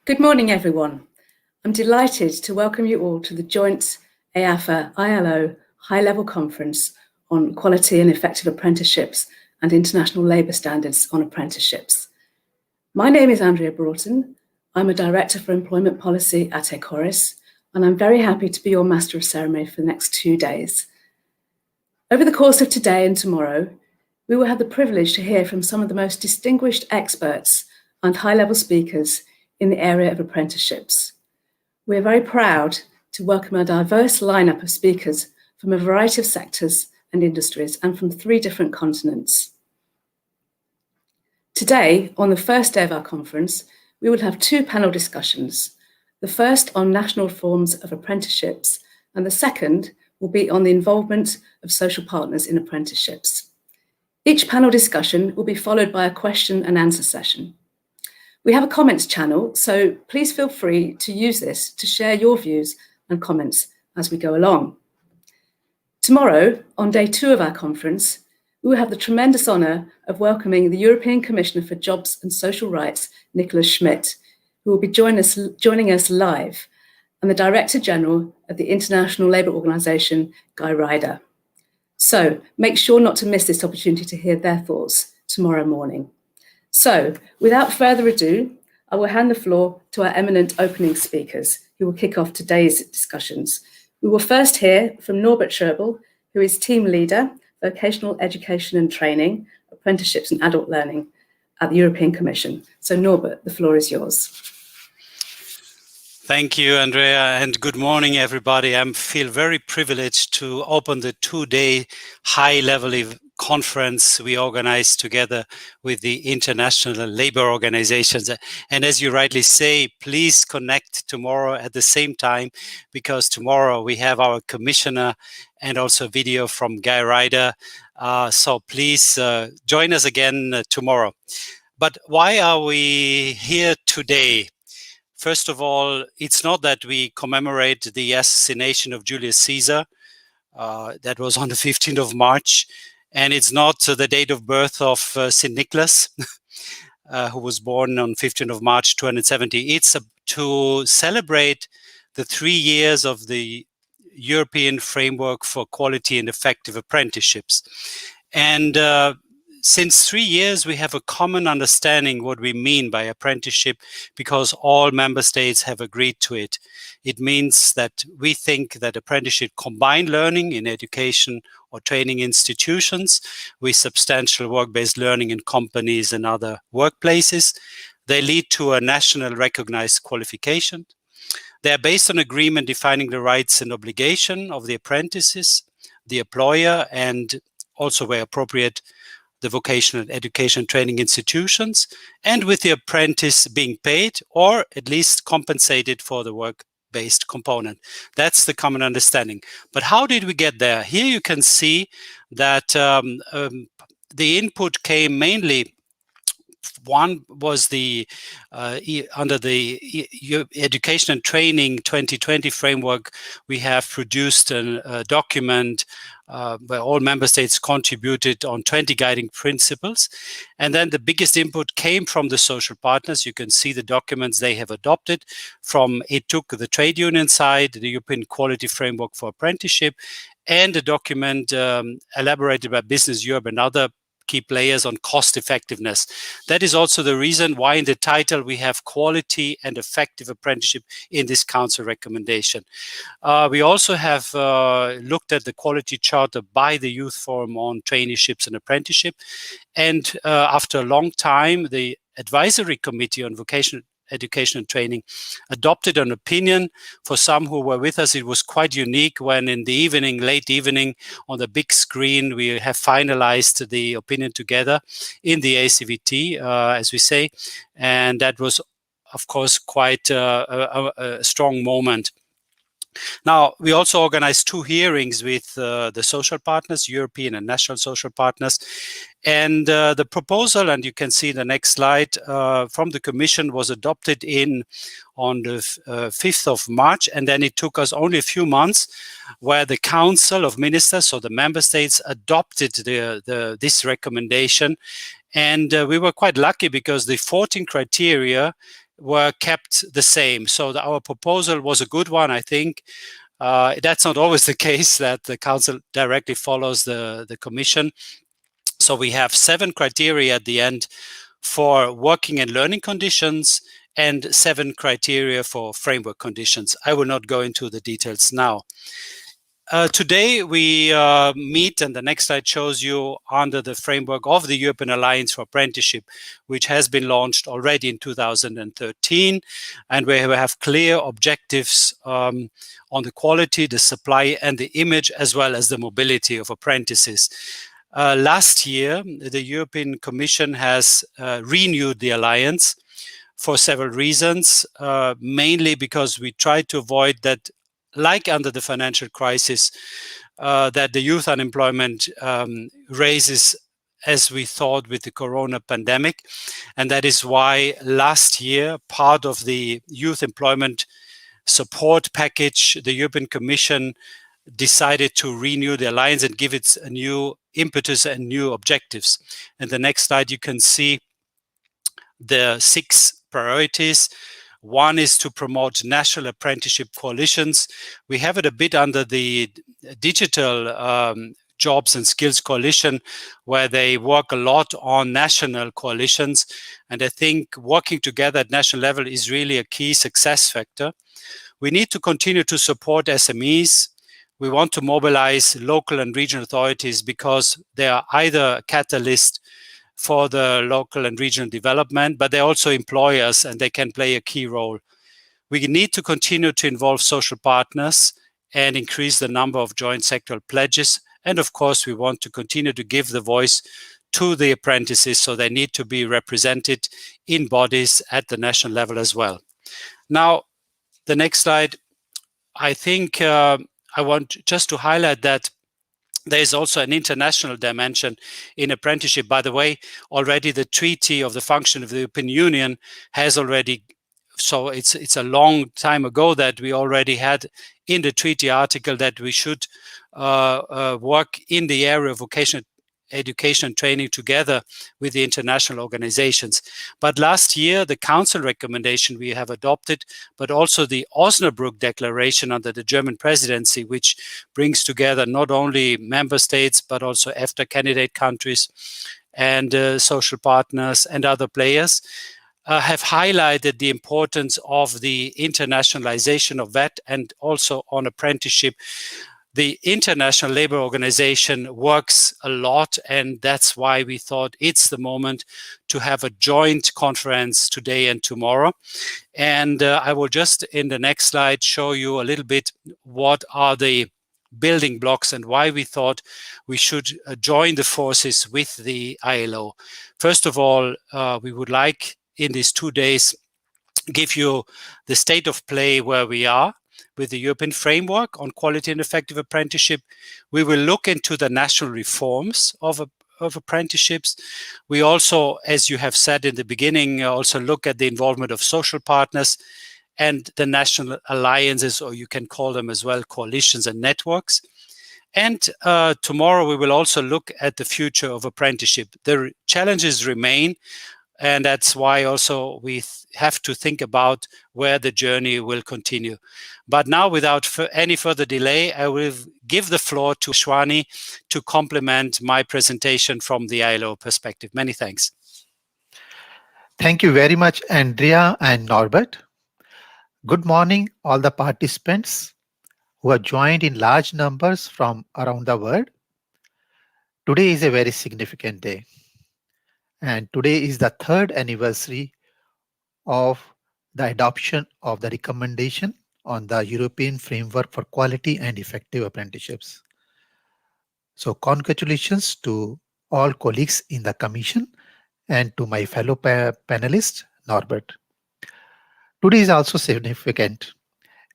Good morning, everyone. I'm delighted to welcome you all to the joint EAfA ILO high-level conference on quality and effective apprenticeships and international labour standards on apprenticeships. My name is Andrea Broughton. I'm a Director for Employment Policy at Ecoris, and I'm very happy to be your Master of Ceremony for the next 2 days. Over the course of today and tomorrow, we will have the privilege to hear from some of the most distinguished experts and high-level speakers in the area of apprenticeships. We are very proud to welcome a diverse lineup of speakers from a variety of sectors and industries and from 3 different continents. Today, on the first day of our conference, we will have 2 panel discussions. The first on national forms of apprenticeships, and the second will be on the involvement of social partners in apprenticeships. Each panel discussion will be followed by a question and answer session. We have a comments channel, so please feel free to use this to share your views and comments as we go along. Tomorrow, on day 2 of our conference, we will have the tremendous honour of welcoming the European Commissioner for Jobs and Social Rights, Nicholas Schmit, who will be joining us live, and the Director General of the International Labour Organization, Guy Ryder. So make sure not to miss this opportunity to hear their thoughts tomorrow morning. So without further ado, I will hand the floor to our eminent opening speakers who will kick off today's discussions. We will first hear from Norbert Scherbel, who is Team Leader, Vocational Education and Training, Apprenticeships and Adult Learning at the European Commission. So Norbert, the floor is yours. Thank you, Andrea, and good morning, everybody. I feel very privileged to open the 2-day high-level conference we organized together with the international labor organizations. And as you rightly say, please connect tomorrow at the same time, because tomorrow we have our commissioner and also video from Guy Ryder. So please join us again tomorrow. But why are we here today? First of all, it's not that we commemorate the assassination of Julius Caesar. That was on the 15th of March. And it's not the date of birth of St. Nicholas, who was born on 15th of March 270. It's to celebrate the 3 years of the European Framework for Quality and Effective Apprenticeships. And since 3 years, we have a common understanding what we mean by apprenticeship, because all member states have agreed to it. It means that we think that apprenticeship combine learning in education or training institutions with substantial work-based learning in companies and other workplaces. They lead to a national recognized qualification. They are based on agreement defining the rights and obligation of the apprentices, the employer, and also where appropriate, the vocational education training institutions, and with the apprentice being paid or at least compensated for the work-based component. That's the common understanding. But how did we get there? Here you can see that the input came mainly. One was the under the Education and Training 2020 framework, we have produced a document where all member states contributed on 20 guiding principles. And then the biggest input came from the social partners. You can see the documents they have adopted from ETUC, the trade union side, the European Quality Framework for Apprenticeship, and a document elaborated by Business Europe and other key players on cost effectiveness. That is also the reason why in the title we have quality and effective apprenticeship in this council recommendation. We also have looked at the quality charter by the Youth Forum on traineeships and apprenticeship. And after a long time, the Advisory Committee on Vocational Education and Training adopted an opinion. For some who were with us, it was quite unique when in the evening, late evening, on the big screen, we have finalized the opinion together in the ACVT, as we say. And that was, of course, quite a strong moment. Now, we also organized 2 hearings with the social partners, European and national social partners. And the proposal, and you can see the next slide, from the Commission was adopted on the 5th of March. And then it took us only a few months where the Council of Ministers, so the member states, adopted this recommendation. And we were quite lucky because the 14 criteria were kept the same. So our proposal was a good one, I think. That's not always the case that the council directly follows the commission. So we have 7 criteria at the end for working and learning conditions and 7 criteria for framework conditions. I will not go into the details now. Today we meet, and the next slide shows you, under the framework of the European Alliance for Apprenticeship, which has been launched already in 2013, and where we have clear objectives on the quality, the supply, and the image, as well as the mobility of apprentices. Last year, the European Commission has renewed the alliance for several reasons, mainly because we tried to avoid that, like under the financial crisis, that the youth unemployment raises as we thought with the corona pandemic. And that is why last year, part of the youth employment support package, the European Commission decided to renew the alliance and give it a new impetus and new objectives. And the next slide, you can see the 6 priorities. One is to promote national apprenticeship coalitions. We have it a bit under the digital jobs and skills coalition, where they work a lot on national coalitions. And I think working together at national level is really a key success factor. We need to continue to support SMEs. We want to mobilize local and regional authorities because they are either a catalyst for the local and regional development, but they also employ us and they can play a key role. We need to continue to involve social partners and increase the number of joint sectoral pledges. And of course, we want to continue to give the voice to the apprentices, so they need to be represented in bodies at the national level as well. Now, the next slide, I think I want just to highlight that there is also an international dimension in apprenticeship. By the way, already the Treaty of the Function of the European Union has already, so it's a long time ago that we already had in the treaty article that we should work in the area of vocational education and training together with the international organizations. But last year, the council recommendation we have adopted, but also the Osnabrück Declaration under the German presidency, which brings together not only member states, but also EFTA candidate countries and social partners and other players, have highlighted the importance of the internationalization of VET and also on apprenticeship. The International Labour Organization works a lot, and that's why we thought it's the moment to have a joint conference today and tomorrow. And I will just, in the next slide, show you a little bit what are the building blocks and why we thought we should join the forces with the ILO. First of all, we would like in these 2 days give you the state of play where we are with the European framework on quality and effective apprenticeship. We will look into the national reforms of apprenticeships. We also, as you have said in the beginning, also look at the involvement of social partners and the national alliances, or you can call them as well coalitions and networks. And tomorrow we will also look at the future of apprenticeship. The challenges remain, and that's why also we have to think about where the journey will continue. But now, without any further delay, I will give the floor to Shwani to complement my presentation from the ILO perspective. Many thanks. Thank you very much, Andrea and Norbert. Good morning, all the participants who have joined in large numbers from around the world. Today is a very significant day. And today is the 3rd anniversary of the adoption of the recommendation on the European Framework for Quality and Effective Apprenticeships. So congratulations to all colleagues in the Commission and to my fellow panelist, Norbert. Today is also significant.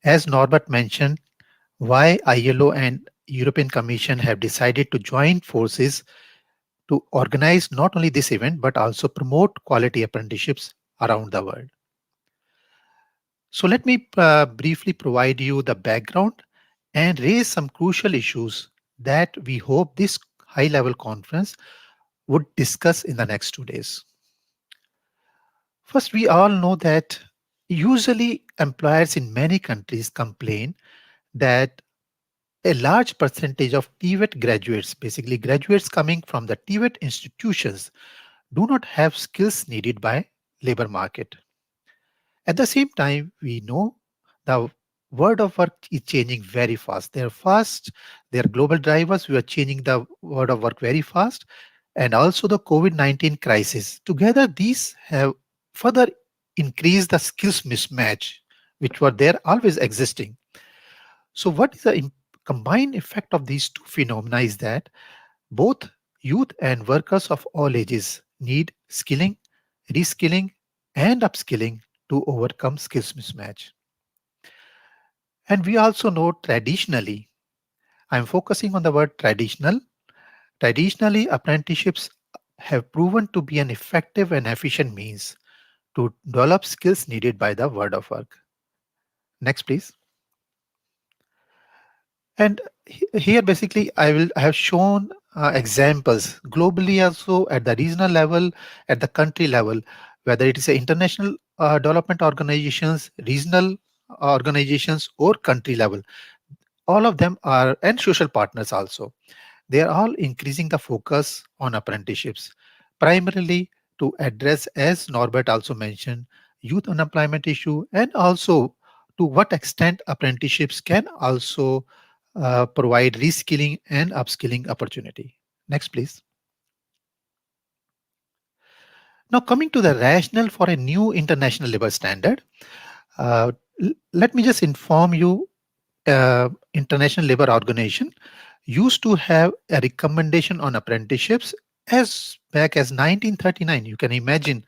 As Norbert mentioned, why ILO and European Commission have decided to join forces to organize not only this event, but also promote quality apprenticeships around the world. So let me briefly provide you the background and raise some crucial issues that we hope this high-level conference would discuss in the next 2 days. First, we all know that Usually, employers in many countries complain that a large percentage of TVET graduates, basically graduates coming from the TVET institutions, do not have skills needed by labor market. At the same time, we know the world of work is changing very fast. They're global drivers who are changing the world of work very fast. And also the COVID-19 crisis. Together, these have further increased the skills mismatch, which were there always existing. So what is the combined effect of these two phenomena is that both youth and workers of all ages need skilling, reskilling, and upskilling to overcome skills mismatch. And we also know traditionally, I'm focusing on the word traditional. Traditionally, apprenticeships have proven to be an effective and efficient means to develop skills needed by the world of work. Next, please. And here basically I have shown examples globally also at the regional level, at the country level, whether it is a international development organizations, regional organizations or country level. All of them are, and social partners also. They are all increasing the focus on apprenticeships, primarily to address, as Norbert also mentioned, youth unemployment issue, and also to what extent apprenticeships can also provide reskilling and upskilling opportunity. Next, please. Now, coming to the rationale for a new international labor standard, uh, let me just inform you. International Labour Organization used to have a recommendation on apprenticeships as back as 1939. You can imagine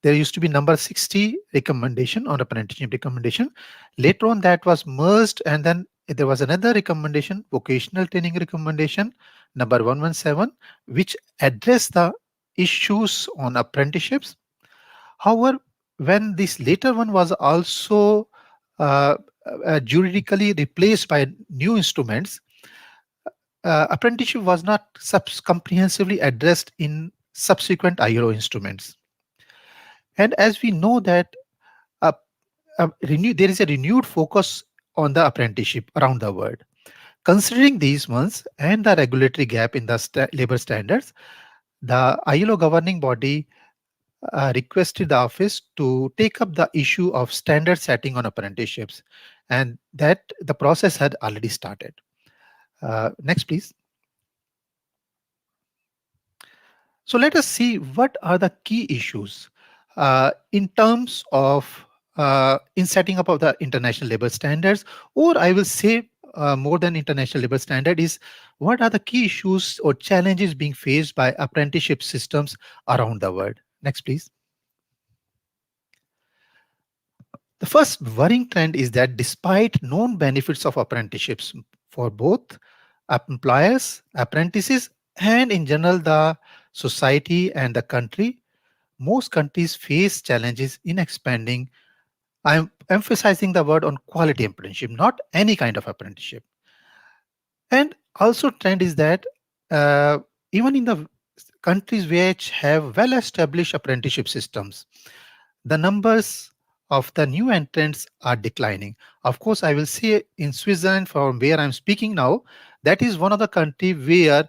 there used to be number 60 recommendation on apprenticeship recommendation. Later on that was merged, and then there was another recommendation, vocational training recommendation number 117, which addressed the issues on apprenticeships. However, when this later one was also uh, juridically replaced by new instruments, apprenticeship was not comprehensively addressed in subsequent ILO instruments. And as we know that uh, there is a renewed focus on the apprenticeship around the world. Considering these ones and the regulatory gap in the labor standards, the ILO governing body requested the office to take up the issue of standard setting on apprenticeships, and that the process had already started. Next, please. So let us see what are the key issues in terms of in setting up of the international labor standards, or I will say more than international labor standard is what are the key issues or challenges being faced by apprenticeship systems around the world. Next, please. The first worrying trend is that despite known benefits of apprenticeships for both employers, apprentices, and in general the society and the country, most countries face challenges in expanding. I'm emphasizing the word on quality apprenticeship, not any kind of apprenticeship. And also trend is that even in the countries which have well-established apprenticeship systems, the numbers of the new entrants are declining. Of course, I will say in Switzerland, from where I'm speaking now, that is one of the country where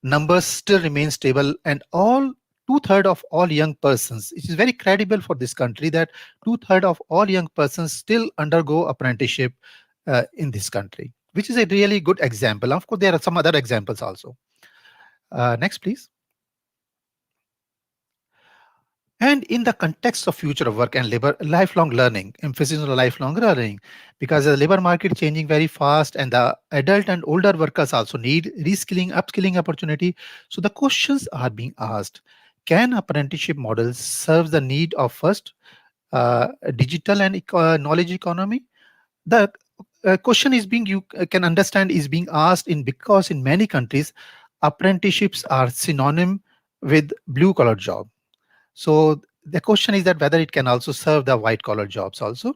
numbers still remain stable, and all two-thirds of all young persons, it is very credible for this country that two-thirds of all young persons still undergo apprenticeship in this country, which is a really good example. Of course, there are some other examples also. Next, please. And in the context of future of work and labor, lifelong learning, emphasis on lifelong learning, because the labor market changing very fast and the adult and older workers also need reskilling, upskilling opportunity. So the questions are being asked. Can apprenticeship models serve the need of first digital and knowledge economy? The question is being, you can understand, is being asked in because in many countries, apprenticeships are synonym with blue collar job. So the question is that whether it can also serve the white collar jobs also.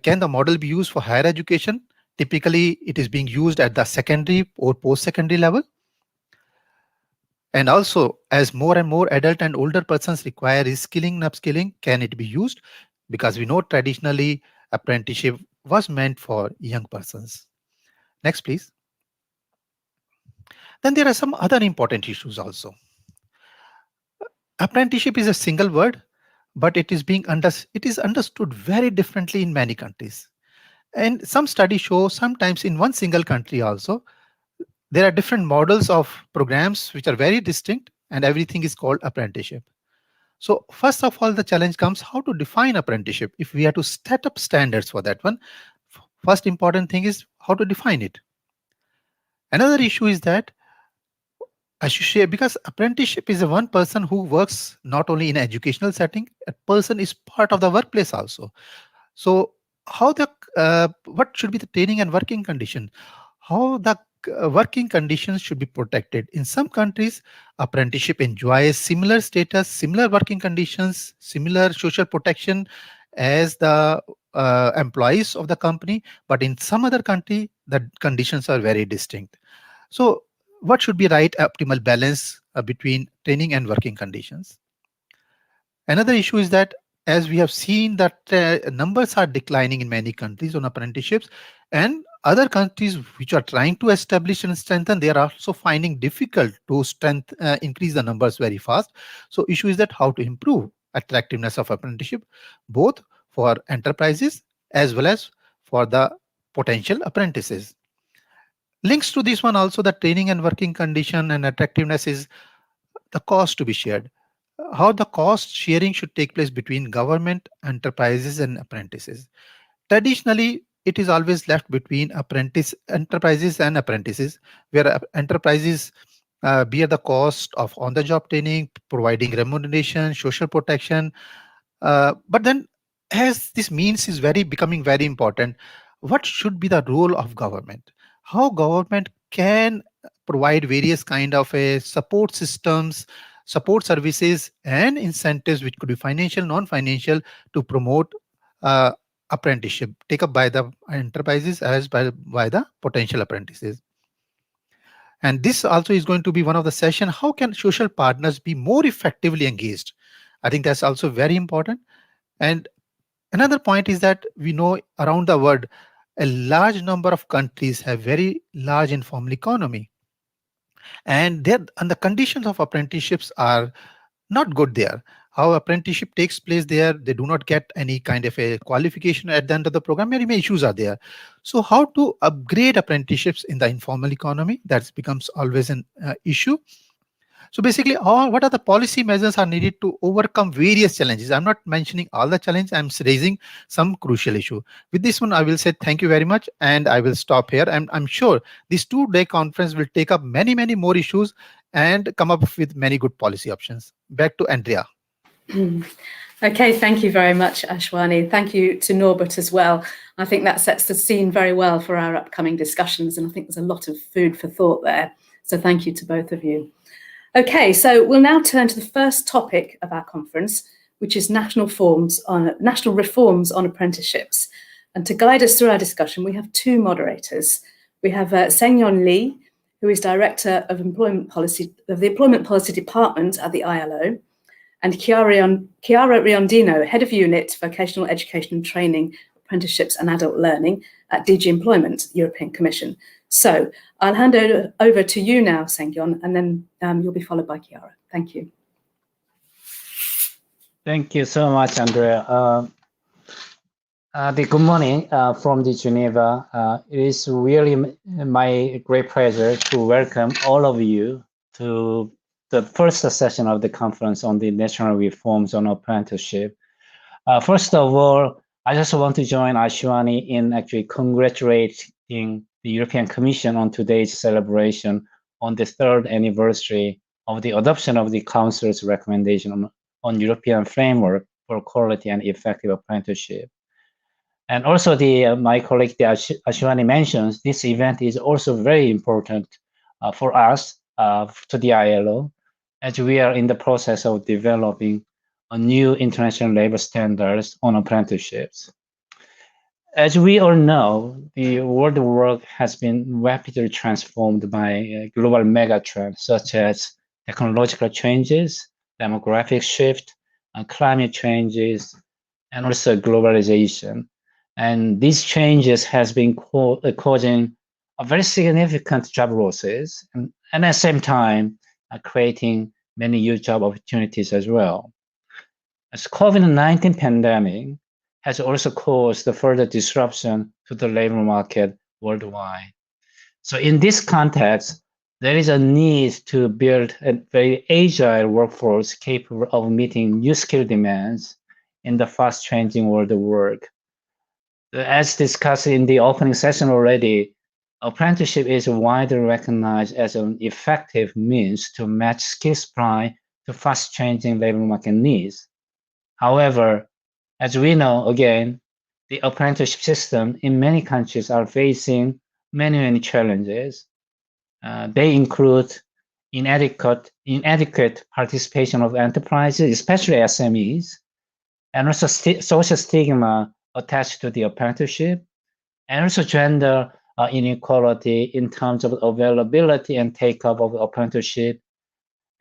Can the model be used for higher education? Typically, it is being used at the secondary or post-secondary level. And also, as more and more adult and older persons require reskilling and upskilling, can it be used? because we know traditionally apprenticeship was meant for young persons. Next, please. Then there are some other important issues also. Apprenticeship is a single word, but it is understood very differently in many countries. And some studies show sometimes in one single country also, there are different models of programs which are very distinct, and everything is called apprenticeship. So first of all, the challenge comes how to define apprenticeship. If we have to set up standards for that one, first important thing is how to define it. Another issue is that I should share, because apprenticeship is a one person who works not only in educational setting, a person is part of the workplace also. So how the what should be the training and working condition? How the working conditions should be protected. In some countries, apprenticeship enjoys similar status, similar working conditions, similar social protection as the employees of the company, but in some other country, the conditions are very distinct. So what should be right optimal balance between training and working conditions? Another issue is that, as we have seen, that numbers are declining in many countries on apprenticeships, and other countries which are trying to establish and strengthen, they are also finding difficult to increase the numbers very fast. So issue is that how to improve attractiveness of apprenticeship, both for enterprises as well as for the potential apprentices. Links to this one also, the training and working condition and attractiveness is the cost to be shared. How the cost sharing should take place between government, enterprises, and apprentices. Traditionally, it is always left between enterprises and apprentices, where enterprises bear the cost of on-the-job training, providing remuneration, social protection. But then, as this means is becoming very important, what should be the role of government? How government can provide various kind of support systems, support services, and incentives, which could be financial, non-financial, to promote uh, apprenticeship take up by the enterprises as by the potential apprentices. And this also is going to be one of the session, how can social partners be more effectively engaged? I think that's also very important. And another point is that we know around the world, a large number of countries have very large informal economy, and the conditions of apprenticeships are not good there. How apprenticeship takes place there, they do not get any kind of a qualification at the end of the program. Many issues are there. So how to upgrade apprenticeships in the informal economy, that becomes always an issue. So basically, what are the policy measures are needed to overcome various challenges? I'm not mentioning all the challenges, I'm raising some crucial issue. With this one, I will say thank you very much, and I will stop here. And I'm sure this 2-day conference will take up many more issues and come up with many good policy options. Back to Andrea. Okay, thank you very much, Ashwani. Thank you to Norbert as well. I think that sets the scene very well for our upcoming discussions, and I think there's a lot of food for thought there. So thank you to both of you. Okay, so we'll now turn to the first topic of our conference, which is national reforms on apprenticeships. And to guide us through our discussion, we have two moderators. We have Seng-Yon Lee, who is Director of Employment Policy of the Employment Policy Department at the ILO, and Chiara Riondino, Head of Unit Vocational Education and Training, Apprenticeships and Adult Learning at DG Employment, European Commission. So I'll hand over to you now, Seng-Yon, and then you'll be followed by Chiara. Thank you. Thank you so much, Andrea. Good morning from Geneva. It is really my great pleasure to welcome all of you to the first session of the conference on the national reforms on apprenticeship. First of all, I just want to join Ashwani in actually congratulating the European Commission on today's celebration on the 3rd anniversary of the adoption of the Council's recommendation on European framework for quality and effective apprenticeship. And also my colleague Ashwani mentions, this event is also very important for us, to the ILO, as we are in the process of developing a new international labor standards on apprenticeships. As we all know, the world work has been rapidly transformed by global megatrends such as technological changes, demographic shift, climate changes, and also globalization. And these changes has been causing a very significant job losses, and at the same time creating many new job opportunities as well. As COVID-19 pandemic has also caused the further disruption to the labor market worldwide. So in this context, there is a need to build a very agile workforce capable of meeting new skill demands in the fast-changing world of work. As discussed in the opening session already, apprenticeship is widely recognized as an effective means to match skill supply to fast-changing labor market needs. However, as we know, again, the apprenticeship system in many countries are facing many challenges. They include inadequate participation of enterprises, especially SMEs, and also social stigma attached to the apprenticeship, and also gender inequality in terms of availability and take-up of the apprenticeship,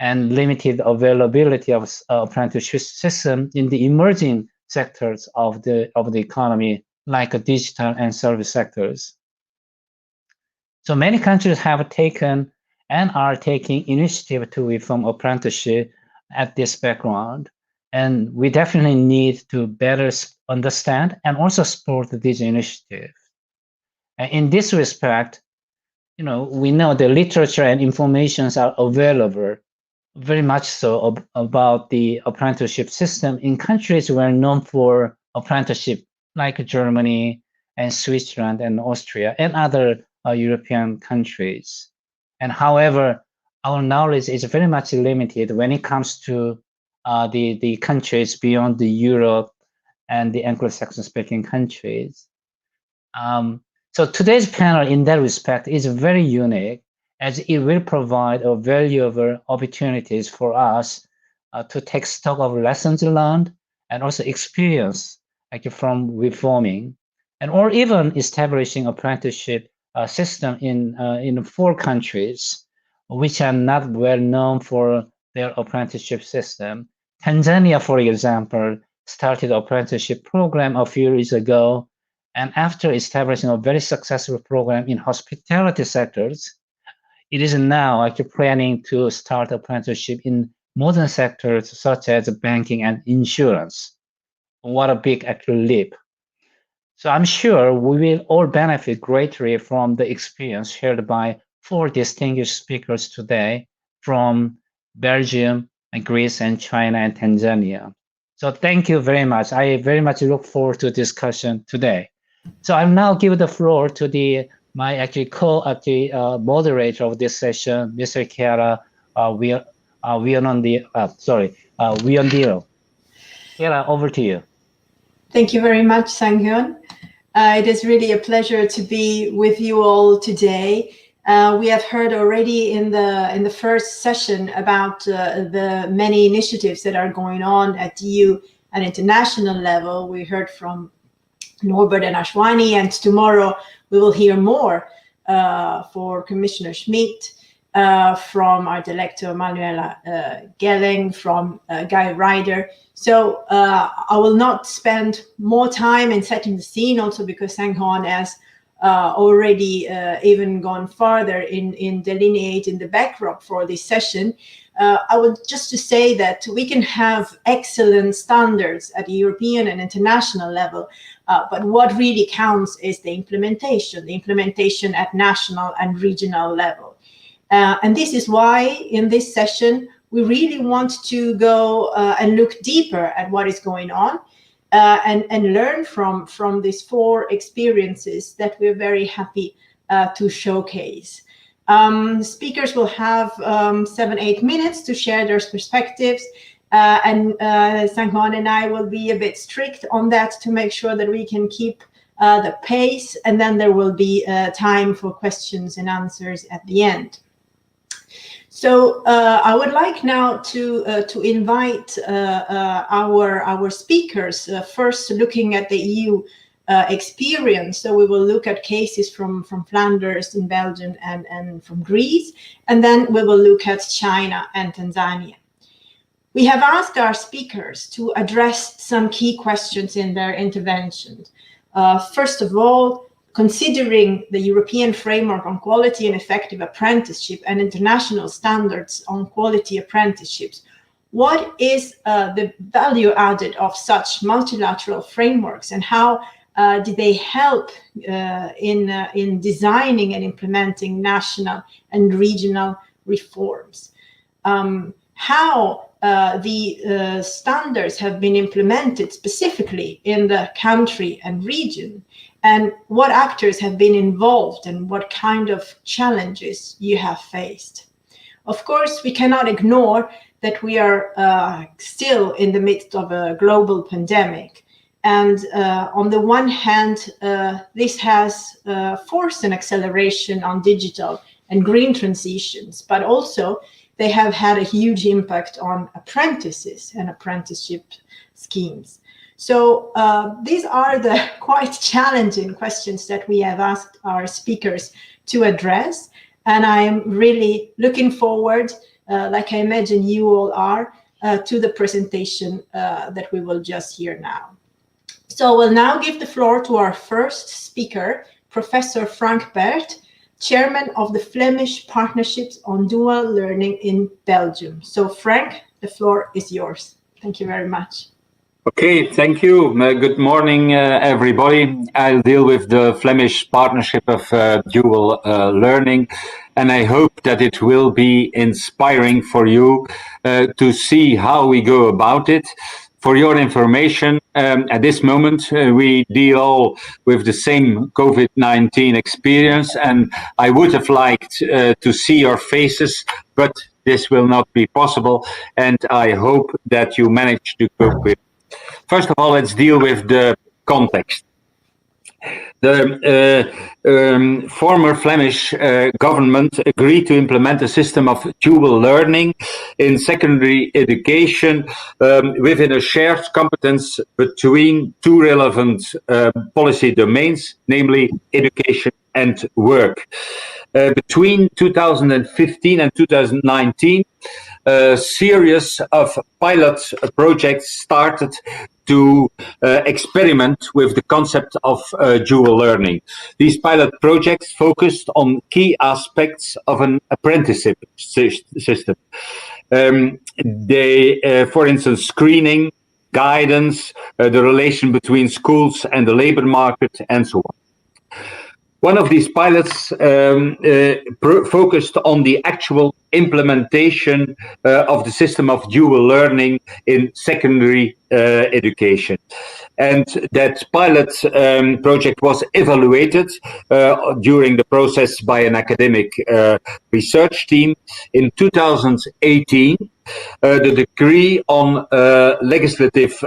and limited availability of apprenticeship system in the emerging sectors of the economy, like digital and service sectors. So many countries have taken and are taking initiative to reform apprenticeship at this background, and we definitely need to better understand and also support these initiatives. And in this respect, we know the literature and informations are available very much so about the apprenticeship system in countries who are known for apprenticeship, like Germany and Switzerland and Austria and other European countries. And however, our knowledge is very much limited when it comes to the countries beyond the Europe and the Anglo-Saxon speaking countries. So today's panel in that respect is very unique, as it will provide a valuable opportunities for us to take stock of lessons learned and also experience from reforming and or even establishing apprenticeship system in 4 countries which are not well known for their apprenticeship system. Tanzania, for example, started an apprenticeship program a few years ago, and after establishing a very successful program in hospitality sectors, it is now actually planning to start apprenticeship in modern sectors such as banking and insurance. What a big actual leap. So I'm sure we will all benefit greatly from the experience shared by 4 distinguished speakers today from Belgium, and Greece, and China, and Tanzania. So thank you very much. I very much look forward to discussion today. So I'll now give the floor to my moderator of this session, Mr. Chiara Viondino. Chiara, over to you. Thank you very much, Sang-hyun. It is really a pleasure to be with you all today. We have heard already in the first session about the many initiatives that are going on at EU and international level. We heard from Norbert and Ashwani, and tomorrow we will hear more for Commissioner Schmidt, from our director Manuela Gelling, from Guy Ryder. So I will not spend more time in setting the scene, also because Sang-hyun has already even gone farther in delineating the backdrop for this session. I would just to say that we can have excellent standards at the European and international level, but what really counts is the implementation at national and regional level. And this is why in this session, we really want to go and look deeper at what is going on and learn from these 4 experiences that we're very happy to showcase. Speakers will have 7-8 minutes to share their perspectives, and Sang-hyun and I will be a bit strict on that to make sure that we can keep the pace, and then there will be time for questions and answers at the end. So I would like now to invite our speakers, first looking at the EU experience. So we will look at cases from Flanders in Belgium and from Greece, and then we will look at China and Tanzania. We have asked our speakers to address some key questions in their interventions. First of all, considering the European framework on quality and effective apprenticeship and international standards on quality apprenticeships, what is the value added of such multilateral frameworks, and how do they help in designing and implementing national and regional reforms? How the standards have been implemented specifically in the country and region, and what actors have been involved and what kind of challenges you have faced. Of course, we cannot ignore that we are still in the midst of a global pandemic. And on the one hand, this has forced an acceleration on digital and green transitions, but also they have had a huge impact on apprentices and apprenticeship schemes. So these are the quite challenging questions that we have asked our speakers to address. And I'm really looking forward, like I imagine you all are, to the presentation that we will just hear now. So we'll now give the floor to our first speaker, Professor Frank Bert, Chairman of the Flemish Partnerships on Dual Learning in Belgium. So Frank, the floor is yours. Thank you very much. Okay, thank you. Good morning, everybody. I'll deal with the Flemish Partnership of Dual Learning, and I hope that it will be inspiring for you to see how we go about it. For your information, at this moment, we deal all with the same COVID-19 experience, and I would have liked to see your faces, but this will not be possible, and I hope that you manage to cope with. First of all, let's deal with the context. The former Flemish government agreed to implement a system of dual learning in secondary education within a shared competence between two relevant policy domains, namely education and work. Between 2015 and 2019, a series of pilot projects started to experiment with the concept of dual learning. These pilot projects focused on key aspects of an apprenticeship system. For instance, screening, guidance, the relation between schools and the labor market, and so on. One of these pilots focused on the actual implementation of the system of dual learning in secondary education. And that pilot project was evaluated during the process by an academic research team. In 2018, the decree on legislative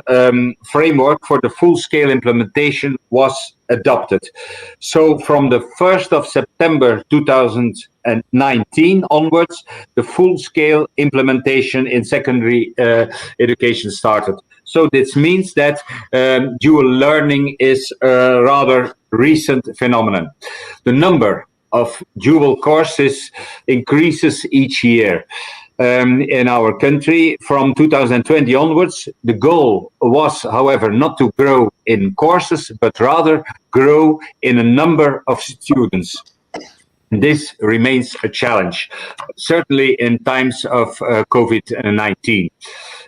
framework for the full-scale implementation was adopted. So from the 1st of September 2019 onwards, the full-scale implementation in secondary education started. So this means that dual learning is a rather recent phenomenon. The number of dual courses increases each year. In our country from 2020 onwards. The goal was, however, not to grow in courses, but rather grow in a number of students. This remains a challenge, certainly in times of COVID-19.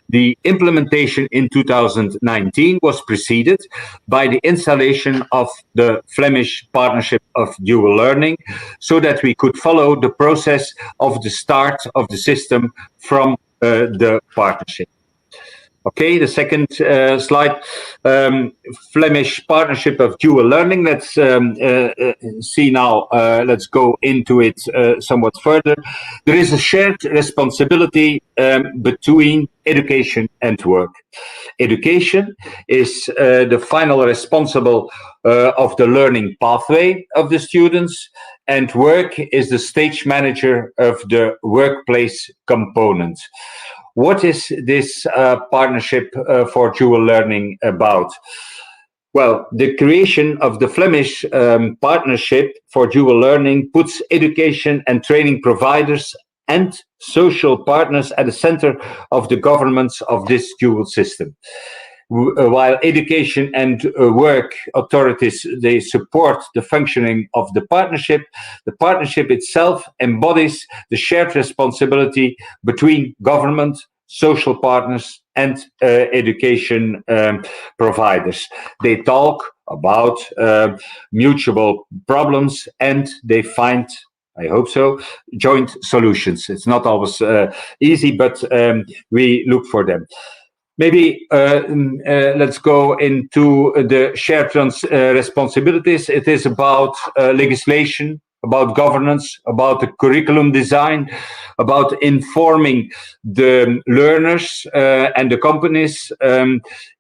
The implementation in 2019 was preceded by the installation of the Flemish Partnership of Dual Learning, so that we could follow the process of the start of the system from the partnership. Okay, the second slide, Flemish Partnership of Dual Learning. Let's see now, let's go into it somewhat further. There is a shared responsibility between education and work. Education is the final responsible of the learning pathway of the students, and work is the stage manager of the workplace component. What is this partnership for dual learning about? Well, the creation of the Flemish Partnership for Dual Learning puts education and training providers and social partners at the center of the governance of this dual system. While education and work authorities, they support the functioning of the partnership itself embodies the shared responsibility between government, social partners, and education providers. They talk about mutual problems and they find, I hope so, joint solutions. It's not always easy, but we look for them. Maybe let's go into the shared responsibilities. It is about legislation, about governance, about the curriculum design, about informing the learners and the companies.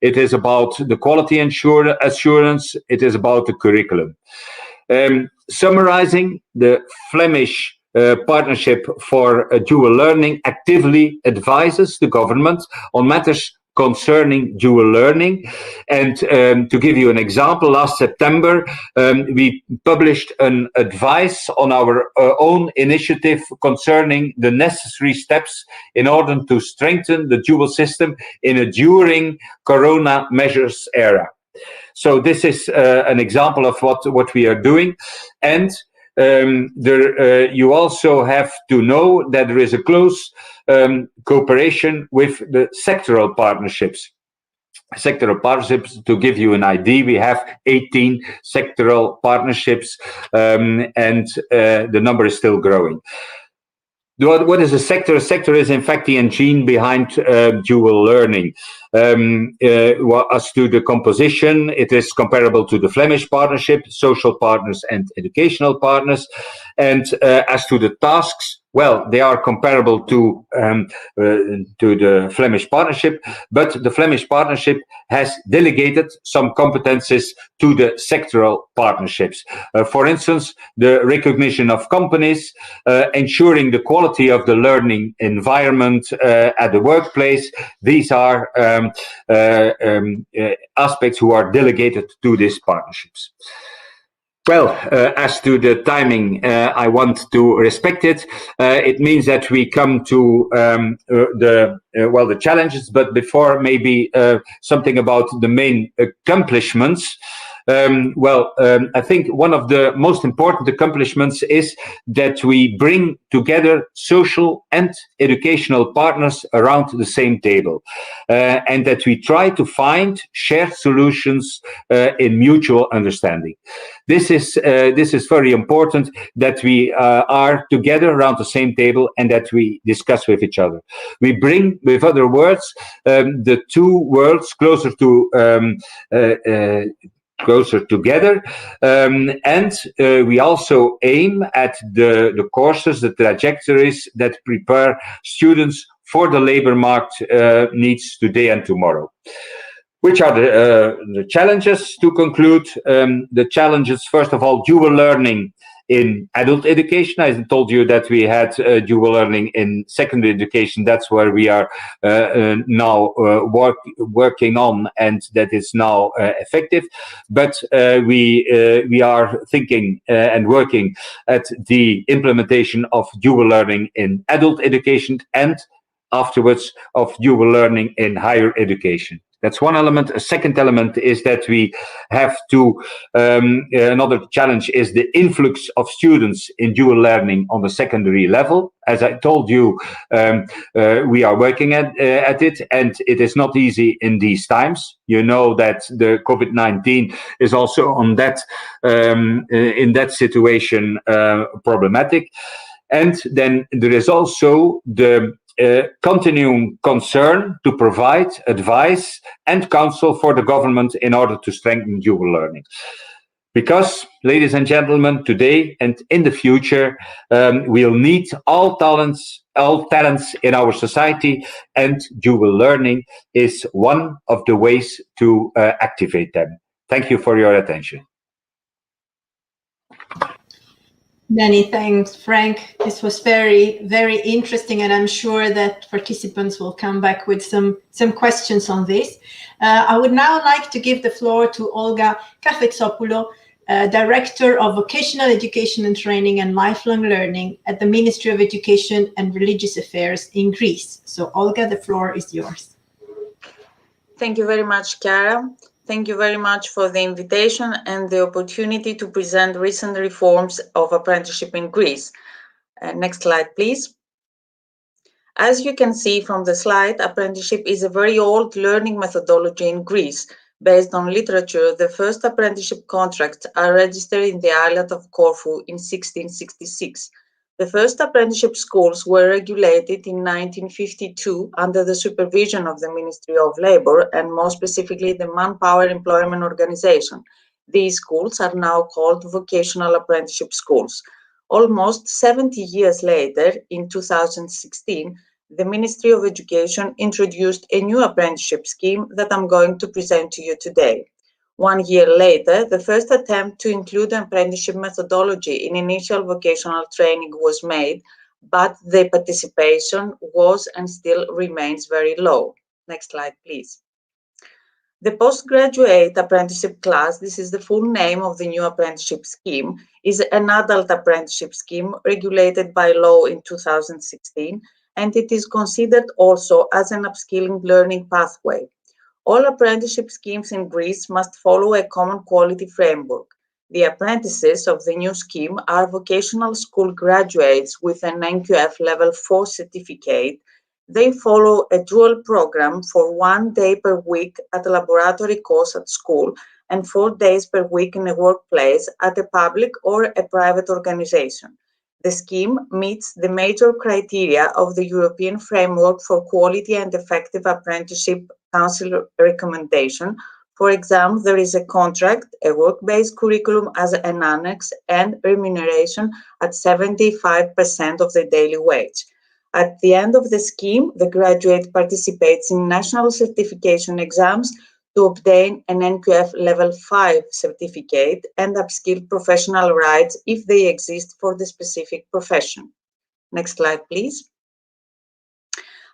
It is about the quality assurance. It is about the curriculum. Summarizing, the Flemish Partnership for Dual Learning actively advises the government on matters concerning dual learning. And to give you an example, last September, we published an advice on our own initiative concerning the necessary steps in order to strengthen the dual system in a during Corona measures era. So this is an example of what we are doing. And you also have to know that there is a close cooperation with the sectoral partnerships. Sectoral partnerships, to give you an idea, we have 18 sectoral partnerships, and the number is still growing. What is a sector? A sector is, in fact, the engine behind dual learning. As to the composition, it is comparable to the Flemish Partnership, social partners and educational partners. And as to the tasks, well, they are comparable to the Flemish Partnership, but the Flemish Partnership has delegated some competences to the sectoral partnerships. For instance, the recognition of companies, ensuring the quality of the learning environment at the workplace. These are aspects who are delegated to these partnerships. Well, as to the timing, I want to respect it. It means that we come to the challenges, but before maybe something about the main accomplishments. I think one of the most important accomplishments is that we bring together social and educational partners around the same table, and that we try to find shared solutions in mutual understanding. This is very important, that we are together around the same table and that we discuss with each other. We bring, with other words, the two worlds closer together, and we also aim at the courses, the trajectories that prepare students for the labor market needs today and tomorrow. Which are the challenges? To conclude, the challenges, first of all, dual learning in adult education. I told you that we had dual learning in secondary education. That's where we are now working on, and that is now effective. But we are thinking and working at the implementation of dual learning in adult education and afterwards of dual learning in higher education. That's one element. A second element is that we have to, another challenge is the influx of students in dual learning on the secondary level. As I told you, we are working at it, and it is not easy in these times. You know that the COVID-19 is also on that, in that situation, problematic. And then there is also the continuing concern to provide advice and counsel for the government in order to strengthen dual learning. Because, ladies and gentlemen, today and in the future, we'll need all talents in our society, and dual learning is one of the ways to activate them. Thank you for your attention. Many thanks, Frank. This was very, very interesting, and I'm sure that participants will come back with some questions on this. I would now like to give the floor to Olga Kafetsopoulou, Director of Vocational Education and Training and Lifelong Learning at the Ministry of Education and Religious Affairs in Greece. So Olga, the floor is yours. Thank you very much, Chiara. Thank you very much for the invitation and the opportunity to present recent reforms of apprenticeship in Greece. Next slide, please. As you can see from the slide, apprenticeship is a very old learning methodology in Greece. Based on literature, the first apprenticeship contracts are registered in the island of Corfu in 1666. The first apprenticeship schools were regulated in 1952 under the supervision of the Ministry of Labour and more specifically the Manpower Employment Organization. These schools are now called vocational apprenticeship schools. Almost 70 years later, in 2016, the Ministry of Education introduced a new apprenticeship scheme that I'm going to present to you today. 1 year later, the first attempt to include apprenticeship methodology in initial vocational training was made, but the participation was and still remains very low. Next slide, please. The postgraduate apprenticeship class, this is the full name of the new apprenticeship scheme, is an adult apprenticeship scheme regulated by law in 2016, and it is considered also as an upskilling learning pathway. All apprenticeship schemes in Greece must follow a common quality framework. The apprentices of the new scheme are vocational school graduates with an NQF Level 4 certificate. They follow a dual program for 1 day per week at a laboratory course at school and 4 days per week in a workplace at a public or a private organization. The scheme meets the major criteria of the European Framework for Quality and Effective Apprenticeship Council recommendation. For example, there is a contract, a work-based curriculum as an annex, and remuneration at 75% of the daily wage. At the end of the scheme, the graduate participates in national certification exams to obtain an NQF Level 5 certificate and upskill professional rights if they exist for the specific profession. Next slide, please.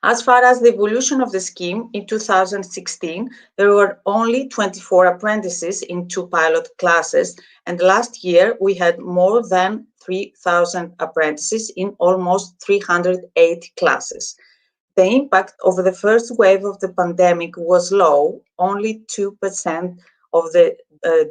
As far as the evolution of the scheme, in 2016, there were only 24 apprentices in 2 pilot classes, and last year we had more than 3,000 apprentices in almost 308 classes. The impact of the first wave of the pandemic was low, only 2% of the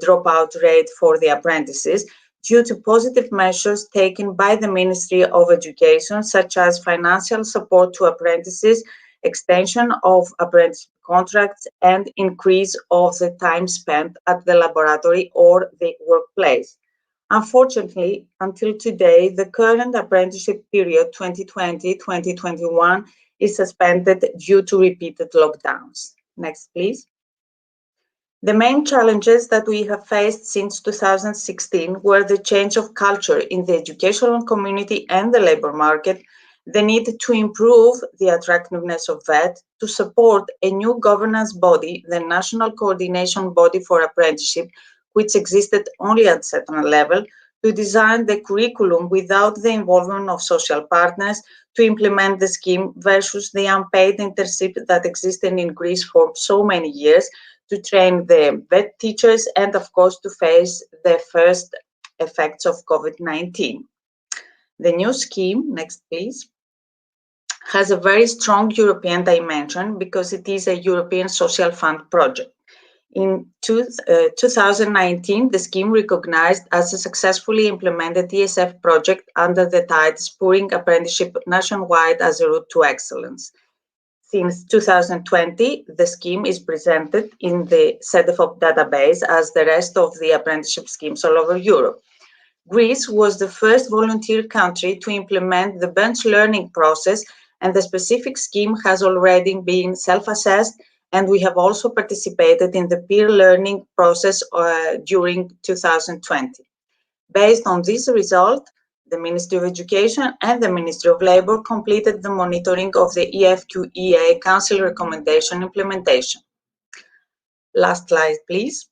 dropout rate for the apprentices, due to positive measures taken by the Ministry of Education, such as financial support to apprentices, extension of apprenticeship contracts, and increase of the time spent at the laboratory or the workplace. Unfortunately, until today, the current apprenticeship period 2020-2021 is suspended due to repeated lockdowns. Next, please. The main challenges that we have faced since 2016 were the change of culture in the educational community and the labor market, the need to improve the attractiveness of VET, to support a new governance body, the National Coordination Body for Apprenticeship, which existed only at certain level, to design the curriculum without the involvement of social partners, to implement the scheme versus the unpaid internship that existed in Greece for so many years, to train the VET teachers, and of course to face the first effects of COVID-19. The new scheme, next please, has a very strong European dimension because it is a European Social Fund project. In 2019, the scheme recognized as a successfully implemented ESF project under the title Spurring Apprenticeship Nationwide as a Route to Excellence. Since 2020, the scheme is presented in the CEDEFOP database as the rest of the apprenticeship schemes all over Europe. Greece was the first volunteer country to implement the bench learning process, and the specific scheme has already been self-assessed, and we have also participated in the peer learning process during 2020. Based on this result, the Ministry of Education and the Ministry of Labour completed the monitoring of the EFQEA Council recommendation implementation. Last slide, please.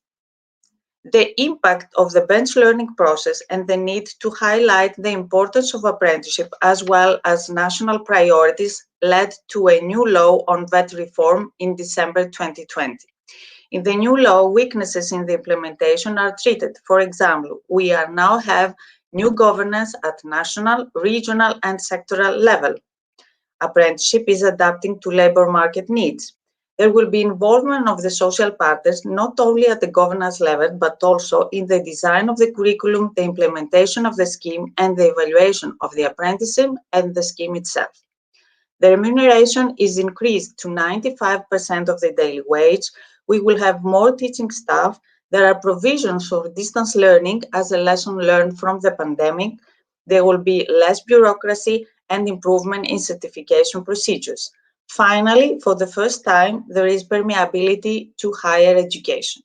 The impact of the bench learning process and the need to highlight the importance of apprenticeship as well as national priorities led to a new law on VET reform in December 2020. In the new law, weaknesses in the implementation are treated. For example, we are now have new governance at national, regional, and sectoral level. Apprenticeship is adapting to labor market needs. There will be involvement of the social partners, not only at the governance level, but also in the design of the curriculum, the implementation of the scheme, and the evaluation of the apprenticeship and the scheme itself. The remuneration is increased to 95% of the daily wage. We will have more teaching staff. There are provisions for distance learning as a lesson learned from the pandemic. There will be less bureaucracy and improvement in certification procedures. Finally, for the first time, there is permeability to higher education.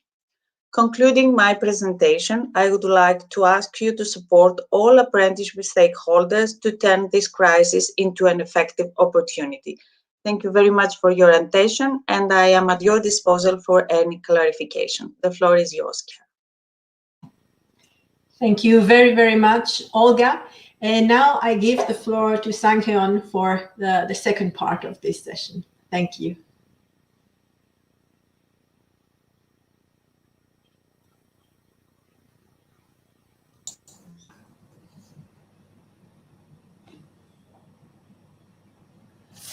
Concluding my presentation, I would like to ask you to support all apprenticeship stakeholders to turn this crisis into an effective opportunity. Thank you very much for your attention, and I am at your disposal for any clarification. The floor is yours, Karen. Thank you very, very much, Olga. And now I give the floor to Sang-Hyun for the second part of this session. Thank you.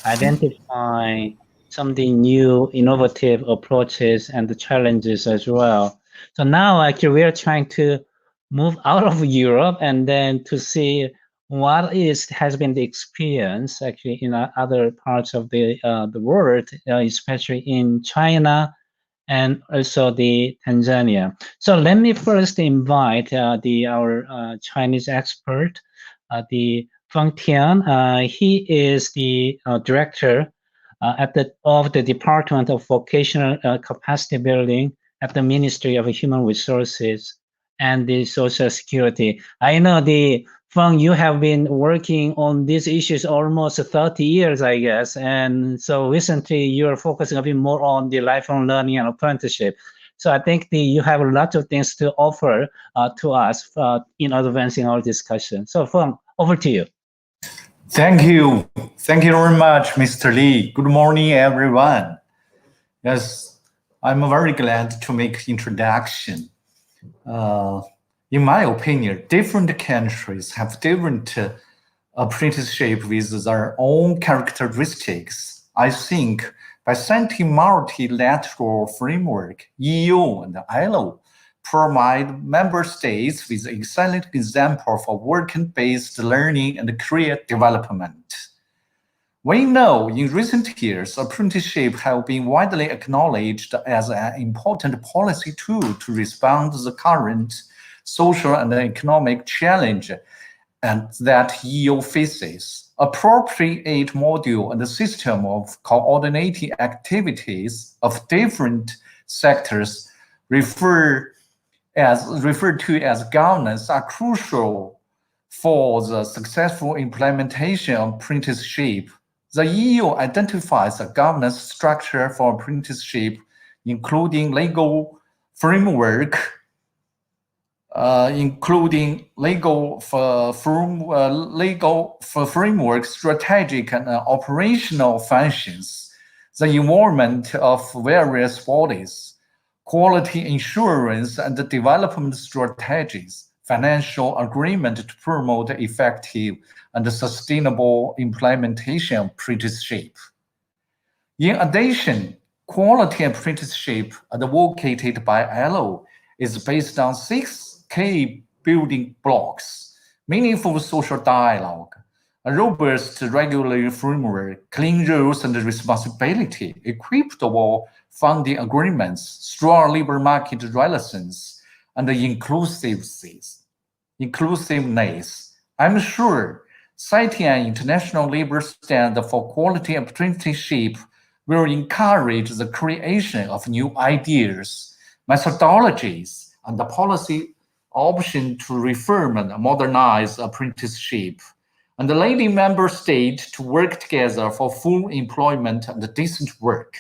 Identify something new, innovative approaches and the challenges as well. So now actually we are trying to move out of Europe and then to see what has been the experience actually in other parts of the world, especially in China and also the Tanzania. So let me first invite our Chinese expert, the Feng Tian. He is the director of the Department of Vocational Capacity Building at the Ministry of Human Resources and the Social Security. I know Feng, you have been working on these issues almost 30 years, I guess. And so recently you are focusing a bit more on the lifelong learning and apprenticeship. So I think you have a lot of things to offer to us in advancing our discussion. So Feng, over to you. Thank you. Thank you very much, Mr. Lee. Good morning, everyone. Yes, I'm very glad to make introduction. In my opinion, different countries have different apprenticeship with their own characteristics. I think by setting multilateral framework, EU and ILO provide member states with excellent example for work-based learning and career development. We know in recent years, apprenticeship have been widely acknowledged as an important policy tool to respond to the current social and economic challenge and that EU faces. Appropriate module and the system of coordinating activities of different sectors referred to as governance are crucial for the successful implementation of apprenticeship. The EU identifies a governance structure for apprenticeship, including legal framework, framework, strategic and operational functions, the involvement of various bodies, quality assurance and development strategies, financial agreement to promote effective and sustainable implementation of apprenticeship. In addition, quality apprenticeship advocated by ILO is based on 6 key building blocks: meaningful social dialogue, a robust regulatory framework, clean rules and responsibility, equitable funding agreements, strong labor market relations, and inclusiveness. I'm sure citing an international labor standard for quality apprenticeship will encourage the creation of new ideas, methodologies, and the policy option to reform and modernize apprenticeship, and leading member states to work together for full employment and decent work.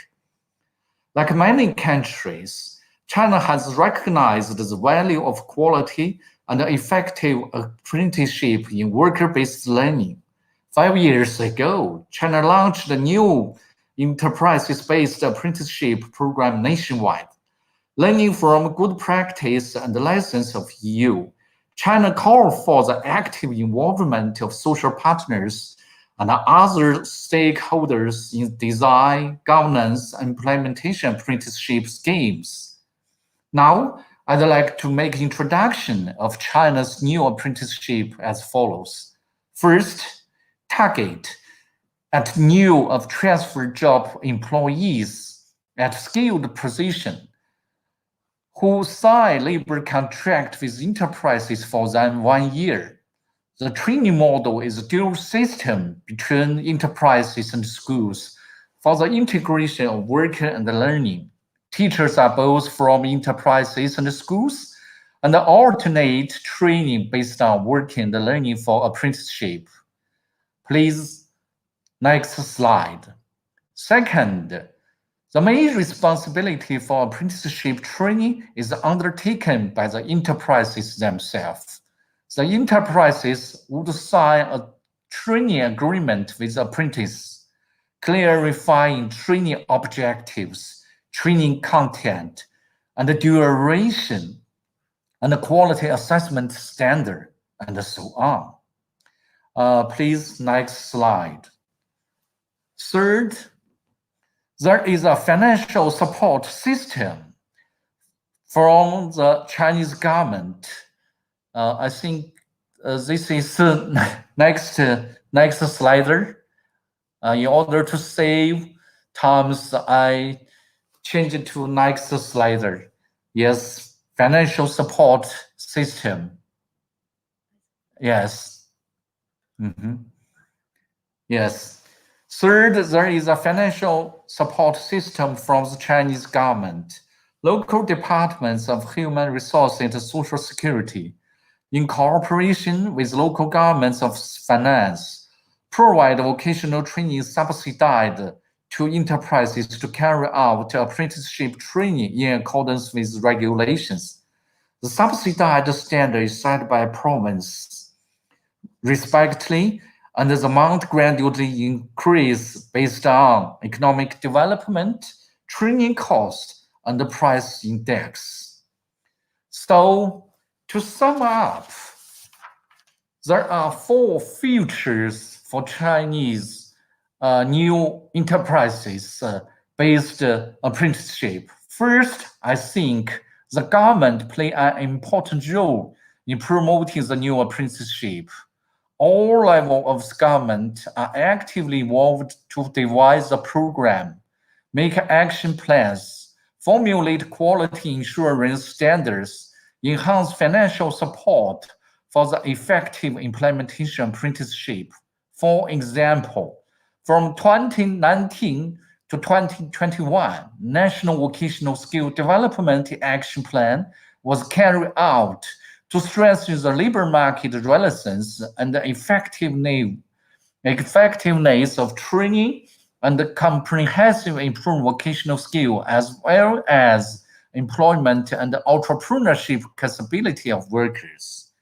Like many countries, China has recognized the value of quality and effective apprenticeship in worker-based learning. 5 years ago, China launched a new enterprises-based apprenticeship program nationwide. Learning from good practice and lessons of EU, China calls for the active involvement of social partners and other stakeholders in design, governance, and implementation apprenticeship schemes. Now, I'd like to make introduction of China's new apprenticeship as follows. First, target at new of transfer job employees at skilled position who sign labor contract with enterprises for than 1 year. The training model is a dual system between enterprises and schools for the integration of work and learning. Teachers are both from enterprises and schools, and alternate training based on work and learning for apprenticeship. Please, next slide. Second, the main responsibility for apprenticeship training is undertaken by the enterprises themselves. The enterprises would sign a training agreement with apprentices, clarifying training objectives, training content, and the duration, and the quality assessment standard, and so on. Please, next slide. Third, there is a financial support system from the Chinese government. I think this is next slider. In order to save times, I change it to next slider. Yes, financial support system. Yes. Yes. Third, there is a financial support system from the Chinese government. Local departments of human resources and social security, in cooperation with local governments of finance, provide vocational training subsidized to enterprises to carry out apprenticeship training in accordance with regulations. The subsidized standard is set by province, respectively, and the amount gradually increase based on economic development, training cost, and the price index. So, to sum up, there are 4 features for Chinese new enterprises based apprenticeship. First, I think the government play an important role in promoting the new apprenticeship. All levels of government are actively involved to devise a program, make action plans, formulate quality assurance standards, enhance financial support for the effective implementation of apprenticeship. For example, from 2019 to 2021, National Vocational Skill Development Action Plan was carried out to strengthen the labor market relations and the effectiveness of training and the comprehensive improved vocational skill, as well as employment and entrepreneurship capability of workers.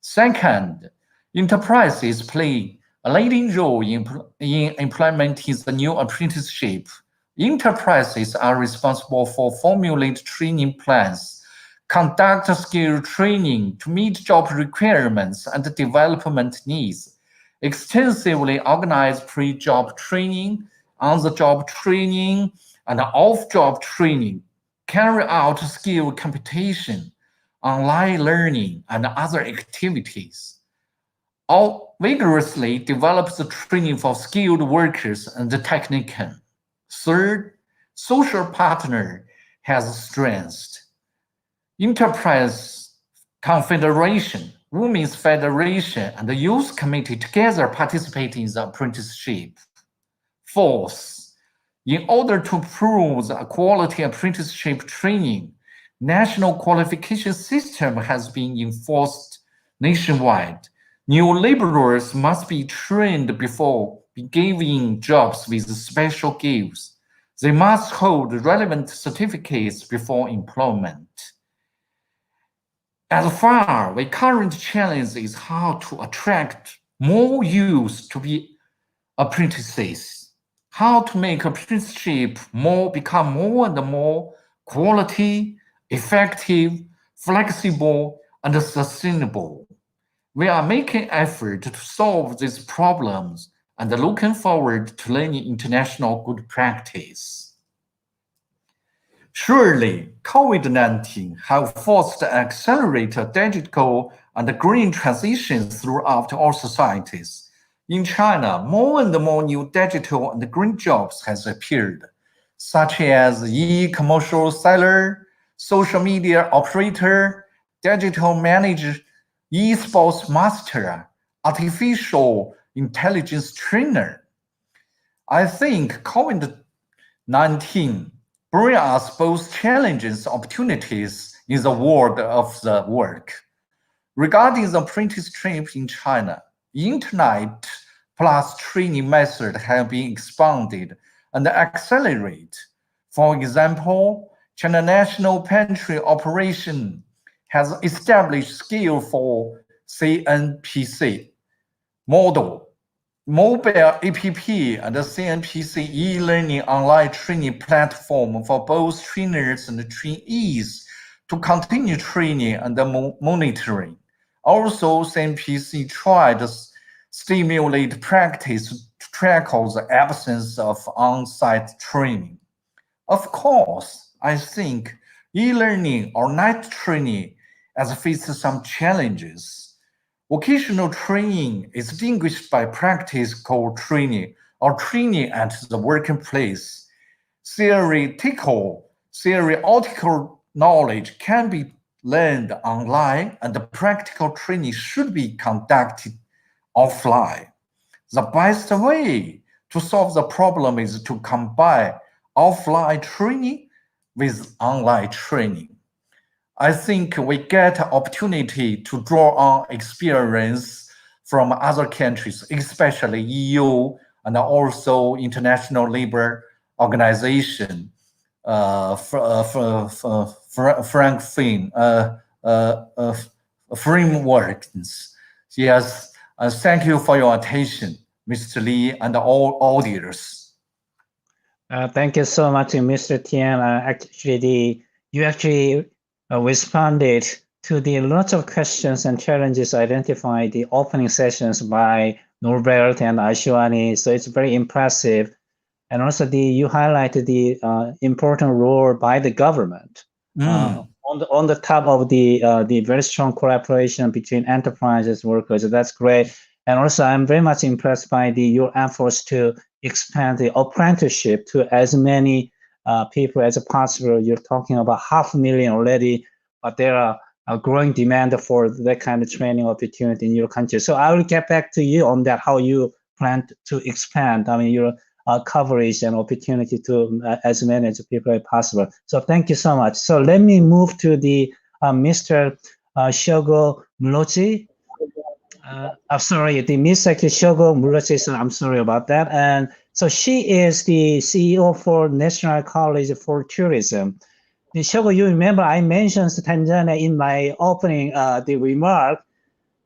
Second, enterprises play a leading role in implementing the new apprenticeship. Enterprises are responsible for formulating training plans, conduct skill training to meet job requirements and development needs, extensively organize pre-job training, on-the-job training, and off-job training, carry out skill competition, online learning, and other activities. All vigorously develop the training for skilled workers and the technician. Third, social partner has strengths. Enterprise Confederation, Women's Federation, and the Youth Committee together participate in the apprenticeship. Fourth, in order to prove the quality apprenticeship training, national qualification system has been enforced nationwide. New laborers must be trained before given jobs with special gifts. They must hold relevant certificates before employment. As far, the current challenge is how to attract more youth to be apprentices, how to make apprenticeship become more and more quality, effective, flexible, and sustainable. We are making effort to solve these problems and looking forward to learning international good practice. Surely, COVID-19 have forced and accelerated digital and green transitions throughout all societies. In China, more and more new digital and green jobs has appeared, such as e-commercial seller, social media operator, digital manager, e-sports master, artificial intelligence trainer. I think COVID-19 brings us both challenges and opportunities in the world of the work. Regarding the apprenticeship in China, Internet plus training method have been expanded and accelerated. For example, China National Pantry Operation has established skill for CNPC model, mobile app, and the CNPC e-learning online training platform for both trainers and trainees to continue training and monitoring. Also, CNPC tried to stimulate practice to track the absence of on-site training. Of course, I think e-learning or night training has faced some challenges. Vocational training is distinguished by practical training or training at the working place. Theoretical knowledge can be learned online, and the practical training should be conducted offline. The best way to solve the problem is to combine offline training with online training. I think we get opportunity to draw on experience from other countries, especially EU and also International Labour Organization, frameworks. Yes, thank you for your attention, Mr. Lee and all audience. Thank you so much, Mr. Tian. You actually responded to the lots of questions and challenges identified in the opening sessions by Norbert and Ashwani. So it's very impressive. And also you highlighted the important role by the government on the top of the very strong collaboration between enterprises, workers. That's great. And also I'm very much impressed by your efforts to expand the apprenticeship to as many people as possible. You're talking about 500,000 already, but there are a growing demand for that kind of training opportunity in your country. So I will get back to you on that, how you plan to expand, your coverage and opportunity to as many as people as possible. So thank you so much. So let me move to the Mr. Shogo Murochi. I'm sorry, the Ms. Shogo Murochi, so I'm sorry about that. And so she is the CEO for National College for Tourism. Shogo, you remember I mentioned Tanzania in my opening the remark.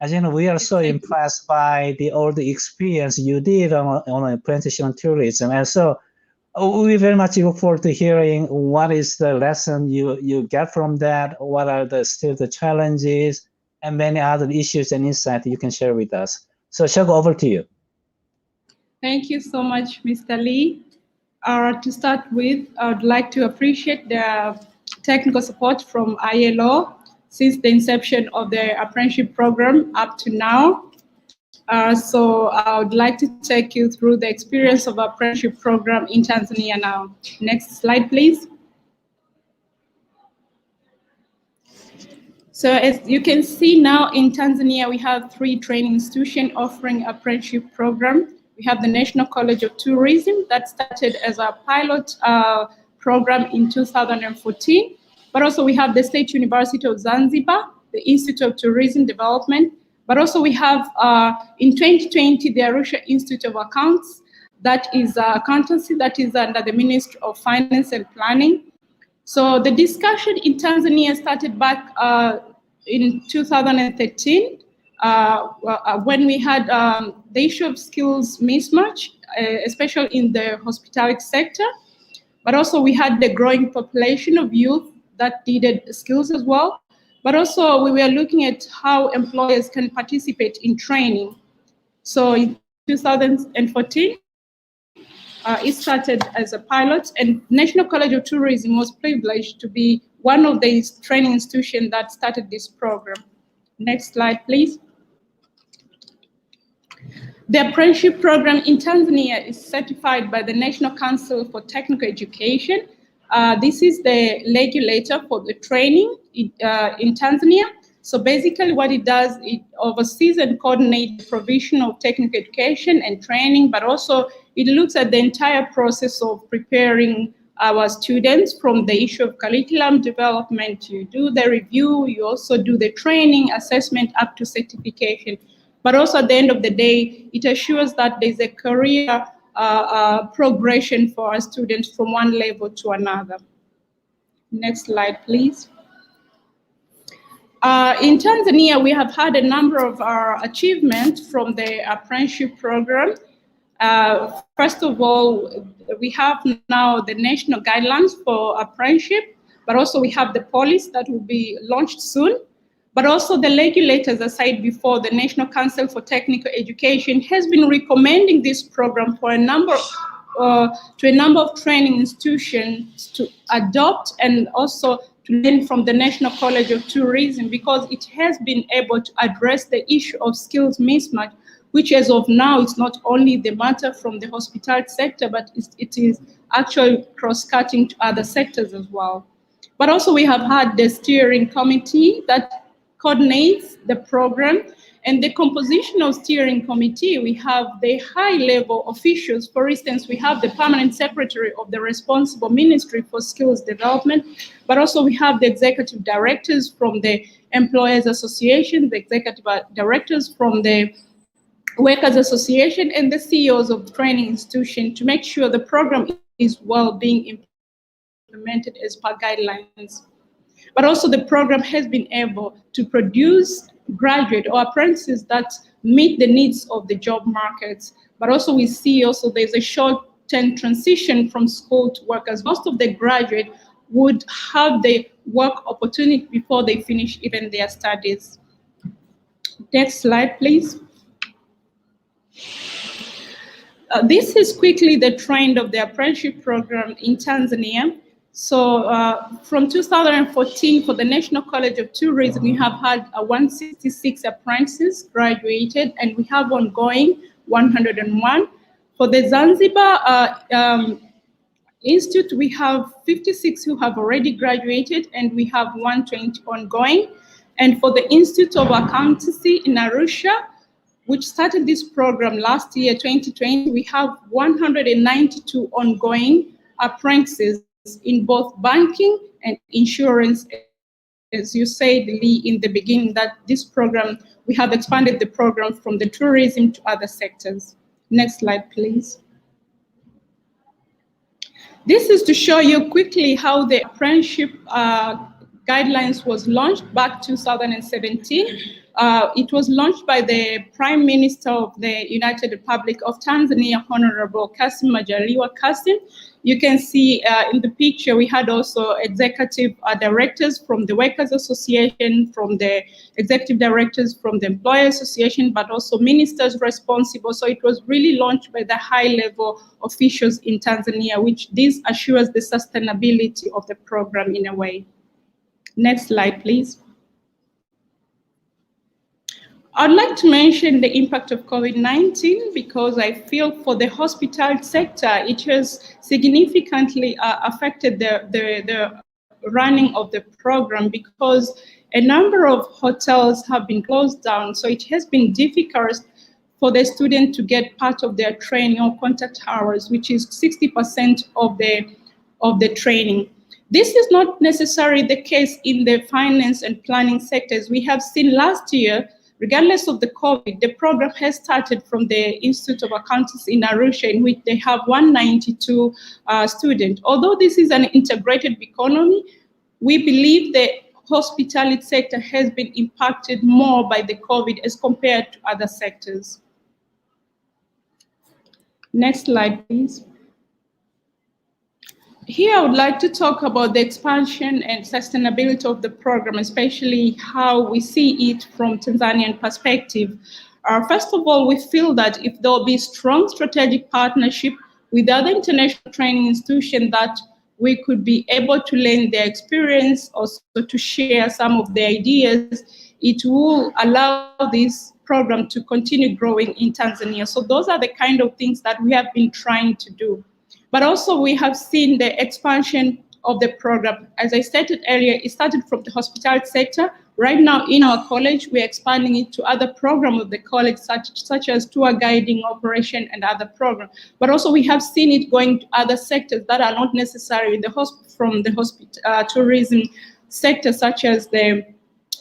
As you know, we are so impressed by all the experience you did on apprenticeship and tourism. And so we very much look forward to hearing what is the lesson you get from that, what are still the challenges, and many other issues and insights you can share with us. So Shogo, over to you. Thank you so much, Mr. Lee. To start with, I would like to appreciate the technical support from ILO since the inception of the apprenticeship program up to now. So I would like to take you through the experience of apprenticeship program in Tanzania now. Next slide, please. So as you can see now in Tanzania, we have 3 training institutions offering apprenticeship program. We have the National College of Tourism that started as a pilot program in 2014. But also we have the State University of Zanzibar, the Institute of Tourism Development. But also we have in 2020, the Arusha Institute of Accounts, that is accountancy, that is under the Ministry of Finance and Planning. So the discussion in Tanzania started back in 2013 when we had the issue of skills mismatch, especially in the hospitality sector. But also we had the growing population of youth that needed skills as well. But also we were looking at how employers can participate in training. So in 2014, it started as a pilot, and National College of Tourism was privileged to be one of these training institutions that started this program. Next slide, please. The apprenticeship program in Tanzania is certified by the National Council for Technical Education. This is the regulator for the training in Tanzania. So basically what it does, it oversees and coordinates the provision of technical education and training, but also it looks at the entire process of preparing our students from the issue of curriculum development. You do the review, you also do the training, assessment up to certification. But also at the end of the day, it assures that there's a career progression for our students from one level to another. Next slide, please. In Tanzania, we have had a number of our achievements from the apprenticeship program. First of all, we have now the national guidelines for apprenticeship, but also we have the policy that will be launched soon. But also the regulators, as I said before, the National Council for Technical Education has been recommending this program for a number of training institutions to adopt and also to learn from the National College of Tourism, because it has been able to address the issue of skills mismatch, which as of now, it's not only the matter from the hospitality sector, but it is actually cross-cutting to other sectors as well. But also we have had the steering committee that coordinates the program, and the composition of steering committee, we have the high-level officials. For instance, we have the permanent secretary of the responsible ministry for skills development, but also we have the executive directors from the employers association, the executive directors from the workers association, and the CEOs of training institution to make sure the program is well being implemented as per guidelines. But also the program has been able to produce graduate or apprentices that meet the needs of the job markets. But also we see also there's a short-term transition from school to work, as most of the graduate would have the work opportunity before they finish even their studies. Next slide, please. This is quickly the trend of the apprenticeship program in Tanzania. So from 2014, for the National College of Tourism, we have had 166 apprentices graduated, and we have ongoing 101. For the Zanzibar Institute, we have 56 who have already graduated, and we have 120 ongoing. And for the Institute of Accountancy in Arusha, which started this program last year, 2020, we have 192 ongoing apprentices in both banking and insurance. As you said, Lee, in the beginning, that this program, we have expanded the program from the tourism to other sectors. Next slide, please. This is to show you quickly how the apprenticeship guidelines was launched back 2017. It was launched by the Prime Minister of the United Republic of Tanzania, Honorable Kassim Majaliwa Kassim. You can see in the picture, we had also executive directors from the Workers Association, from the executive directors from the Employer Association, but also ministers responsible. So it was really launched by the high-level officials in Tanzania, which this assures the sustainability of the program in a way. Next slide, please. I'd like to mention the impact of COVID-19 because I feel for the hospitality sector, it has significantly affected the running of the program because a number of hotels have been closed down. So it has been difficult for the student to get part of their training or contact hours, which is 60% of the training. This is not necessarily the case in the finance and planning sectors. We have seen last year, regardless of the COVID, the program has started from the Institute of Accountancy in Arusha, in which they have 192 students. Although this is an integrated economy, we believe the hospitality sector has been impacted more by the COVID as compared to other sectors. Next slide, please. Here, I would like to talk about the expansion and sustainability of the program, especially how we see it from Tanzanian perspective. First of all, we feel that if there will be strong strategic partnership with other international training institutions, that we could be able to lend their experience, also to share some of the ideas, it will allow this program to continue growing in Tanzania. So those are the kind of things that we have been trying to do. But also we have seen the expansion of the program. As I stated earlier, it started from the hospitality sector. Right now in our college, we're expanding it to other programs of the college, such as tour guiding, operation, and other programs. But also we have seen it going to other sectors that are not necessarily from the tourism sector, such as the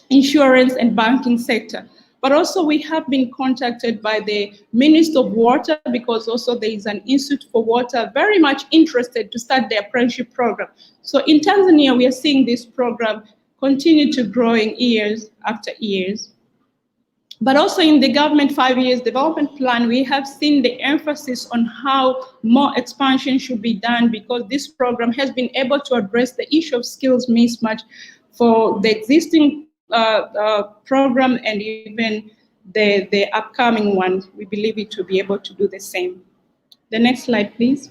insurance and banking sector. But also we have been contacted by the Minister of Water, because also there is an Institute for Water very much interested to start the apprenticeship program. So in Tanzania, we are seeing this program continue to growing years after years. But also in the government 5 years development plan, we have seen the emphasis on how more expansion should be done, because this program has been able to address the issue of skills mismatch for the existing program and even the upcoming one. We believe it to be able to do the same. The next slide, please.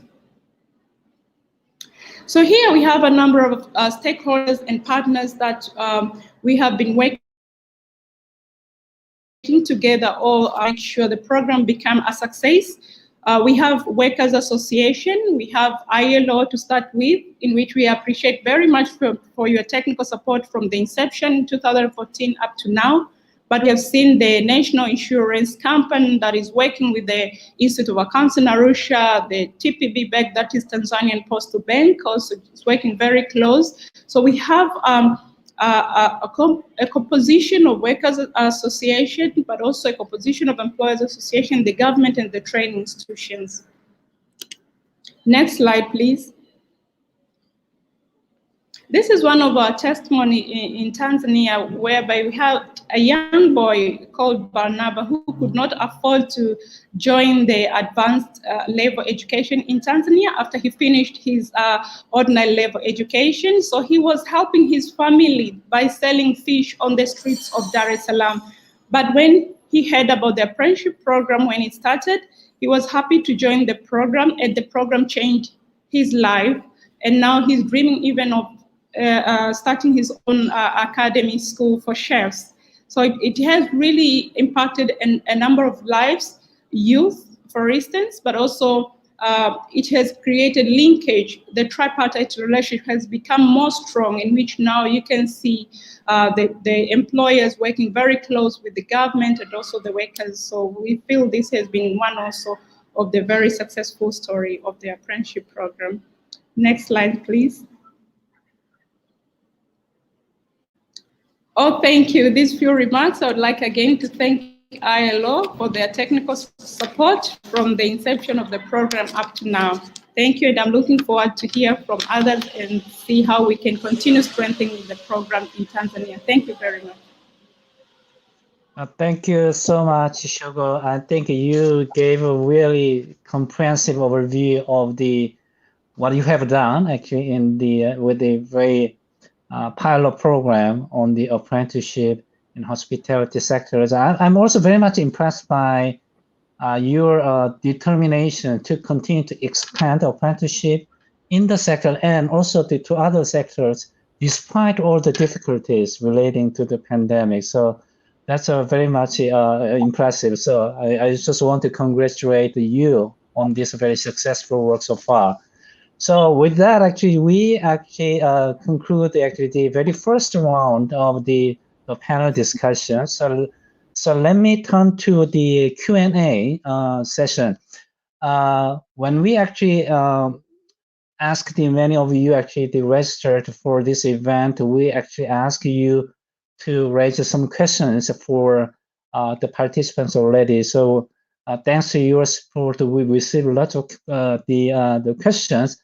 So here we have a number of stakeholders and partners that we have been working together all make sure the program become a success. We have Workers Association, we have ILO to start with, in which we appreciate very much for your technical support from the inception in 2014 up to now. But we have seen the National Insurance Company that is working with the Institute of Accounts in Arusha, the TPB Bank, that is Tanzanian Postal Bank, also is working very close. So we have a composition of Workers Association, but also a composition of Employers Association, the government, and the training institutions. Next slide, please. This is one of our testimony in Tanzania, whereby we have a young boy called Barnaba who could not afford to join the advanced level education in Tanzania after he finished his ordinary level education. So he was helping his family by selling fish on the streets of Dar es Salaam. But when he heard about the apprenticeship program when it started, he was happy to join the program, and the program changed his life. And now he's dreaming even of starting his own academy school for chefs. So it has really impacted a number of lives, youth, for instance, but also it has created linkage. The tripartite relationship has become more strong, in which now you can see the employers working very close with the government and also the workers. So we feel this has been one also of the very successful story of the apprenticeship program. Next slide, please. Oh, thank you. These few remarks, I would like again to thank ILO for their technical support from the inception of the program up to now. Thank you, and I'm looking forward to hear from others and see how we can continue strengthening the program in Tanzania. Thank you very much. Thank you so much, Shogo. I think you gave a really comprehensive overview of what you have done actually in with the very pilot program on the apprenticeship in hospitality sectors. I'm also very much impressed by your determination to continue to expand apprenticeship in the sector and also to other sectors, despite all the difficulties relating to the pandemic. So that's very much impressive. So I just want to congratulate you on this very successful work so far. So with that, actually, we conclude the very first round of the panel discussion. So let me turn to the Q&A session. When we actually asked many of you actually registered for this event, we actually asked you to raise some questions for the participants already. So thanks to your support, we received lots of the questions.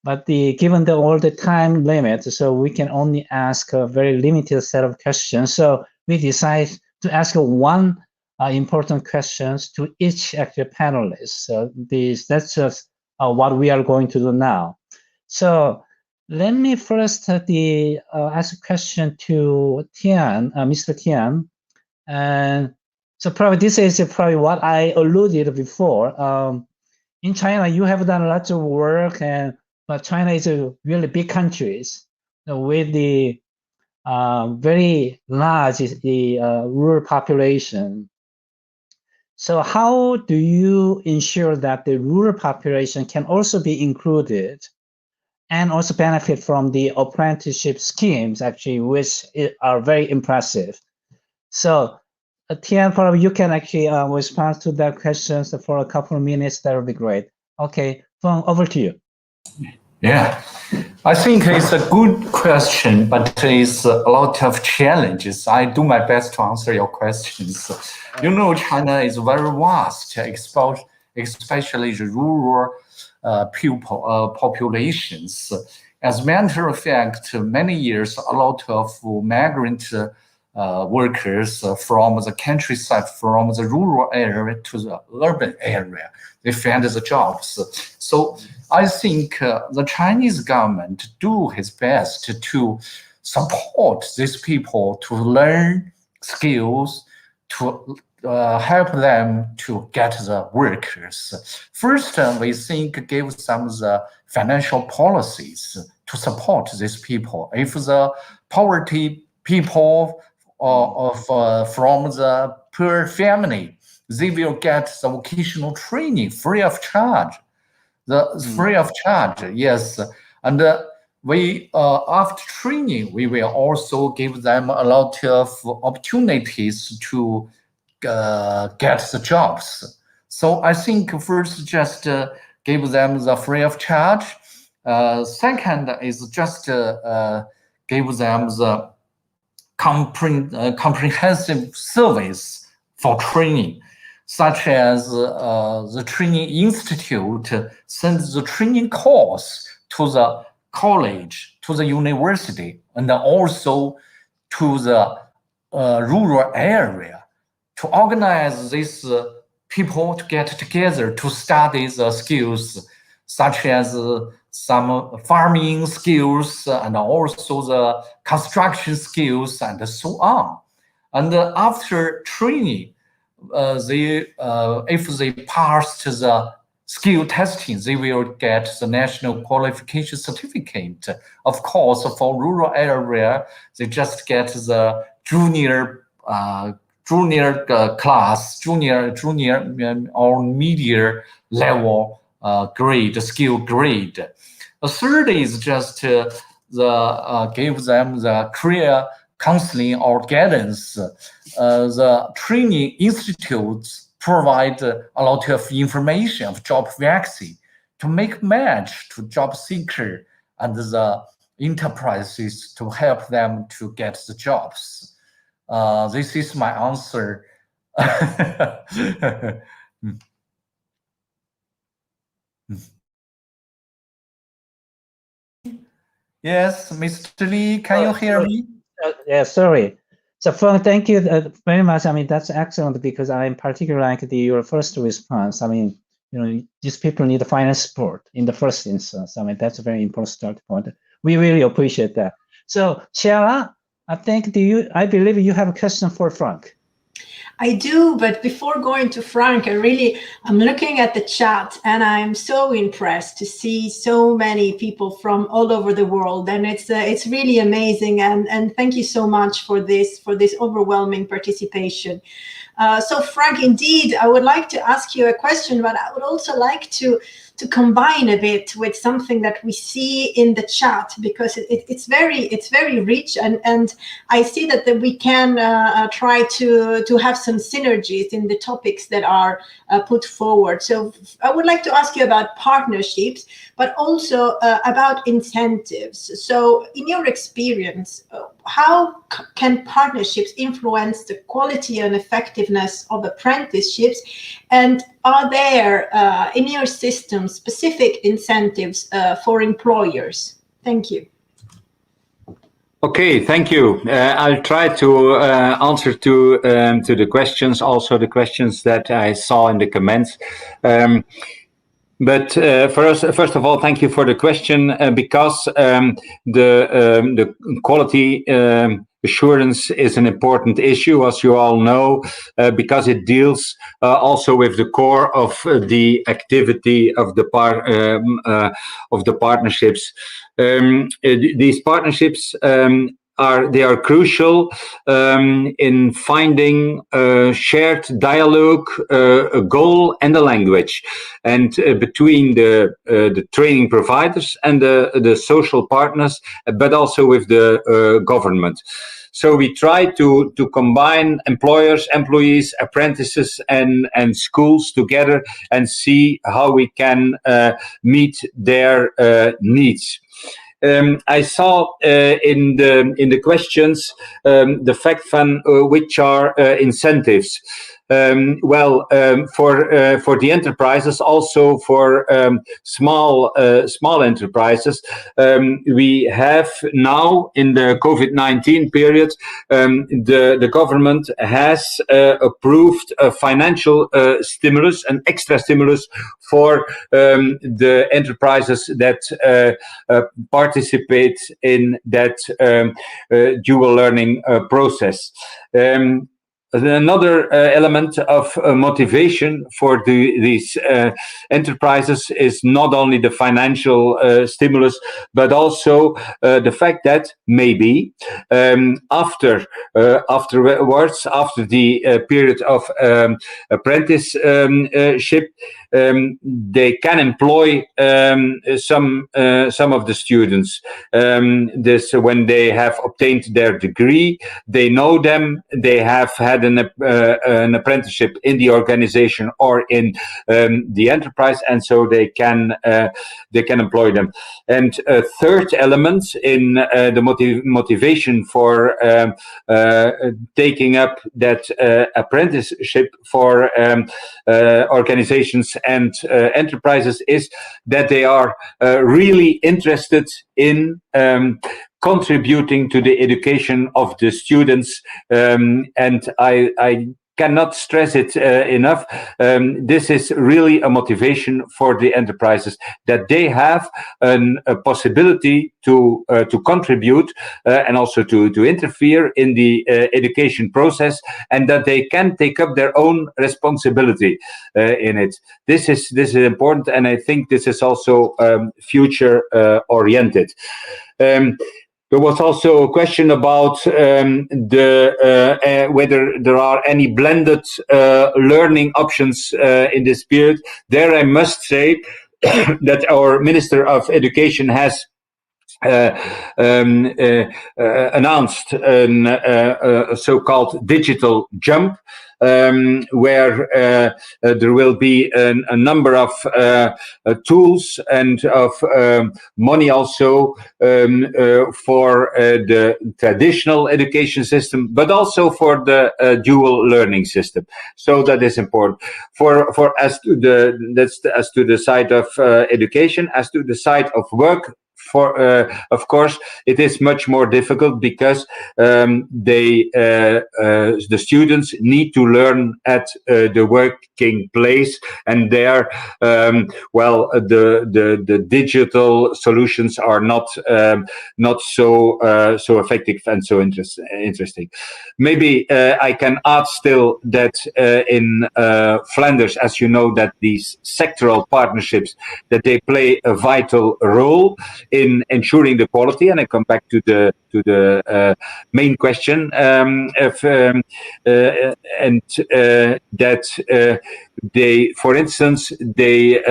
But given all the time limit, so we can only ask a very limited set of questions. So we decided to ask one important questions to each actual panelist. So that's just what we are going to do now. So let me first ask a question to Tian, Mr. Tian. And so probably this is probably what I alluded before. In China, you have done lots of work, but China is a really big country with the very large rural population. So how do you ensure that the rural population can also be included and also benefit from the apprenticeship schemes, actually, which are very impressive? So Tian, probably you can actually respond to that question for a couple of minutes. That would be great. Okay, Feng, over to you. Yeah, I think it's a good question, but it's a lot of challenges. I do my best to answer your questions. You know, China is very vast, especially the rural populations. As a matter of fact, many years, a lot of migrant workers from the countryside, from the rural area to the urban area, they find the jobs. So I think the Chinese government do his best to support these people to learn skills, to help them to get the workers. First, we think give some of the financial policies to support these people. If the poverty people from the poor family, they will get the vocational training free of charge. Free of charge, yes. And we after training, we will also give them a lot of opportunities to get the jobs. So I think first just give them the free of charge. Second is just give them the comprehensive service for training, such as the training institute sends the training course to the college, to the university, and also to the rural area to organize these people to get together to study the skills, such as some farming skills and also the construction skills and so on. And after training, if they passed the skill testing, they will get the national qualification certificate. Of course, for rural area, they just get the junior class, junior or media level skill grade. The third is just give them the career counseling or guidance. The training institutes provide a lot of information of job vacancy to make match to job seeker and the enterprises to help them to get the jobs. This is my answer. Yes, Mr. Lee, can you hear me? Yeah, sorry. So Feng, thank you very much. I mean, that's excellent because I in particular like your first response. I mean, these people need finance support in the first instance. I mean, that's a very important start point. We really appreciate that. So Chiara, I believe you have a question for Frank. I do, but before going to Frank, I'm looking at the chat and I'm so impressed to see so many people from all over the world, and it's really amazing. And thank you so much for this overwhelming participation. So Frank, indeed, I would like to ask you a question, but I would also like to combine a bit with something that we see in the chat, because it's very rich, and I see that we can try to have some synergies in the topics that are put forward. So I would like to ask you about partnerships, but also about incentives. So in your experience, how can partnerships influence the quality and effectiveness of apprenticeships? And are there in your system specific incentives for employers? Thank you. Okay, thank you. I'll try to answer to the questions, also the questions that I saw in the comments. But first of all, thank you for the question, because the quality assurance is an important issue, as you all know, because it deals also with the core of the activity of the partnerships. These partnerships they are crucial in finding shared dialogue, a goal, and a language, and between the training providers and the social partners, but also with the government. So we try to combine employers, employees, apprentices, and schools together and see how we can meet their needs. I saw in the questions the fact van which are incentives. For the enterprises, also for small enterprises, we have now in the COVID-19 period, the government has approved a financial stimulus, an extra stimulus for the enterprises that participate in that dual learning process. Another element of motivation for these enterprises is not only the financial stimulus, but also the fact that maybe afterwards, after the period of apprenticeship, they can employ some of the students. This when they have obtained their degree, they know them, they have had an apprenticeship in the organization or in the enterprise, and so they can employ them. And a third element in the motivation for taking up that apprenticeship for organizations and enterprises is that they are really interested in contributing to the education of the students, and I cannot stress it enough. This is really a motivation for the enterprises, that they have a possibility to contribute and also to interfere in the education process, and that they can take up their own responsibility in it. This is important, and I think this is also future oriented. There was also a question about whether there are any blended learning options in this period. There I must say that our Minister of Education has announced a so-called digital jump, where there will be a number of tools and of money also for the traditional education system, but also for the dual learning system. So that is important. For as to the side of education, as to the side of work. Of course, it is much more difficult because the students need to learn at the working place, and there, the digital solutions are not so effective and so interesting. Maybe I can add still that in Flanders, as you know, that these sectoral partnerships, that they play a vital role in ensuring the quality, and I come back to the main question, that they, for instance, they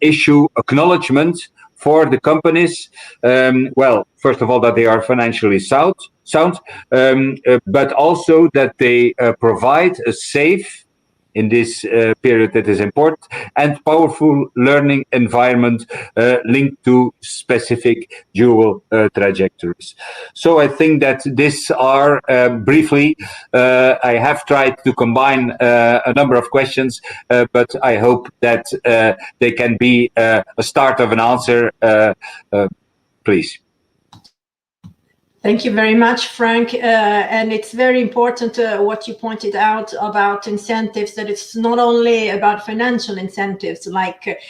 issue acknowledgement for the companies. First of all, that they are financially sound, but also that they provide a safe, in this period that is important, and powerful learning environment linked to specific dual trajectories. So I think that these are briefly, I have tried to combine a number of questions, but I hope that they can be a start of an answer, please. Thank you very much, Frank. And it's very important what you pointed out about incentives, that it's not only about financial incentives like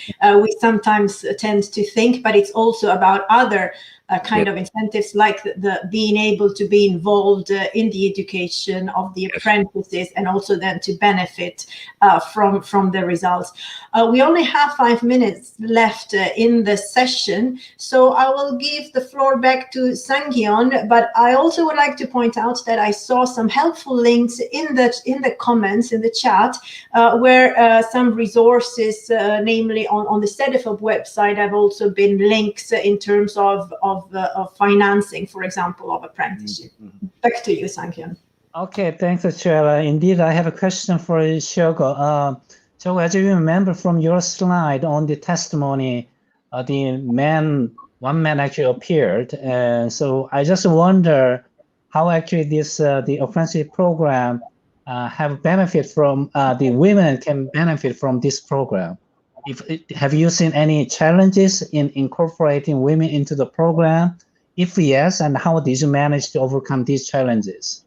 we sometimes tend to think, but it's also about other kind of incentives, like the being able to be involved in the education of the apprentices, and also then to benefit from the results. We only have 5 minutes left in the session, so I will give the floor back to Sang-Hyun, but I also would like to point out that I saw some helpful links in the comments, in the chat, where some resources, namely on the CEDEFOP website, have also been links in terms of financing, for example, of apprenticeship. Back to you, Sang-Hyun. Okay, thanks, Chair. Indeed, I have a question for Shogo. So as you remember from your slide on the testimony, one man actually appeared. So I just wonder how actually this the apprenticeship program have benefit from, the women can benefit from this program. Have you seen any challenges in incorporating women into the program? If yes, and how did you manage to overcome these challenges?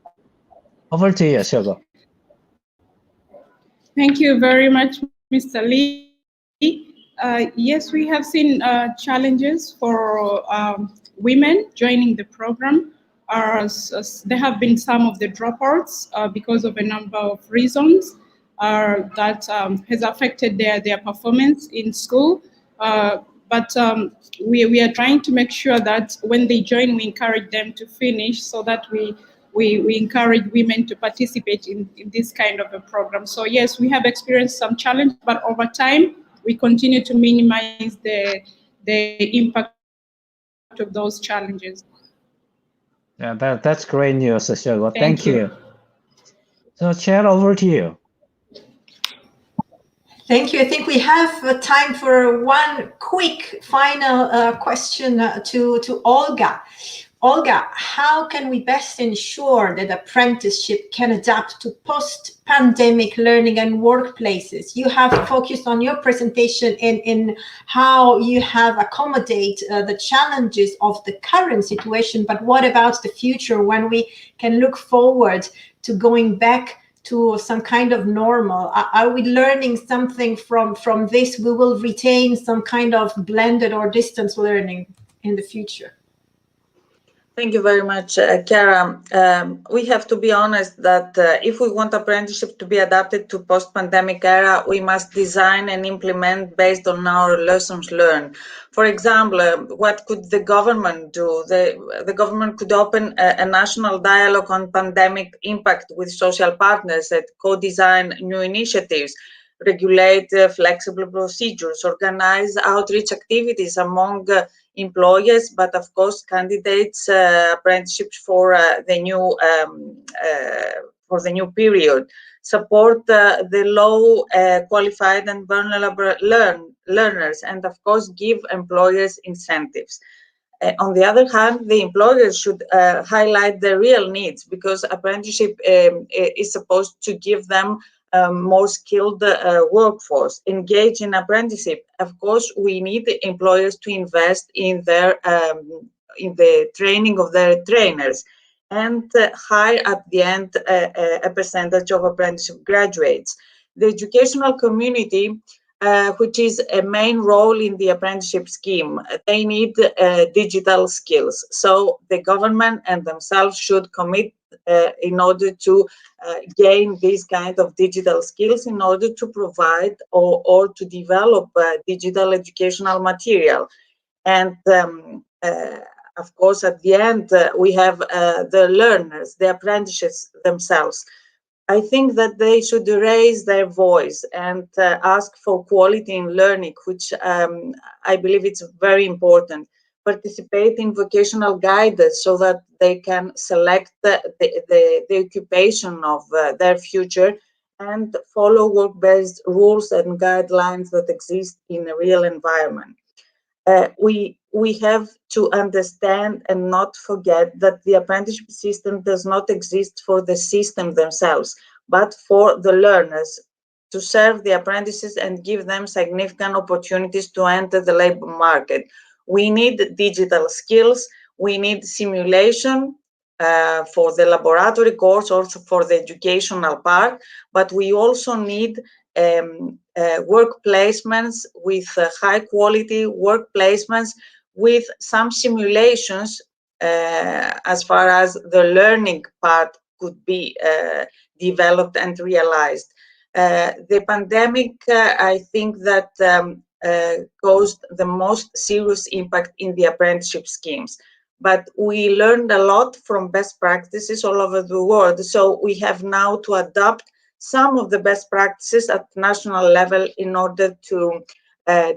Over to you, Shogo. Thank you very much, Mr. Lee. Yes, we have seen challenges for women joining the program. There have been some of the dropouts because of a number of reasons that has affected their performance in school. But we are trying to make sure that when they join, we encourage them to finish, so that we encourage women to participate in this kind of a program. So yes, we have experienced some challenge, but over time, we continue to minimize the impact of those challenges. Yeah, that's great news, Shogo. Thank you. So, Chair, over to you. Thank you. I think we have time for one quick final question to Olga. Olga, how can we best ensure that apprenticeship can adapt to post-pandemic learning and workplaces? You have focused on your presentation in how you have accommodated the challenges of the current situation, but what about the future, when we can look forward to going back to some kind of normal? Are we learning something from this? We will retain some kind of blended or distance learning in the future. Thank you very much, Kara. We have to be honest that if we want apprenticeship to be adapted to post-pandemic era, we must design and implement based on our lessons learned. For example, what could the government do? The government could open a national dialogue on pandemic impact with social partners that co-design new initiatives, regulate flexible procedures, organize outreach activities among employers, but of course candidates apprenticeships for the new period, support the low qualified and vulnerable learners, and of course give employers incentives. On the other hand, the employers should highlight the real needs, because apprenticeship is supposed to give them more skilled workforce. Engage in apprenticeship. Of course, we need the employers to invest in their in the training of their trainers, and hire at the end a percentage of apprenticeship graduates. The educational community, which is a main role in the apprenticeship scheme, they need digital skills. So the government and themselves should commit in order to gain these kind of digital skills, in order to provide or to develop digital educational material. And of course, at the end, we have the learners, the apprentices themselves. I think that they should raise their voice and ask for quality in learning, which I believe it's very important. Participate in vocational guidance so that they can select the occupation of their future, and follow work-based rules and guidelines that exist in a real environment. We have to understand and not forget that the apprenticeship system does not exist for the system themselves, but for the learners, to serve the apprentices and give them significant opportunities to enter the labor market. We need digital skills, we need simulation, for the laboratory course, also for the educational part, but we also need work placements with high quality work placements with some simulations as far as the learning part could be developed and realized. The pandemic, I think that caused the most serious impact in the apprenticeship schemes. But we learned a lot from best practices all over the world. So we have now to adapt some of the best practices at national level in order to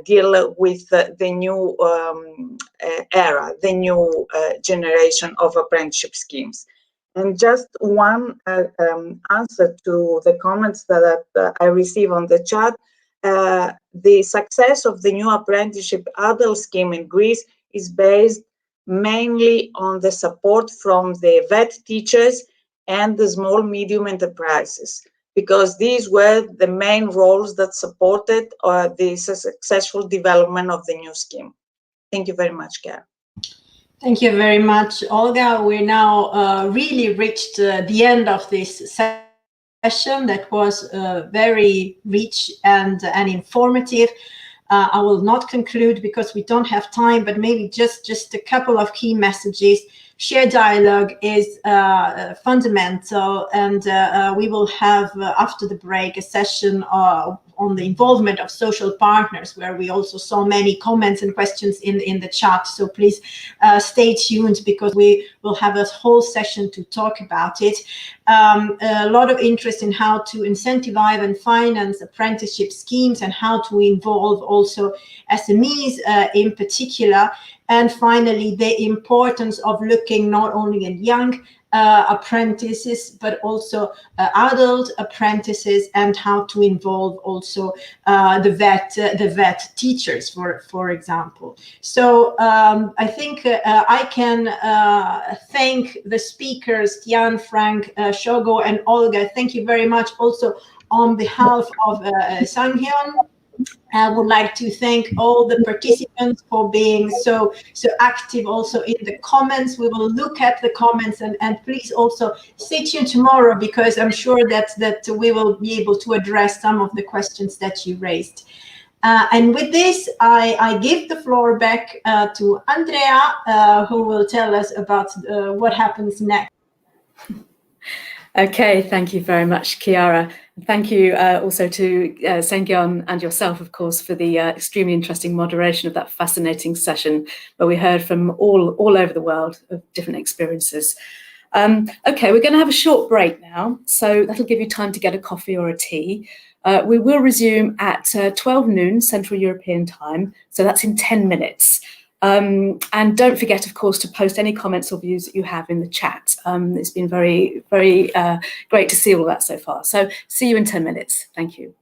deal with the new era, the new generation of apprenticeship schemes. And just one answer to the comments that I receive on the chat, the success of the new apprenticeship adult scheme in Greece is based mainly on the support from the VET teachers and the small medium enterprises, because these were the main roles that supported the successful development of the new scheme. Thank you very much, Karen. Thank you very much, Olga. We're now really reached the end of this session that was very rich and informative. I will not conclude because we don't have time, but maybe just a couple of key messages. Shared dialogue is fundamental, and we will have, after the break, a session on the involvement of social partners, where we also saw many comments and questions in the chat. So please stay tuned, because we will have a whole session to talk about it. A lot of interest in how to incentivize and finance apprenticeship schemes, and how to involve also SMEs in particular. And finally, the importance of looking not only at young apprentices, but also adult apprentices, and how to involve also the VET teachers, for example. So I think I can thank the speakers, Tian, Frank, Shogo, and Olga. Thank you very much. Also on behalf of Sanghyun, I would like to thank all the participants for being so active also in the comments. We will look at the comments, and please also stay tuned tomorrow, because I'm sure that we will be able to address some of the questions that you raised. And with this, I give the floor back to Andrea, who will tell us about what happens next. Okay, thank you very much, Chiara. Thank you also to Sengyeon and yourself, of course, for the extremely interesting moderation of that fascinating session, where we heard from all over the world of different experiences. Okay, we're going to have a short break now, so that'll give you time to get a coffee or a tea. We will resume at 12 noon Central European time, so that's in 10 minutes. And don't forget, of course, to post any comments or views that you have in the chat. It's been very, very great to see all that so far. So see you in 10 minutes. Thank you.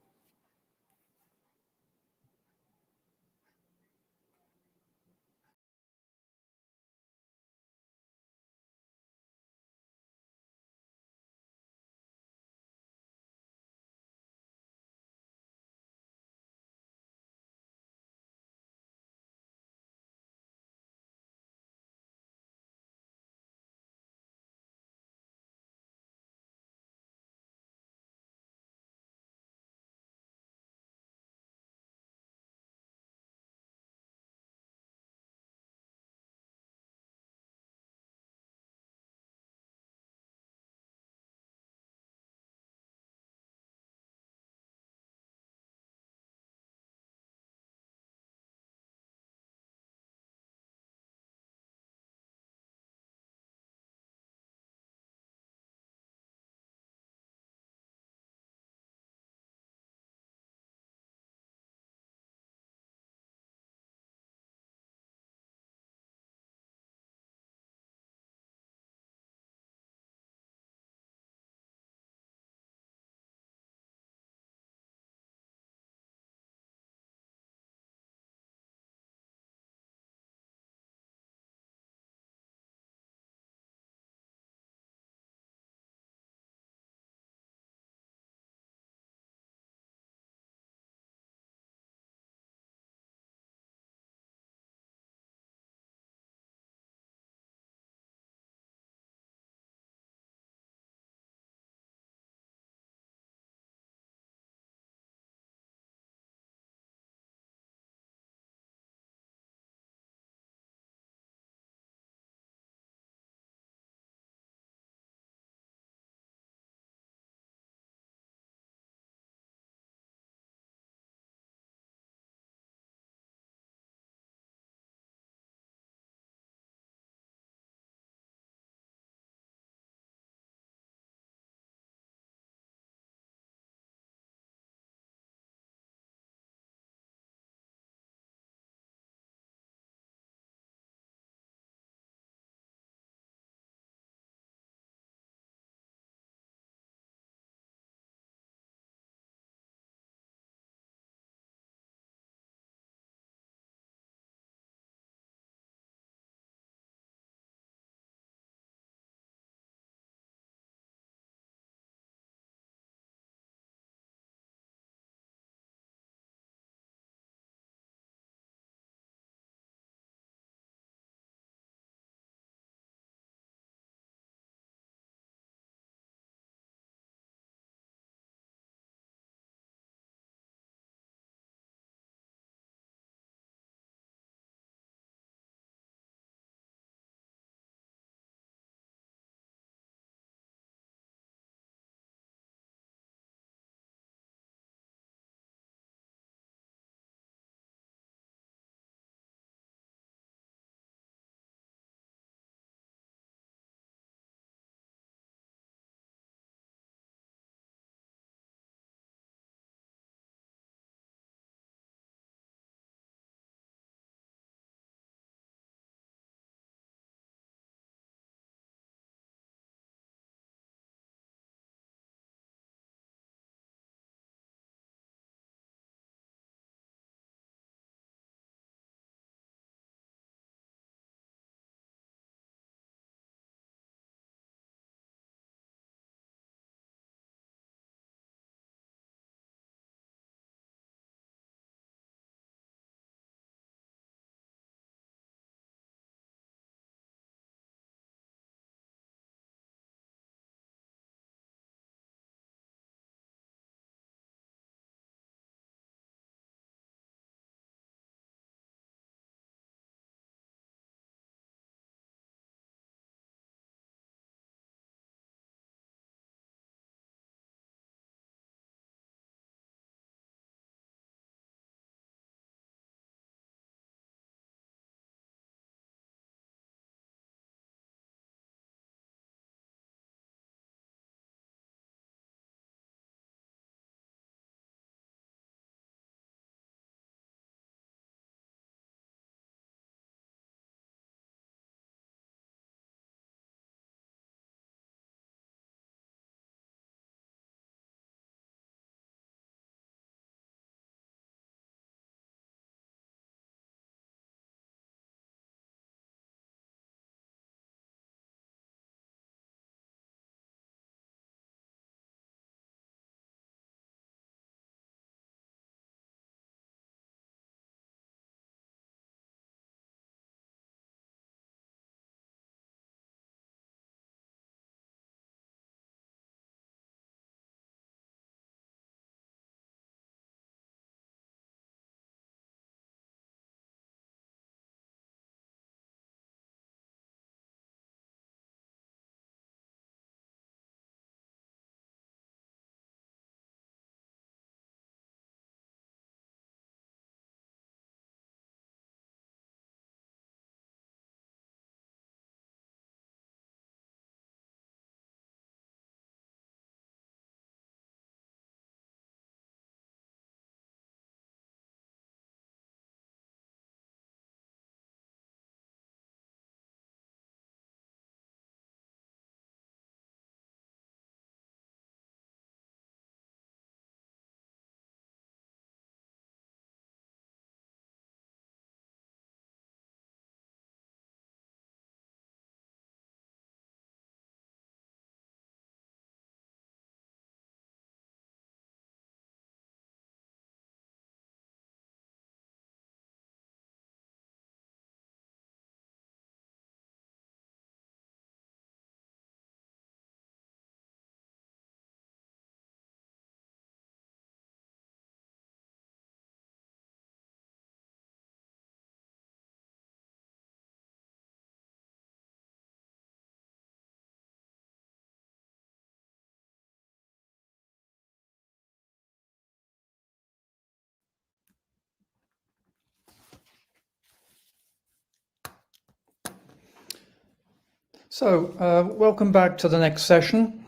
So, welcome back to the next session.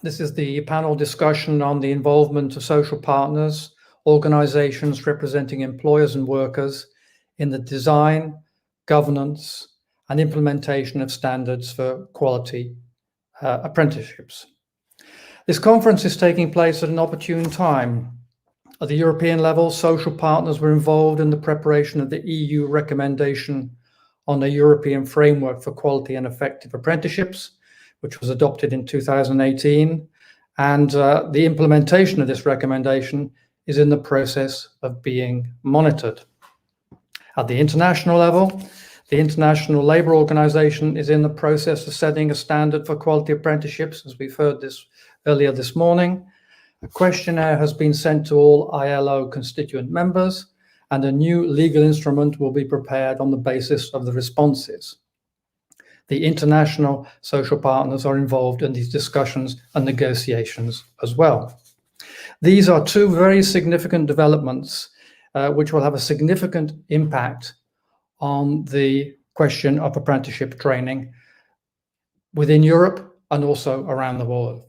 This is the panel discussion on the involvement of social partners, organizations representing employers and workers in the design, governance, and implementation of standards for quality apprenticeships. This conference is taking place at an opportune time. At the European level, social partners were involved in the preparation of the EU recommendation on the European Framework for Quality and Effective Apprenticeships, which was adopted in 2018. And the implementation of this recommendation is in the process of being monitored. At the international level, the International Labour Organization is in the process of setting a standard for quality apprenticeships, as we've heard this earlier this morning. A questionnaire has been sent to all ILO constituent members, and a new legal instrument will be prepared on the basis of the responses. The international social partners are involved in these discussions and negotiations as well. These are two very significant developments which will have a significant impact on the question of apprenticeship training within Europe and also around the world.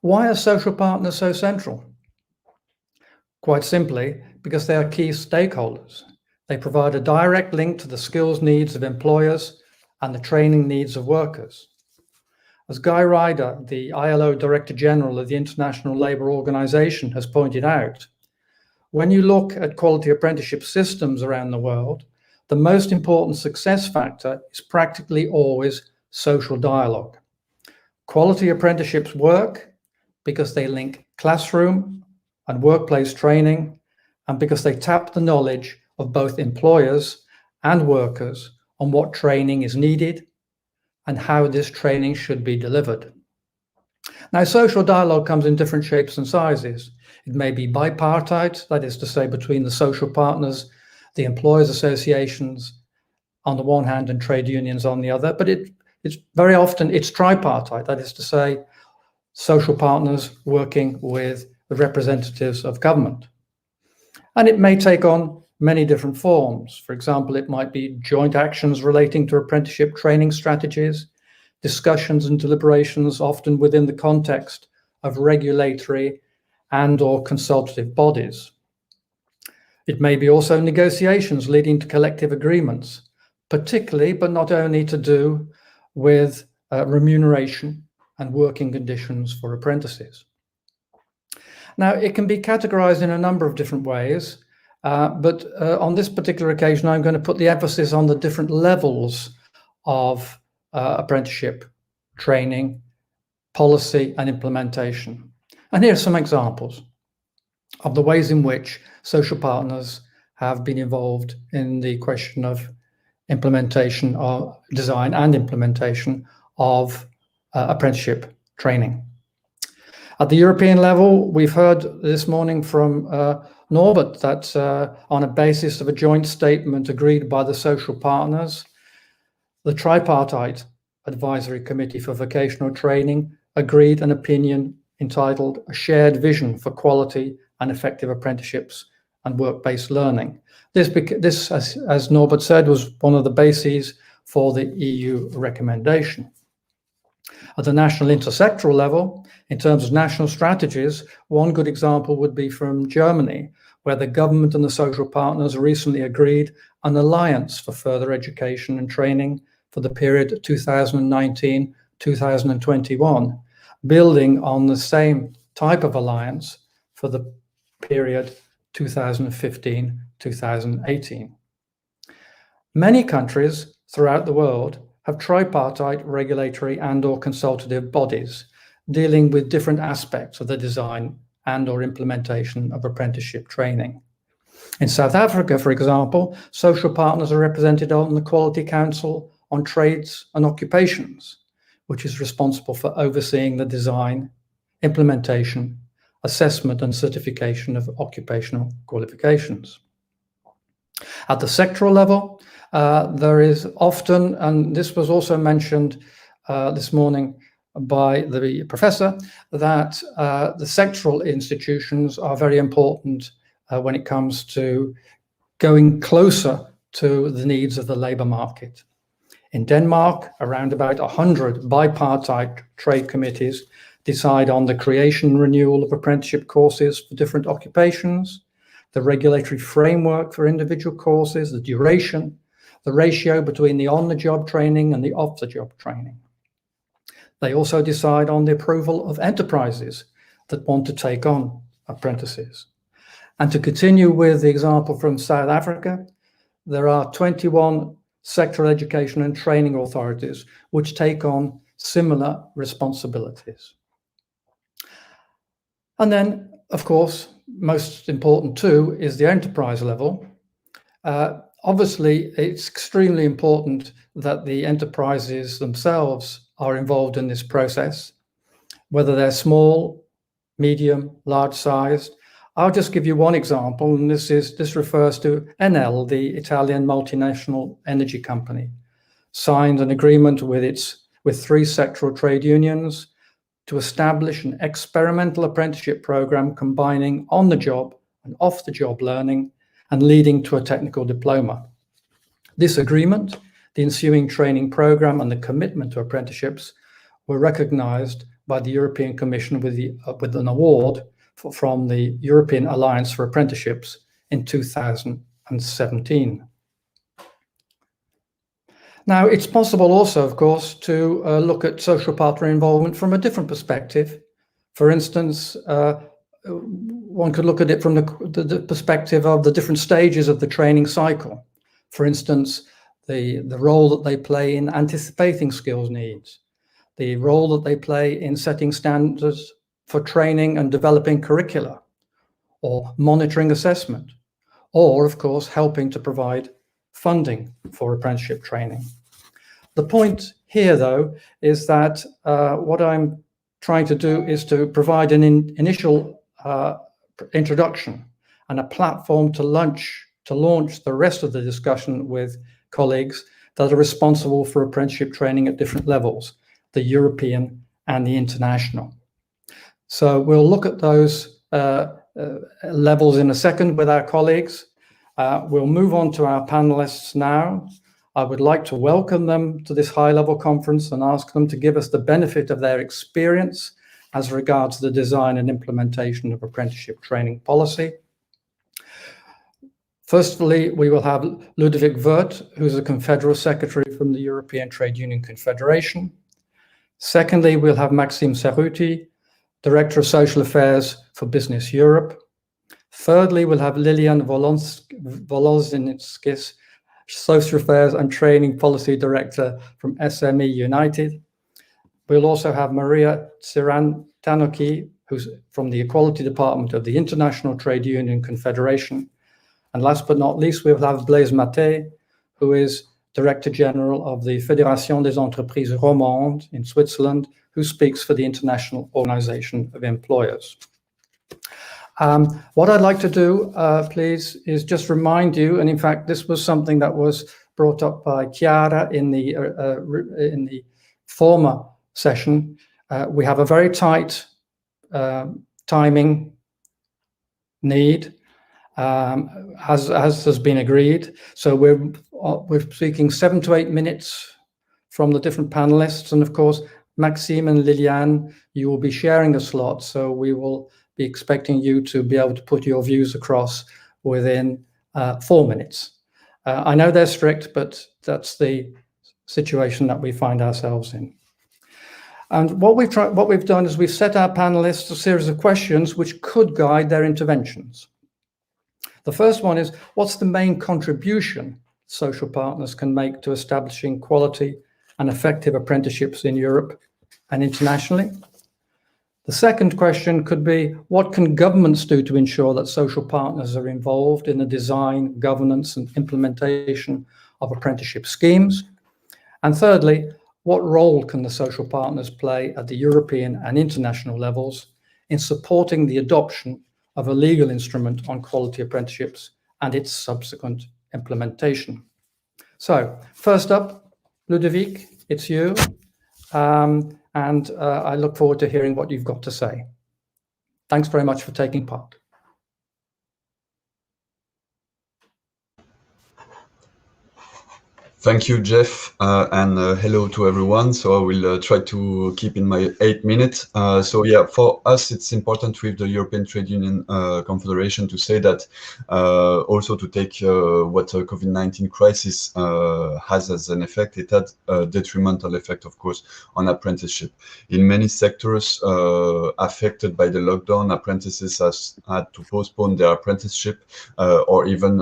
Why are social partners so central? Quite simply, because they are key stakeholders. They provide a direct link to the skills needs of employers and the training needs of workers. As Guy Ryder, the ILO Director General of the International Labour Organization, has pointed out, when you look at quality apprenticeship systems around the world, the most important success factor is practically always social dialogue. Quality apprenticeships work because they link classroom and workplace training, and because they tap the knowledge of both employers and workers on what training is needed and how this training should be delivered. Now, social dialogue comes in different shapes and sizes. It may be bipartite, that is to say, between the social partners, the employers' associations on the one hand and trade unions on the other, but it's very often it's tripartite, that is to say, social partners working with the representatives of government. And it may take on many different forms. For example, it might be joint actions relating to apprenticeship training strategies, discussions and deliberations often within the context of regulatory and/or consultative bodies. It may be also negotiations leading to collective agreements, particularly, but not only to do with remuneration and working conditions for apprentices. Now, it can be categorized in a number of different ways, but on this particular occasion, I'm going to put the emphasis on the different levels of apprenticeship training, policy, and implementation. And here are some examples of the ways in which social partners have been involved in the question of implementation of design and implementation of apprenticeship training. At the European level, we've heard this morning from Norbert that on a basis of a joint statement agreed by the social partners, the tripartite advisory committee for vocational training agreed an opinion entitled A Shared Vision for Quality and Effective Apprenticeships and Work-Based Learning. This, as Norbert said, was one of the bases for the EU recommendation. At the national intersectoral level, in terms of national strategies, one good example would be from Germany, where the government and the social partners recently agreed an alliance for further education and training for the period 2019-2021, building on the same type of alliance for the period 2015-2018. Many countries throughout the world have tripartite regulatory and/or consultative bodies dealing with different aspects of the design and/or implementation of apprenticeship training. In South Africa, for example, social partners are represented on the Quality Council on Trades and Occupations, which is responsible for overseeing the design, implementation, assessment, and certification of occupational qualifications. At the sectoral level, there is often, and this was also mentioned this morning by the professor, that the sectoral institutions are very important when it comes to going closer to the needs of the labour market. In Denmark, around about 100 bipartite trade committees decide on the creation and renewal of apprenticeship courses for different occupations, the regulatory framework for individual courses, the duration, the ratio between the on-the-job training and the off-the-job training. They also decide on the approval of enterprises that want to take on apprentices. And to continue with the example from South Africa, there are 21 sectoral education and training authorities which take on similar responsibilities. And then, of course, most important too is the enterprise level. Obviously, it's extremely important that the enterprises themselves are involved in this process, whether they're small, medium, large-sized. I'll just give you one example, and this refers to Enel, the Italian multinational energy company, signed an agreement with 3 sectoral trade unions to establish an experimental apprenticeship program combining on-the-job and off-the-job learning and leading to a technical diploma. This agreement, the ensuing training program, and the commitment to apprenticeships were recognized by the European Commission with an award from the European Alliance for Apprenticeships in 2017. Now, it's possible also, of course, to look at social partner involvement from a different perspective. For instance, one could look at it from the perspective of the different stages of the training cycle. For instance, the role that they play in anticipating skills needs, the role that they play in setting standards for training and developing curricula, or monitoring assessment, or, of course, helping to provide funding for apprenticeship training. The point here, though, is that what I'm trying to do is to provide an initial introduction and a platform to launch the rest of the discussion with colleagues that are responsible for apprenticeship training at different levels, the European and the international. So we'll look at those levels in a second with our colleagues. We'll move on to our panelists now. I would like to welcome them to this high-level conference and ask them to give us the benefit of their experience as regards the design and implementation of apprenticeship training policy. Firstly, we will have Ludovic Wirth, who's a Confederal Secretary from the European Trade Union Confederation. Secondly, we'll have Maxime Cerruti, Director of Social Affairs for Business Europe. Thirdly, we'll have Lilian Volozhinskis, Social Affairs and Training Policy Director from SME United. We'll also have Maria Tsirantanoki, who's from the Equality Department of the International Trade Union Confederation. And last but not least, we'll have Blaise Maté, who is Director General of the Fédération des Entreprises Romandes in Switzerland, who speaks for the International Organization of Employers. What I'd like to do, please, is just remind you, and in fact, this was something that was brought up by Chiara in the former session. We have a very tight timing need, as has been agreed. So we're speaking 7 to 8 minutes from the different panelists, and of course, Maxime and Liliane, you will be sharing a slot, so we will be expecting you to be able to put your views across within 4 minutes. I know they're strict, but that's the situation that we find ourselves in. And what we've done is we've set our panelists a series of questions which could guide their interventions. The first one is, what's the main contribution social partners can make to establishing quality and effective apprenticeships in Europe and internationally? The second question could be, what can governments do to ensure that social partners are involved in the design, governance, and implementation of apprenticeship schemes? And thirdly, what role can the social partners play at the European and international levels in supporting the adoption of a legal instrument on quality apprenticeships and its subsequent implementation? So, first up, Ludovic, it's you. And I look forward to hearing what you've got to say. Thanks very much for taking part. Thank you, Jeff, and hello to everyone. So I will try to keep in my 8 minutes. So yeah, for us, it's important with the European Trade Union Confederation to say that also to take what COVID-19 crisis has as an effect. It had a detrimental effect, of course, on apprenticeship. In many sectors affected by the lockdown, apprentices had to postpone their apprenticeship or even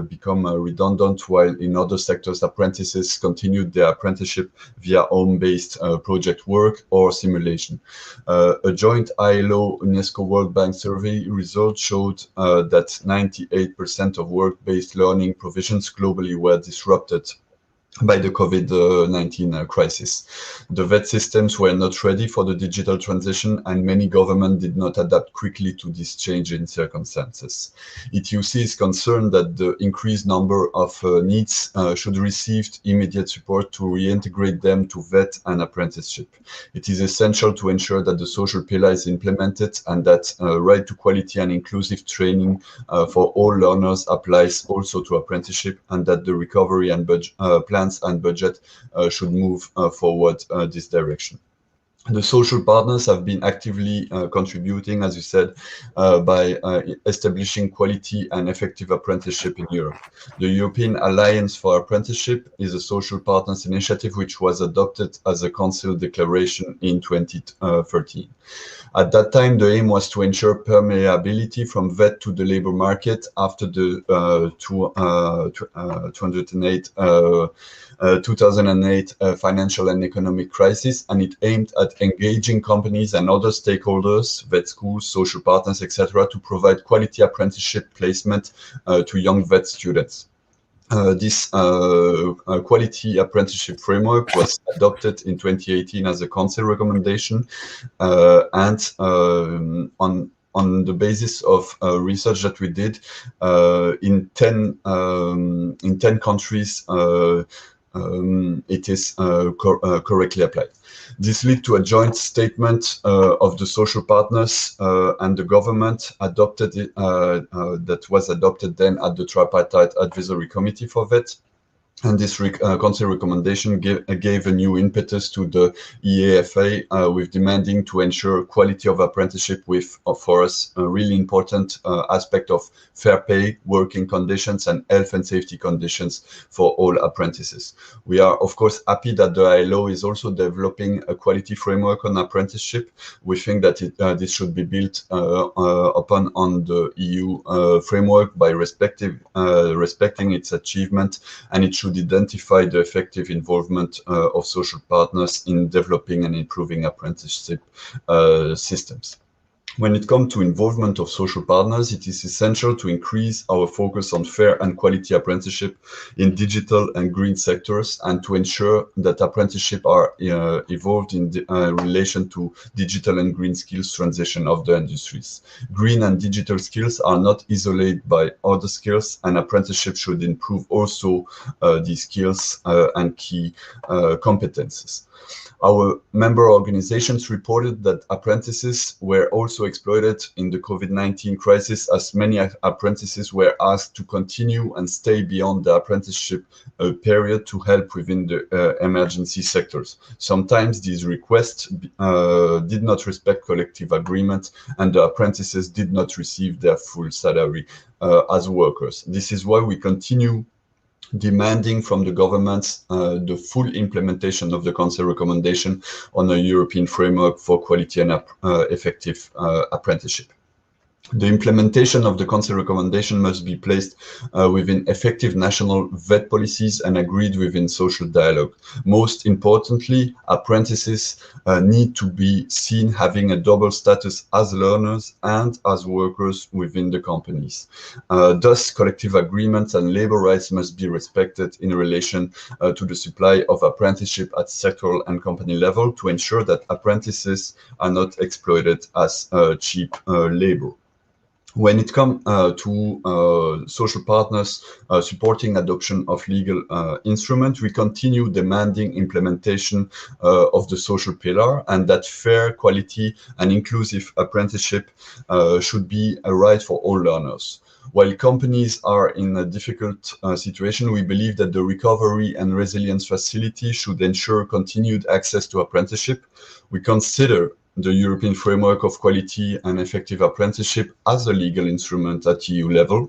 become redundant, while in other sectors, apprentices continued their apprenticeship via home-based project work or simulation. A joint ILO UNESCO World Bank survey result showed that 98% of work-based learning provisions globally were disrupted by the COVID-19 crisis. The VET systems were not ready for the digital transition, and many governments did not adapt quickly to this change in circumstances. ETUC is concerned that the increased number of needs should receive immediate support to reintegrate them to VET and apprenticeship. It is essential to ensure that the social pillar is implemented and that right to quality and inclusive training for all learners applies also to apprenticeship, and that the recovery and plans and budget should move forward this direction. The social partners have been actively contributing, as you said, by establishing quality and effective apprenticeship in Europe. The European Alliance for Apprenticeship is a social partners initiative which was adopted as a Council declaration in 2013. At that time, the aim was to ensure permeability from VET to the labor market after the 2008 financial and economic crisis, and it aimed at engaging companies and other stakeholders, VET schools, social partners, etc., to provide quality apprenticeship placement to young VET students. This quality apprenticeship framework was adopted in 2018 as a Council recommendation, and on the basis of research that we did in 10 countries, it is correctly applied. This led to a joint statement of the social partners and the government adopted it, that was adopted then at the Tripartite Advisory Committee for VET. And this Council recommendation gave a new impetus to the EAfA with demanding to ensure quality of apprenticeship with, for us, a really important aspect of fair pay, working conditions, and health and safety conditions for all apprentices. We are, of course, happy that the ILO is also developing a quality framework on apprenticeship. We think that this should be built upon on the EU framework by respecting its achievement, and it should identify the effective involvement of social partners in developing and improving apprenticeship systems. When it comes to involvement of social partners, it is essential to increase our focus on fair and quality apprenticeship in digital and green sectors, and to ensure that apprenticeship are evolved in relation to digital and green skills transition of the industries. Green and digital skills are not isolated by other skills, and apprenticeship should improve also these skills and key competences. Our member organizations reported that apprentices were also exploited in the COVID-19 crisis, as many apprentices were asked to continue and stay beyond the apprenticeship period to help within the emergency sectors. Sometimes these requests did not respect collective agreement, and the apprentices did not receive their full salary as workers. This is why we continue demanding from the governments the full implementation of the Council recommendation on a European framework for quality and effective apprenticeship. The implementation of the Council recommendation must be placed within effective national VET policies and agreed within social dialogue. Most importantly, apprentices need to be seen having a double status as learners and as workers within the companies. Thus, collective agreements and labor rights must be respected in relation to the supply of apprenticeship at sectoral and company level to ensure that apprentices are not exploited as cheap labor. When it comes to social partners supporting adoption of legal instruments, we continue demanding implementation of the social pillar, and that fair, quality, and inclusive apprenticeship should be a right for all learners. While companies are in a difficult situation, we believe that the Recovery and Resilience Facility should ensure continued access to apprenticeship. We consider the European Framework of Quality and Effective Apprenticeship as a legal instrument at EU level.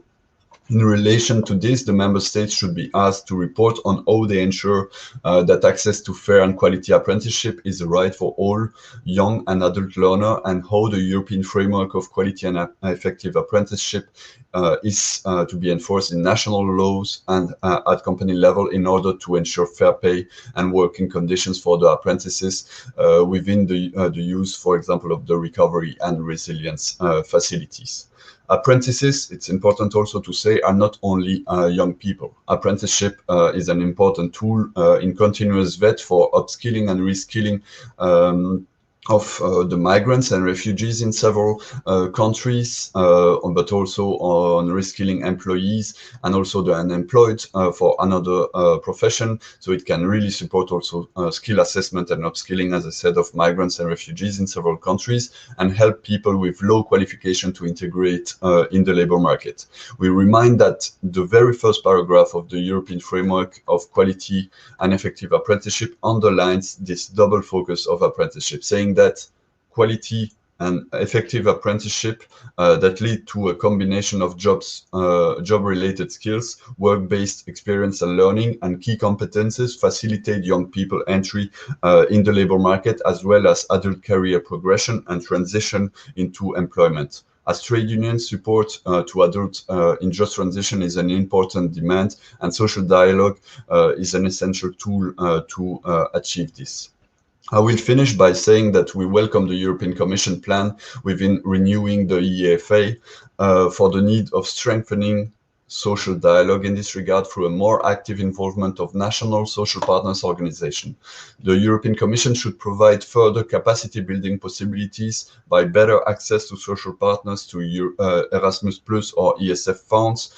In relation to this, the member states should be asked to report on how they ensure that access to fair and quality apprenticeship is a right for all young and adult learners, and how the European Framework of Quality and Effective Apprenticeship is to be enforced in national laws and at company level in order to ensure fair pay and working conditions for the apprentices within the use, for example, of the recovery and resilience facilities. Apprentices, it's important also to say, are not only young people. Apprenticeship is an important tool in continuous VET for upskilling and reskilling of the migrants and refugees in several countries, but also on reskilling employees and also the unemployed for another profession. So it can really support also skill assessment and upskilling, as I said, of migrants and refugees in several countries, and help people with low qualification to integrate in the labor market. We remind that the very first paragraph of the European Framework of Quality and Effective Apprenticeship underlines this double focus of apprenticeship, saying that quality and effective apprenticeship that lead to a combination of job-related skills, work-based experience and learning, and key competences facilitate young people entry in the labor market, as well as adult career progression and transition into employment. As trade unions, support to adult in just transition is an important demand, and social dialogue is an essential tool to achieve this. I will finish by saying that we welcome the European Commission plan within renewing the EAfA for the need of strengthening social dialogue in this regard through a more active involvement of national social partners organizations. The European Commission should provide further capacity building possibilities by better access to social partners to Erasmus Plus or ESF funds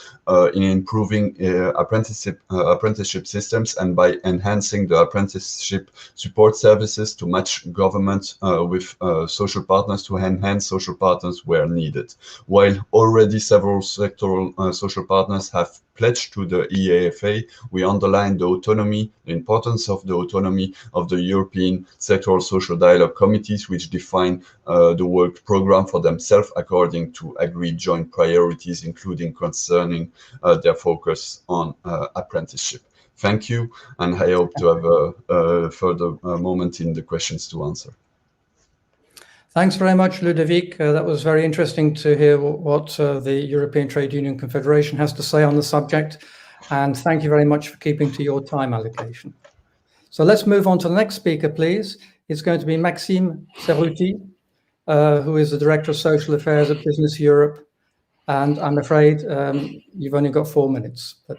in improving apprenticeship systems, and by enhancing the apprenticeship support services to match government with social partners to enhance social partners where needed. While already several sectoral social partners have pledged to the EAfA, we underline the autonomy, the importance of the autonomy of the European sectoral social dialogue committees, which define the work program for themselves according to agreed joint priorities, including concerning their focus on apprenticeship. Thank you, and I hope to have a further moment in the questions to answer. Thanks very much, Ludovic. That was very interesting to hear what the European Trade Union Confederation has to say on the subject. And thank you very much for keeping to your time allocation. So let's move on to the next speaker, please. It's going to be Maxime Cerruti, who is the Director of Social Affairs at Business Europe. And I'm afraid you've only got 4 minutes, but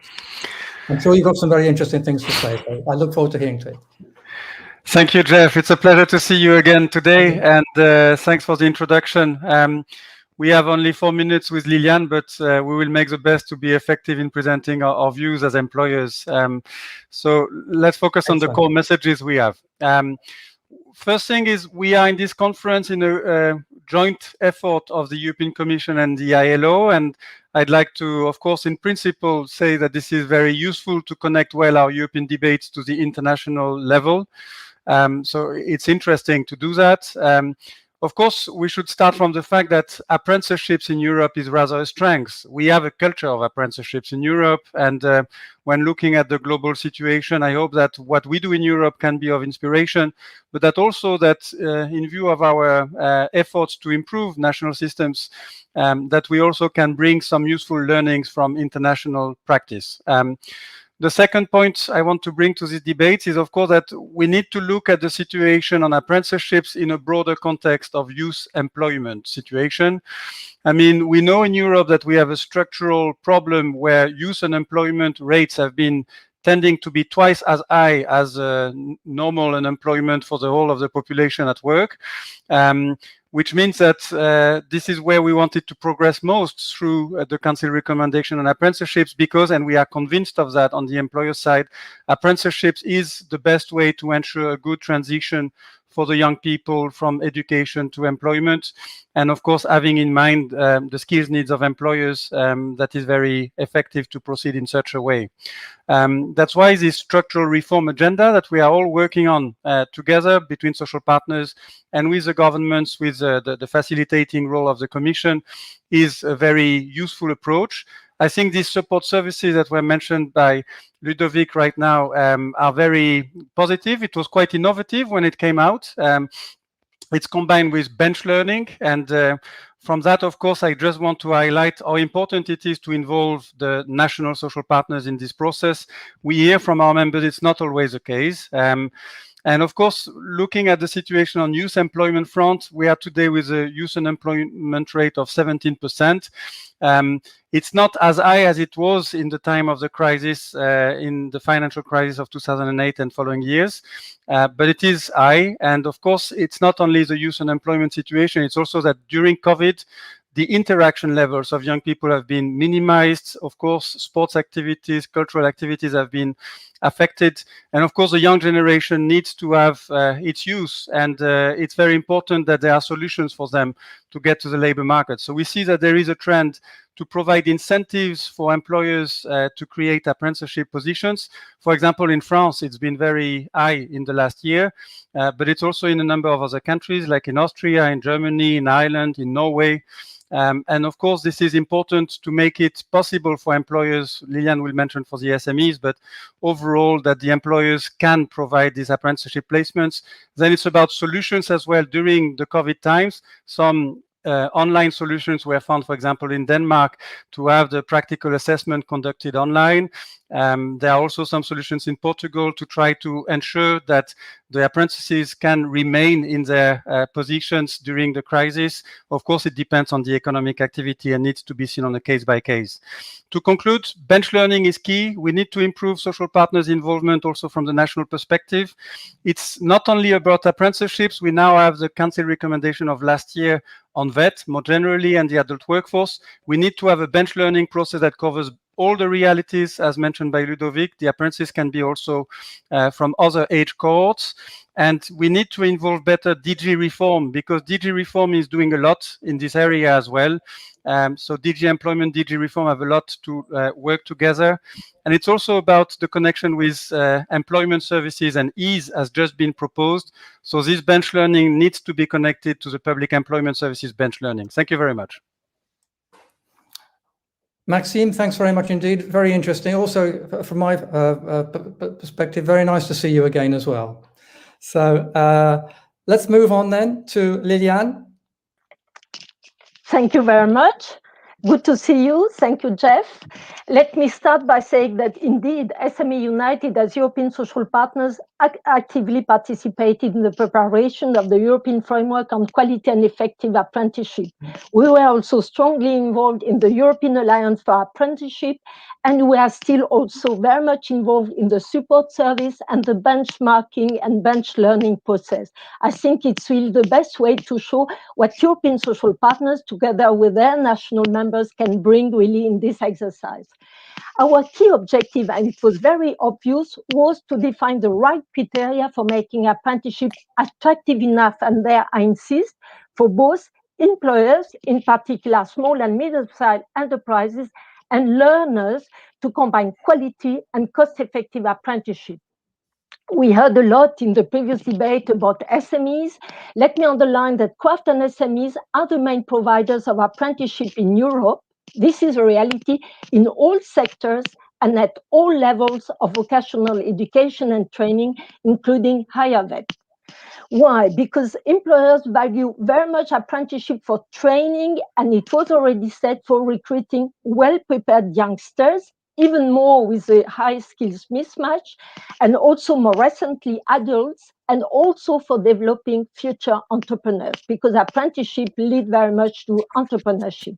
I'm sure you've got some very interesting things to say. So I look forward to hearing it. Thank you, Jeff. It's a pleasure to see you again today, and thanks for the introduction. We have only 4 minutes with Liliane, but we will make the best to be effective in presenting our views as employers. So let's focus on the core messages we have. First thing is, we are in this conference in a joint effort of the European Commission and the ILO, and I'd like to, of course, in principle, say that this is very useful to connect well our European debates to the international level. So it's interesting to do that. Of course, we should start from the fact that apprenticeships in Europe is rather a strength. We have a culture of apprenticeships in Europe, and when looking at the global situation, I hope that what we do in Europe can be of inspiration, but that also that in view of our efforts to improve national systems, that we also can bring some useful learnings from international practice. The second point I want to bring to this debate is, of course, that we need to look at the situation on apprenticeships in a broader context of youth employment situation. I mean, we know in Europe that we have a structural problem where youth unemployment rates have been tending to be twice as high as normal unemployment for the whole of the population at work. which means that this is where we wanted to progress most through the Council recommendation on apprenticeships, because, and we are convinced of that on the employer side, apprenticeships is the best way to ensure a good transition for the young people from education to employment. And of course, having in mind the skills needs of employers, that is very effective to proceed in such a way. That's why this structural reform agenda that we are all working on together between social partners and with the governments, with the facilitating role of the Commission, is a very useful approach. I think these support services that were mentioned by Ludovic right now are very positive. It was quite innovative when it came out. It's combined with bench learning, and from that, of course, I just want to highlight how important it is to involve the national social partners in this process. We hear from our members it's not always the case. And of course, looking at the situation on youth employment front, we are today with a youth unemployment rate of 17%. It's not as high as it was in the time of the crisis, in the financial crisis of 2008 and following years, but it is high. And of course, it's not only the youth unemployment situation, it's also that during COVID, the interaction levels of young people have been minimized. Of course, sports activities, cultural activities have been affected. And of course, the young generation needs to have its use. And it's very important that there are solutions for them to get to the labor market. So we see that there is a trend to provide incentives for employers to create apprenticeship positions. For example, in France, it's been very high in the last year, but it's also in a number of other countries, like in Austria, in Germany, in Ireland, in Norway. And of course, this is important to make it possible for employers, Lilian will mention for the SMEs, but overall that the employers can provide these apprenticeship placements. Then it's about solutions as well. During the COVID times, some online solutions were found, for example, in Denmark, to have the practical assessment conducted online. There are also some solutions in Portugal to try to ensure that the apprentices can remain in their positions during the crisis. Of course, it depends on the economic activity and needs to be seen on a case by case. To conclude, bench learning is key. We need to improve social partners' involvement also from the national perspective. It's not only about apprenticeships. We now have the Council recommendation of last year on VET more generally and the adult workforce. We need to have a bench learning process that covers all the realities, as mentioned by Ludovic. The apprentices can be also from other age cohorts. And we need to involve better DG reform, because DG reform is doing a lot in this area as well. So DG employment, DG reform have a lot to work together. And it's also about the connection with employment services, and EASE has just been proposed. So this bench learning needs to be connected to the public employment services bench learning. Thank you very much. Maxime, thanks very much indeed. Very interesting. Also, from my perspective, very nice to see you again as well. So let's move on then to Liliane. Thank you very much. Good to see you. Thank you, Jeff. Let me start by saying that indeed, SME United as European social partners actively participated in the preparation of the European framework on quality and effective apprenticeship. We were also strongly involved in the European Alliance for Apprenticeship, and we are still also very much involved in the support service and the benchmarking and bench learning process. I think it's really the best way to show what European social partners, together with their national members, can bring really in this exercise. Our key objective, and it was very obvious, was to define the right criteria for making apprenticeship attractive enough, and there I insist, for both employers, in particular small and medium-sized enterprises, and learners, to combine quality and cost-effective apprenticeship. We heard a lot in the previous debate about SMEs. Let me underline that craft and SMEs are the main providers of apprenticeship in Europe. This is a reality in all sectors and at all levels of vocational education and training, including higher VET. Why? Because employers value very much apprenticeship for training, and it was already said, for recruiting well-prepared youngsters, even more with the high skills mismatch, and also more recently adults, and also for developing future entrepreneurs, because apprenticeship lead very much to entrepreneurship.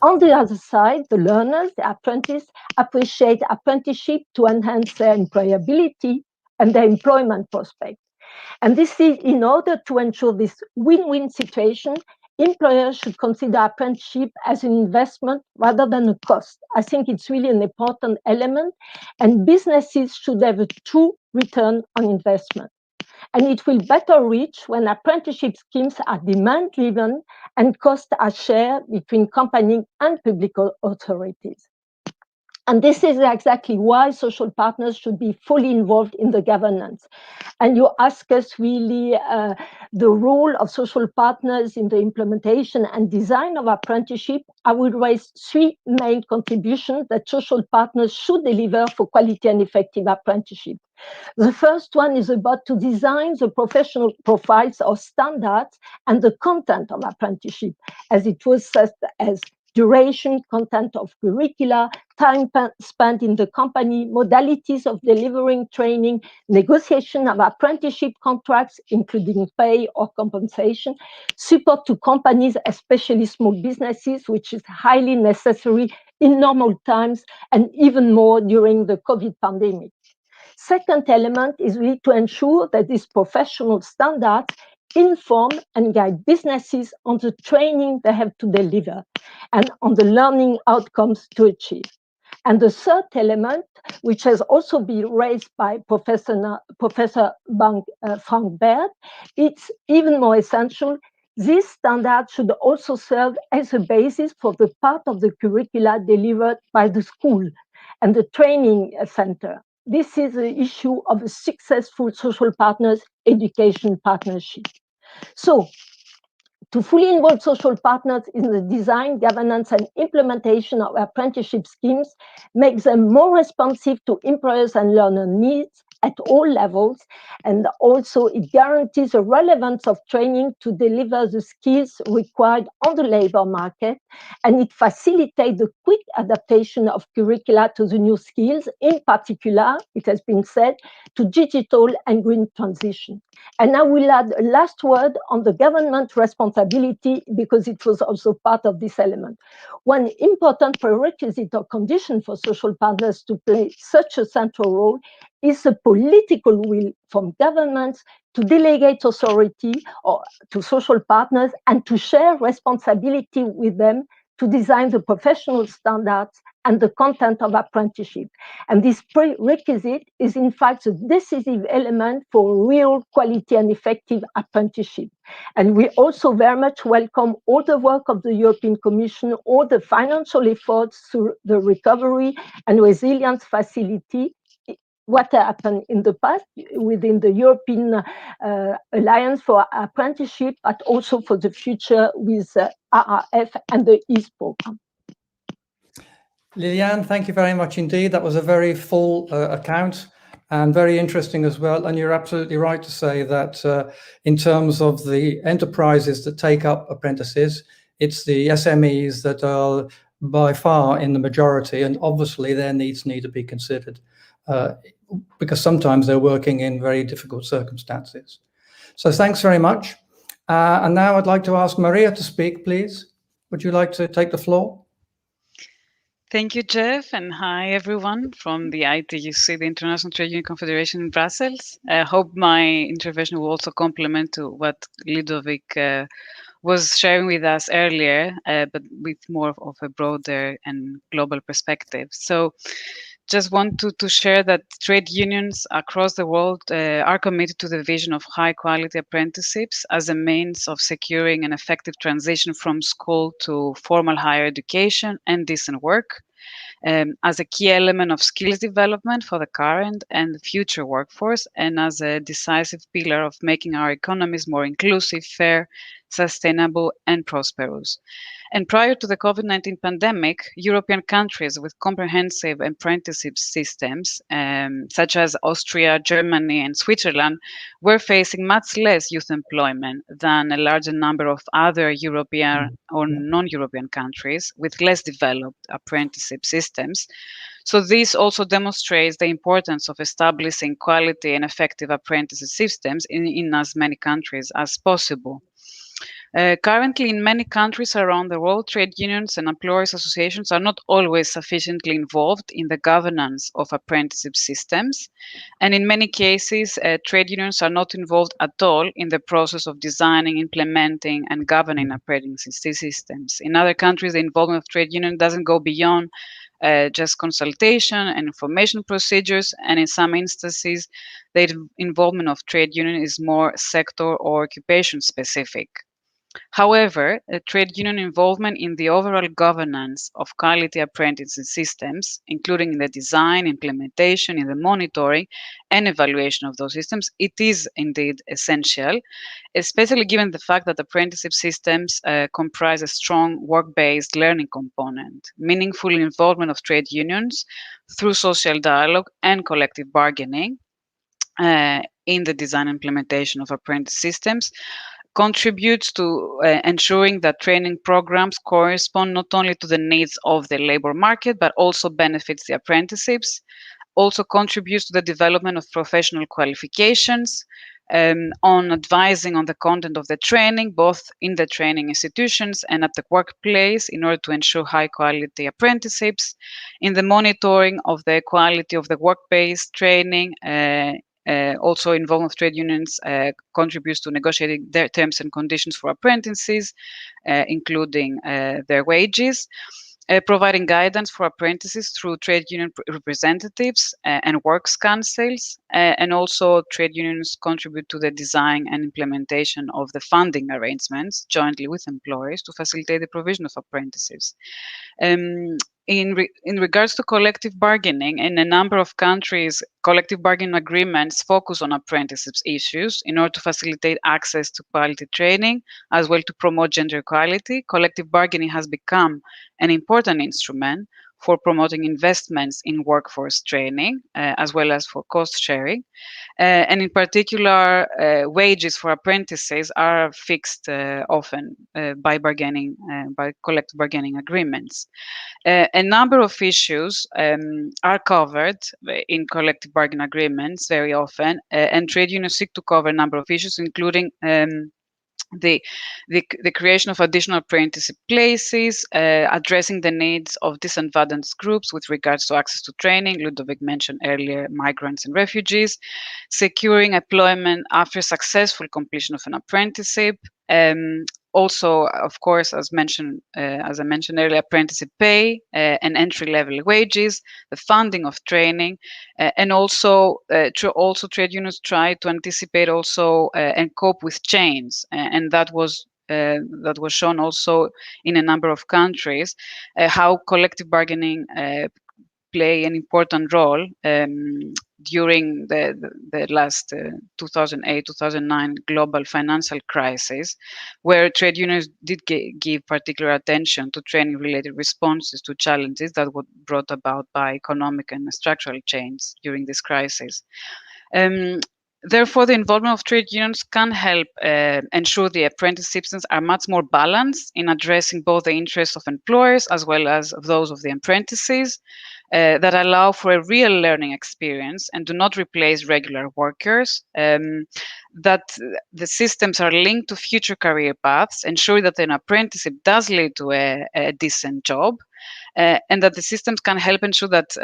On the other side, the learners, the apprentices, appreciate apprenticeship to enhance their employability and their employment prospects. And this is in order to ensure this win-win situation, employers should consider apprenticeship as an investment rather than a cost. I think it's really an important element, and businesses should have a true return on investment. And it will better reach when apprenticeship schemes are demand-driven and costs are shared between companies and public authorities. And this is exactly why social partners should be fully involved in the governance. And you ask us really the role of social partners in the implementation and design of apprenticeship. I would raise three main contributions that social partners should deliver for quality and effective apprenticeship. The first one is about to design the professional profiles or standards and the content of apprenticeship, as it was said, as duration, content of curricula, time spent in the company, modalities of delivering training, negotiation of apprenticeship contracts, including pay or compensation, support to companies, especially small businesses, which is highly necessary in normal times and even more during the COVID pandemic. Second element is really to ensure that these professional standards inform and guide businesses on the training they have to deliver and on the learning outcomes to achieve. And the third element, which has also been raised by Professor Frank Baird, it's even more essential. These standards should also serve as a basis for the part of the curricula delivered by the school and the training center. This is the issue of a successful social partners education partnership. So, to fully involve social partners in the design, governance, and implementation of apprenticeship schemes makes them more responsive to employers and learner needs at all levels, and also it guarantees the relevance of training to deliver the skills required on the labor market, and it facilitates the quick adaptation of curricula to the new skills, in particular, it has been said, to digital and green transition. And I will add a last word on the government responsibility, because it was also part of this element. One important prerequisite or condition for social partners to play such a central role is a political will from governments to delegate authority or to social partners and to share responsibility with them to design the professional standards and the content of apprenticeship. And this prerequisite is in fact a decisive element for real quality and effective apprenticeship. And we also very much welcome all the work of the European Commission, all the financial efforts through the Recovery and Resilience Facility, what happened in the past within the European Alliance for Apprenticeship, but also for the future with RRF and the EASE program. Liliane, thank you very much indeed. That was a very full account and very interesting as well. And you're absolutely right to say that in terms of the enterprises that take up apprentices, it's the SMEs that are by far in the majority, and obviously their needs need to be considered because sometimes they're working in very difficult circumstances. So thanks very much. And now I'd like to ask Maria to speak, please. Would you like to take the floor? Thank you, Jeff, and hi, everyone from the ITUC, the International Trade Union Confederation in Brussels. I hope my intervention will also complement to what Ludovic was sharing with us earlier, but with more of a broader and global perspective. So just want to share that trade unions across the world are committed to the vision of high-quality apprenticeships as a means of securing an effective transition from school to formal higher education and decent work, as a key element of skills development for the current and the future workforce, and as a decisive pillar of making our economies more inclusive, fair, sustainable, and prosperous. And prior to the COVID-19 pandemic, European countries with comprehensive apprenticeship systems, such as Austria, Germany, and Switzerland, were facing much less youth employment than a larger number of other European or non-European countries with less developed apprenticeship systems. So this also demonstrates the importance of establishing quality and effective apprenticeship systems in as many countries as possible. Currently, in many countries around the world, trade unions and employers' associations are not always sufficiently involved in the governance of apprenticeship systems. And in many cases, trade unions are not involved at all in the process of designing, implementing, and governing apprenticeship systems. In other countries, the involvement of trade unions doesn't go beyond just consultation and information procedures, and in some instances, the involvement of trade union is more sector or occupation specific. However, trade union involvement in the overall governance of quality apprenticeship systems, including in the design, implementation, in the monitoring, and evaluation of those systems, it is indeed essential, especially given the fact that apprenticeship systems comprise a strong work-based learning component. Meaningful involvement of trade unions through social dialogue and collective bargaining in the design and implementation of apprentice systems contributes to ensuring that training programs correspond not only to the needs of the labor market, but also benefits the apprenticeships, also contributes to the development of professional qualifications, on advising on the content of the training, both in the training institutions and at the workplace, in order to ensure high quality apprenticeships, in the monitoring of the quality of the work-based training. Also, involvement of trade unions contributes to negotiating their terms and conditions for apprentices, including their wages, providing guidance for apprentices through trade union representatives and works councils, and also trade unions contribute to the design and implementation of the funding arrangements jointly with employers to facilitate the provision of apprentices. In regards to collective bargaining, in a number of countries, collective bargaining agreements focus on apprenticeships issues in order to facilitate access to quality training, as well to promote gender equality. Collective bargaining has become an important instrument for promoting investments in workforce training, as well as for cost sharing. And in particular, wages for apprentices are fixed often by collective bargaining agreements. A number of issues are covered in collective bargaining agreements very often, and trade unions seek to cover a number of issues, including the creation of additional apprenticeship places, addressing the needs of disadvantaged groups with regards to access to training. Ludovic mentioned earlier migrants and refugees, securing employment after successful completion of an apprenticeship. Also, of course, as I mentioned earlier, apprenticeship pay and entry-level wages, the funding of training, and also trade unions try to anticipate also and cope with change, and that was shown also in a number of countries, how collective bargaining play an important role during the last 2008-2009 global financial crisis, where trade unions did give particular attention to training-related responses to challenges that were brought about by economic and structural change during this crisis. Therefore, the involvement of trade unions can help ensure the apprenticeship systems are much more balanced in addressing both the interests of employers as well as those of the apprentices, that allow for a real learning experience and do not replace regular workers, that the systems are linked to future career paths, ensure that an apprenticeship does lead to a decent job, and that the systems can help ensure that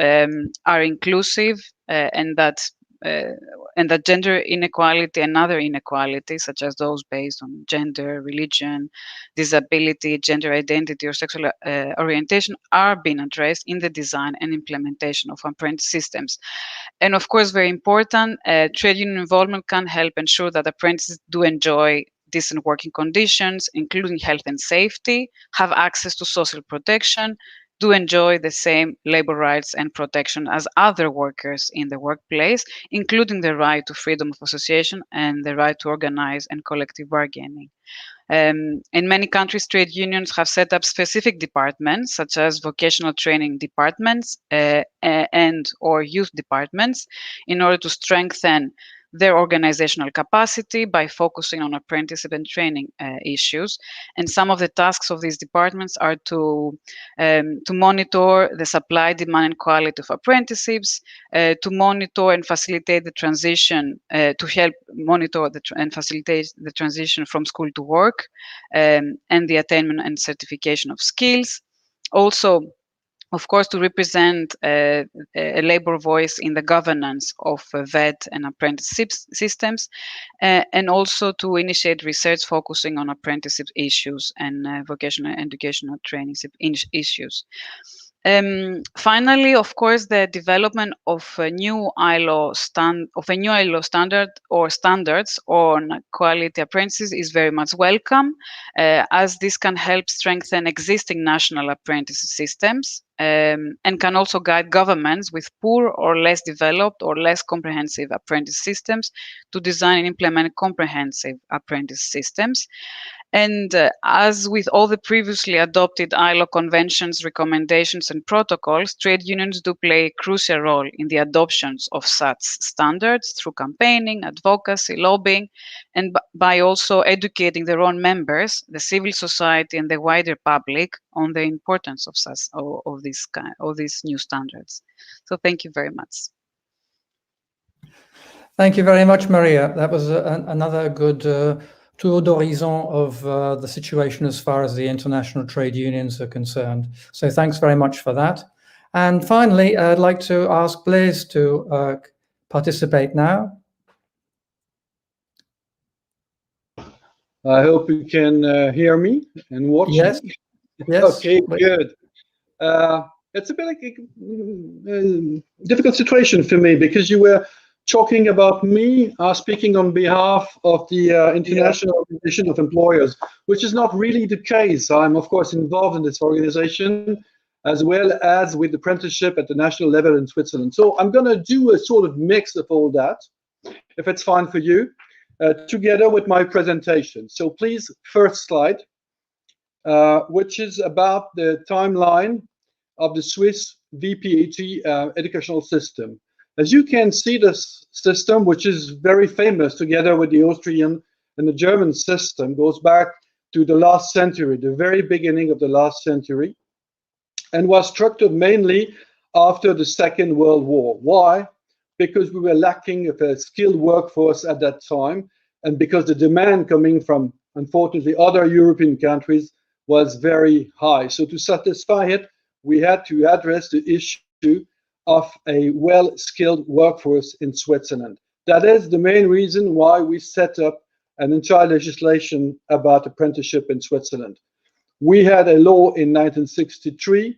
are inclusive and that gender inequality and other inequalities, such as those based on gender, religion, disability, gender identity, or sexual orientation, are being addressed in the design and implementation of apprentice systems. And of course, very important, trade union involvement can help ensure that apprentices do enjoy decent working conditions, including health and safety, have access to social protection, do enjoy the same labor rights and protection as other workers in the workplace, including the right to freedom of association and the right to organize and collective bargaining. In many countries, trade unions have set up specific departments, such as vocational training departments and or youth departments, in order to strengthen their organizational capacity by focusing on apprenticeship and training issues. And some of the tasks of these departments are to monitor the supply, demand, and quality of apprenticeships, to monitor and facilitate the transition, to help monitor and facilitate the transition from school to work, and the attainment and certification of skills. Also, of course, to represent a labor voice in the governance of VET and apprenticeship systems, and also to initiate research focusing on apprenticeship issues and vocational educational training issues. Finally, of course, the development of a new ILO standard or standards on quality apprentices is very much welcome, as this can help strengthen existing national apprenticeship systems, and can also guide governments with poor or less developed or less comprehensive apprentice systems to design and implement comprehensive apprentice systems. And as with all the previously adopted ILO conventions, recommendations, and protocols, trade unions do play a crucial role in the adoptions of such standards through campaigning, advocacy, lobbying, and by also educating their own members, the civil society, and the wider public on the importance of such of these new standards. So thank you very much. Thank you very much, Maria. That was another good tour d'horizon of the situation as far as the international trade unions are concerned. So thanks very much for that. And finally, I'd like to ask Blaise to participate now. I hope you can hear me and watch yes. me. Yes. Okay, good. It's a bit like a difficult situation for me, because you were talking about me speaking on behalf of the International Organization of Employers, which is not really the case. I'm, of course, involved in this organization, as well as with apprenticeship at the national level in Switzerland. So I'm going to do a sort of mix of all that, if it's fine for you, together with my presentation. So please, first slide, which is about the timeline of the Swiss VPET educational system. As you can see, this system, which is very famous together with the Austrian and the German system, goes back to the last century, the very beginning of the last century, and was structured mainly after the Second World War. Why? Because we were lacking of a skilled workforce at that time, and because the demand coming from, unfortunately, other European countries was very high. So to satisfy it, we had to address the issue of a well-skilled workforce in Switzerland. That is the main reason why we set up an entire legislation about apprenticeship in Switzerland. We had a law in 1963,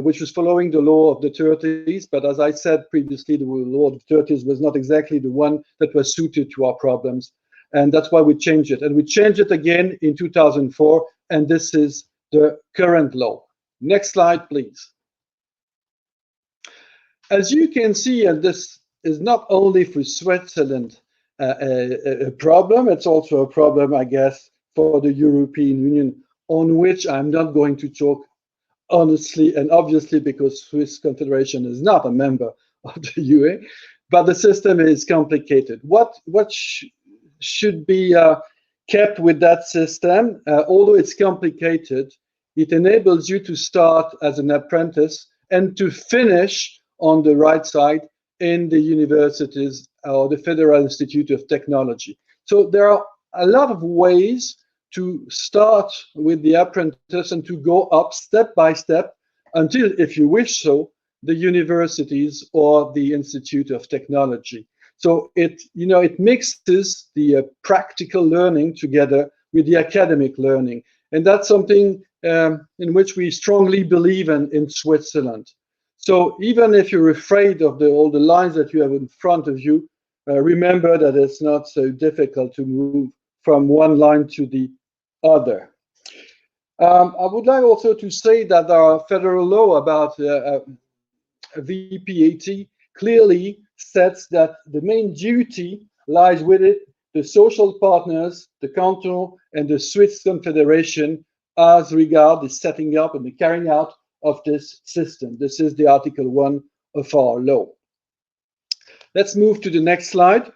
which was following the law of the 30s, but as I said previously, the law of the 30s was not exactly the one that was suited to our problems, and that's why we changed it. And we changed it again in 2004, and this is the current law. Next slide, please. As you can see, and this is not only for Switzerland a problem, it's also a problem, I guess, for the European Union, on which I'm not going to talk honestly and obviously, because Swiss Confederation is not a member of the UA, but the system is complicated. What should be kept with that system? Although it's complicated, it enables you to start as an apprentice and to finish on the right side in the universities or the Federal Institute of Technology. So there are a lot of ways to start with the apprentice and to go up step by step until, if you wish so, the universities or the Institute of Technology. So it mixes the practical learning together with the academic learning. And that's something in which we strongly believe in Switzerland. So even if you're afraid of all the lines that you have in front of you, remember that it's not so difficult to move from one line to the other. I would like also to say that our federal law about VPET clearly sets that the main duty lies with it, the social partners, the canton, and the Swiss Confederation as regard the setting up and the carrying out of this system. This is the Article 1 of our law. Let's move to the next slide.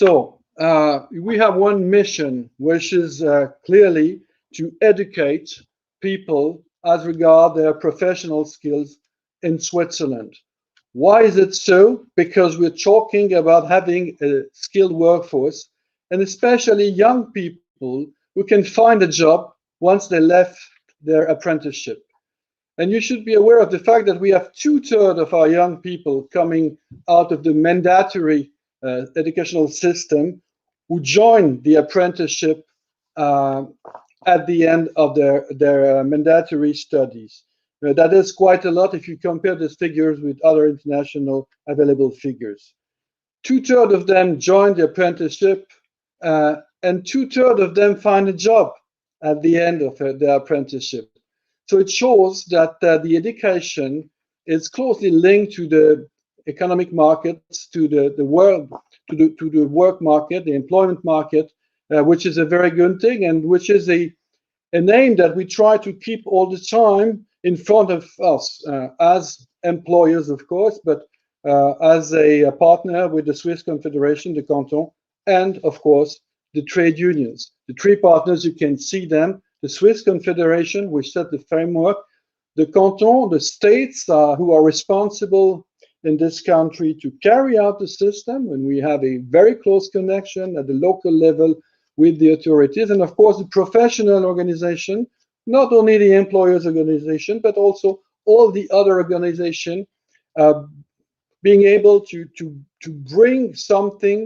So we have one mission, which is clearly to educate people as regard their professional skills in Switzerland. Why is it so? Because we're talking about having a skilled workforce, and especially young people who can find a job once they left their apprenticeship. And you should be aware of the fact that we have 2/3 of our young people coming out of the mandatory educational system who join the apprenticeship at the end of their mandatory studies. That is quite a lot if you compare these figures with other international available figures. 2/3 of them join the apprenticeship, and 2/3 of them find a job at the end of their apprenticeship. So it shows that the education is closely linked to the economic markets, to the world, to the work market, the employment market, which is a very good thing, and which is an aim that we try to keep all the time in front of us as employers, of course, but as a partner with the Swiss Confederation, the canton, and of course the trade unions. The three partners, you can see them: the Swiss Confederation, which set the framework, the canton, the states who are responsible in this country to carry out the system, and we have a very close connection at the local level with the authorities, and of course the professional organization, not only the employers organization, but also all the other organizations, being able to bring something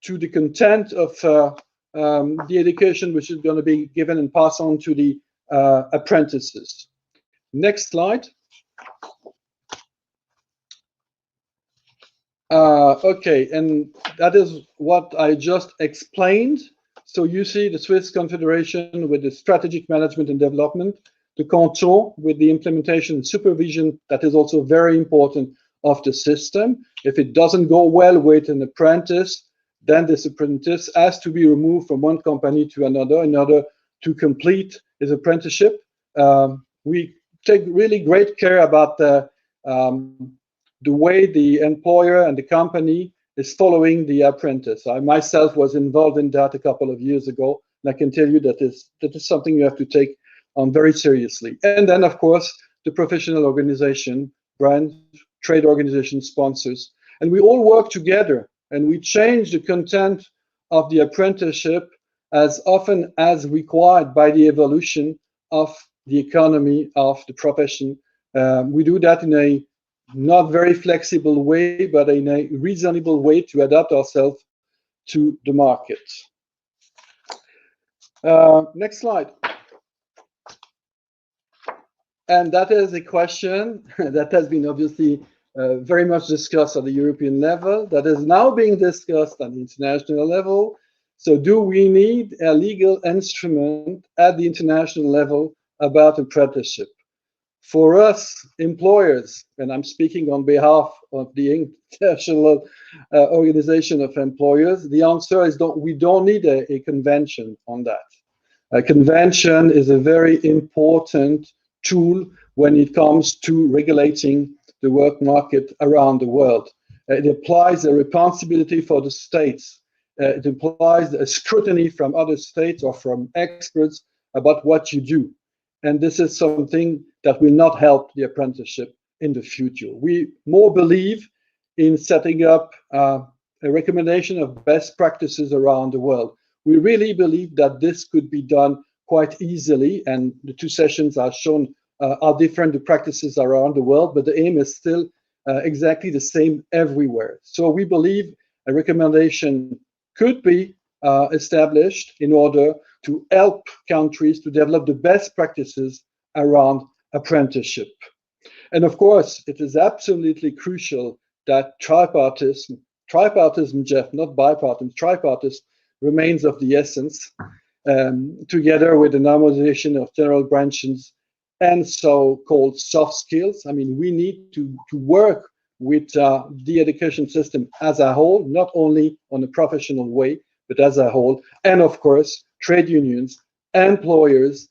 to the content of the education which is going to be given and passed on to the apprentices. Next slide. Okay, and that is what I just explained. So you see the Swiss Confederation with the strategic management and development, the canton with the implementation and supervision, that is also very important, of the system. If it doesn't go well with an apprentice, then this apprentice has to be removed from one company to another in order to complete his apprenticeship. We take really great care about the way the employer and the company is following the apprentice. I myself was involved in that a couple of years ago, and I can tell you that is something you have to take on very seriously. And then, of course, the professional organization, brand, trade organization, sponsors, and we all work together, and we change the content of the apprenticeship as often as required by the evolution of the economy of the profession. We do that in a not very flexible way, but in a reasonable way to adapt ourselves to the market. Next slide. And that is a question that has been obviously very much discussed at the European level, that is now being discussed at the international level. So do we need a legal instrument at the international level about apprenticeship? For us employers, and I'm speaking on behalf of the International Organization of Employers, the answer is we don't need a convention on that. A convention is a very important tool when it comes to regulating the work market around the world. It applies a responsibility for the states. It implies a scrutiny from other states or from experts about what you do. And this is something that will not help the apprenticeship in the future. We more believe in setting up a recommendation of best practices around the world. We really believe that this could be done quite easily, and the two sessions are shown are different, the practices around the world, but the aim is still exactly the same everywhere. So we believe a recommendation could be established in order to help countries to develop the best practices around apprenticeship. And of course, it is absolutely crucial that tripartism, Jeff, not bipartisan, tripartism remains of the essence, together with the normalization of general branches and so-called soft skills. I mean, we need to work with the education system as a whole, not only on a professional way, but as a whole. And of course, trade unions, employers,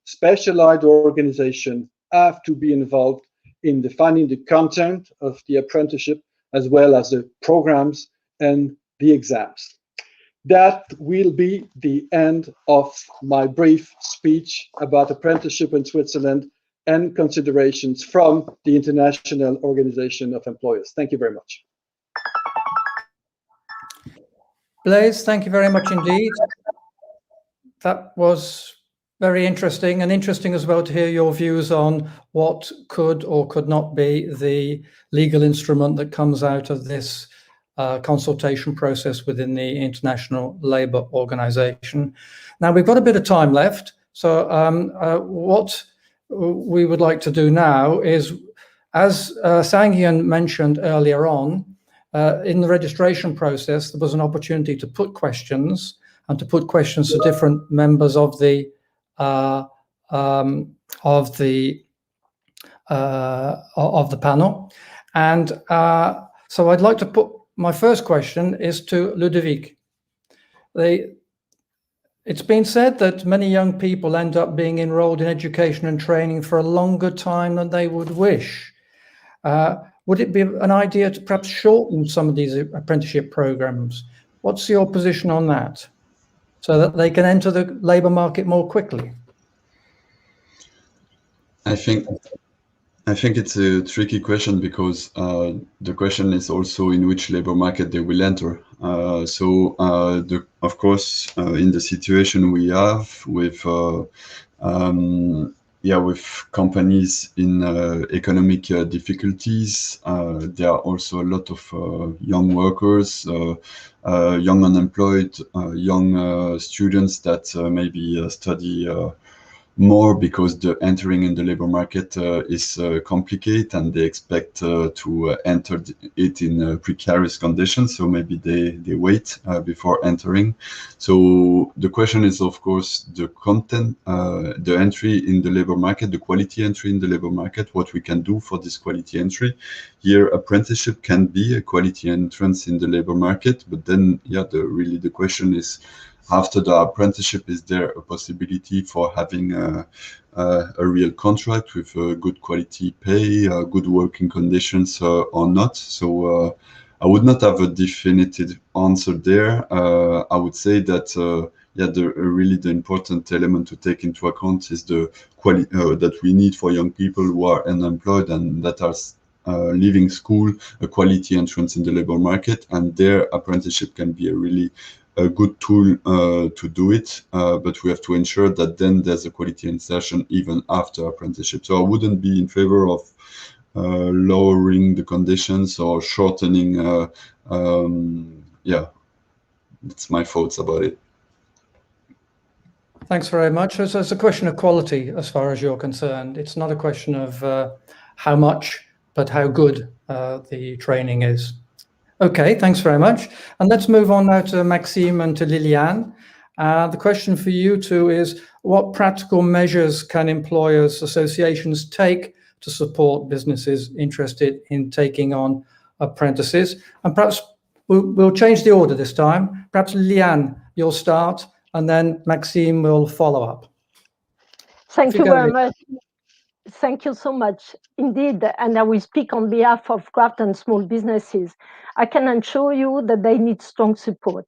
specialized organizations have to be involved in defining the content of the apprenticeship, as well as the programs and the exams. That will be the end of my brief speech about apprenticeship in Switzerland and considerations from the International Organization of Employers. Thank you very much. Blaise, thank you very much indeed. That was very interesting, and interesting as well to hear your views on what could or could not be the legal instrument that comes out of this consultation process within the International Labour Organization. Now, we've got a bit of time left, so what we would like to do now is, as Sang-Hyun mentioned earlier on, in the registration process, there was an opportunity to put questions and to put questions to different members of the panel. And so I'd like to put, my first question is to Ludovic. It's been said that many young people end up being enrolled in education and training for a longer time than they would wish. Would it be an idea to perhaps shorten some of these apprenticeship programs? What's your position on that, so that they can enter the labour market more quickly? I think it's a tricky question, because the question is also in which labour market they will enter. Of course, in the situation we have with companies in economic difficulties, there are also a lot of young workers, young unemployed, young students that maybe study more because the entering in the labor market is complicated, and they expect to enter it in precarious conditions. So maybe they wait before entering. So the question is, of course, the content, the entry in the labor market, the quality entry in the labor market, what we can do for this quality entry. Here, apprenticeship can be a quality entrance in the labor market, but then, the question is, after the apprenticeship, is there a possibility for having a real contract with good quality pay, good working conditions or not? So I would not have a definitive answer there. I would say that the important element to take into account is the quality that we need for young people who are unemployed and that are leaving school, a quality entrance in the labor market, and their apprenticeship can be a good tool to do it, but we have to ensure that then there's a quality insertion even after apprenticeship. So I wouldn't be in favor of lowering the conditions or shortening. That's my thoughts about it. Thanks very much. So it's a question of quality as far as you're concerned. It's not a question of how much, but how good the training is. Okay, thanks very much. And let's move on now to Maxime and to Liliane. The question for you two is, what practical measures can employers' associations take to support businesses interested in taking on apprentices? And perhaps we'll change the order this time. Perhaps Liliane, you'll start, and then Maxime will follow up. Thank you very much. Thank you so much. Indeed, and I will speak on behalf of craft and small businesses. I can assure you that they need strong support.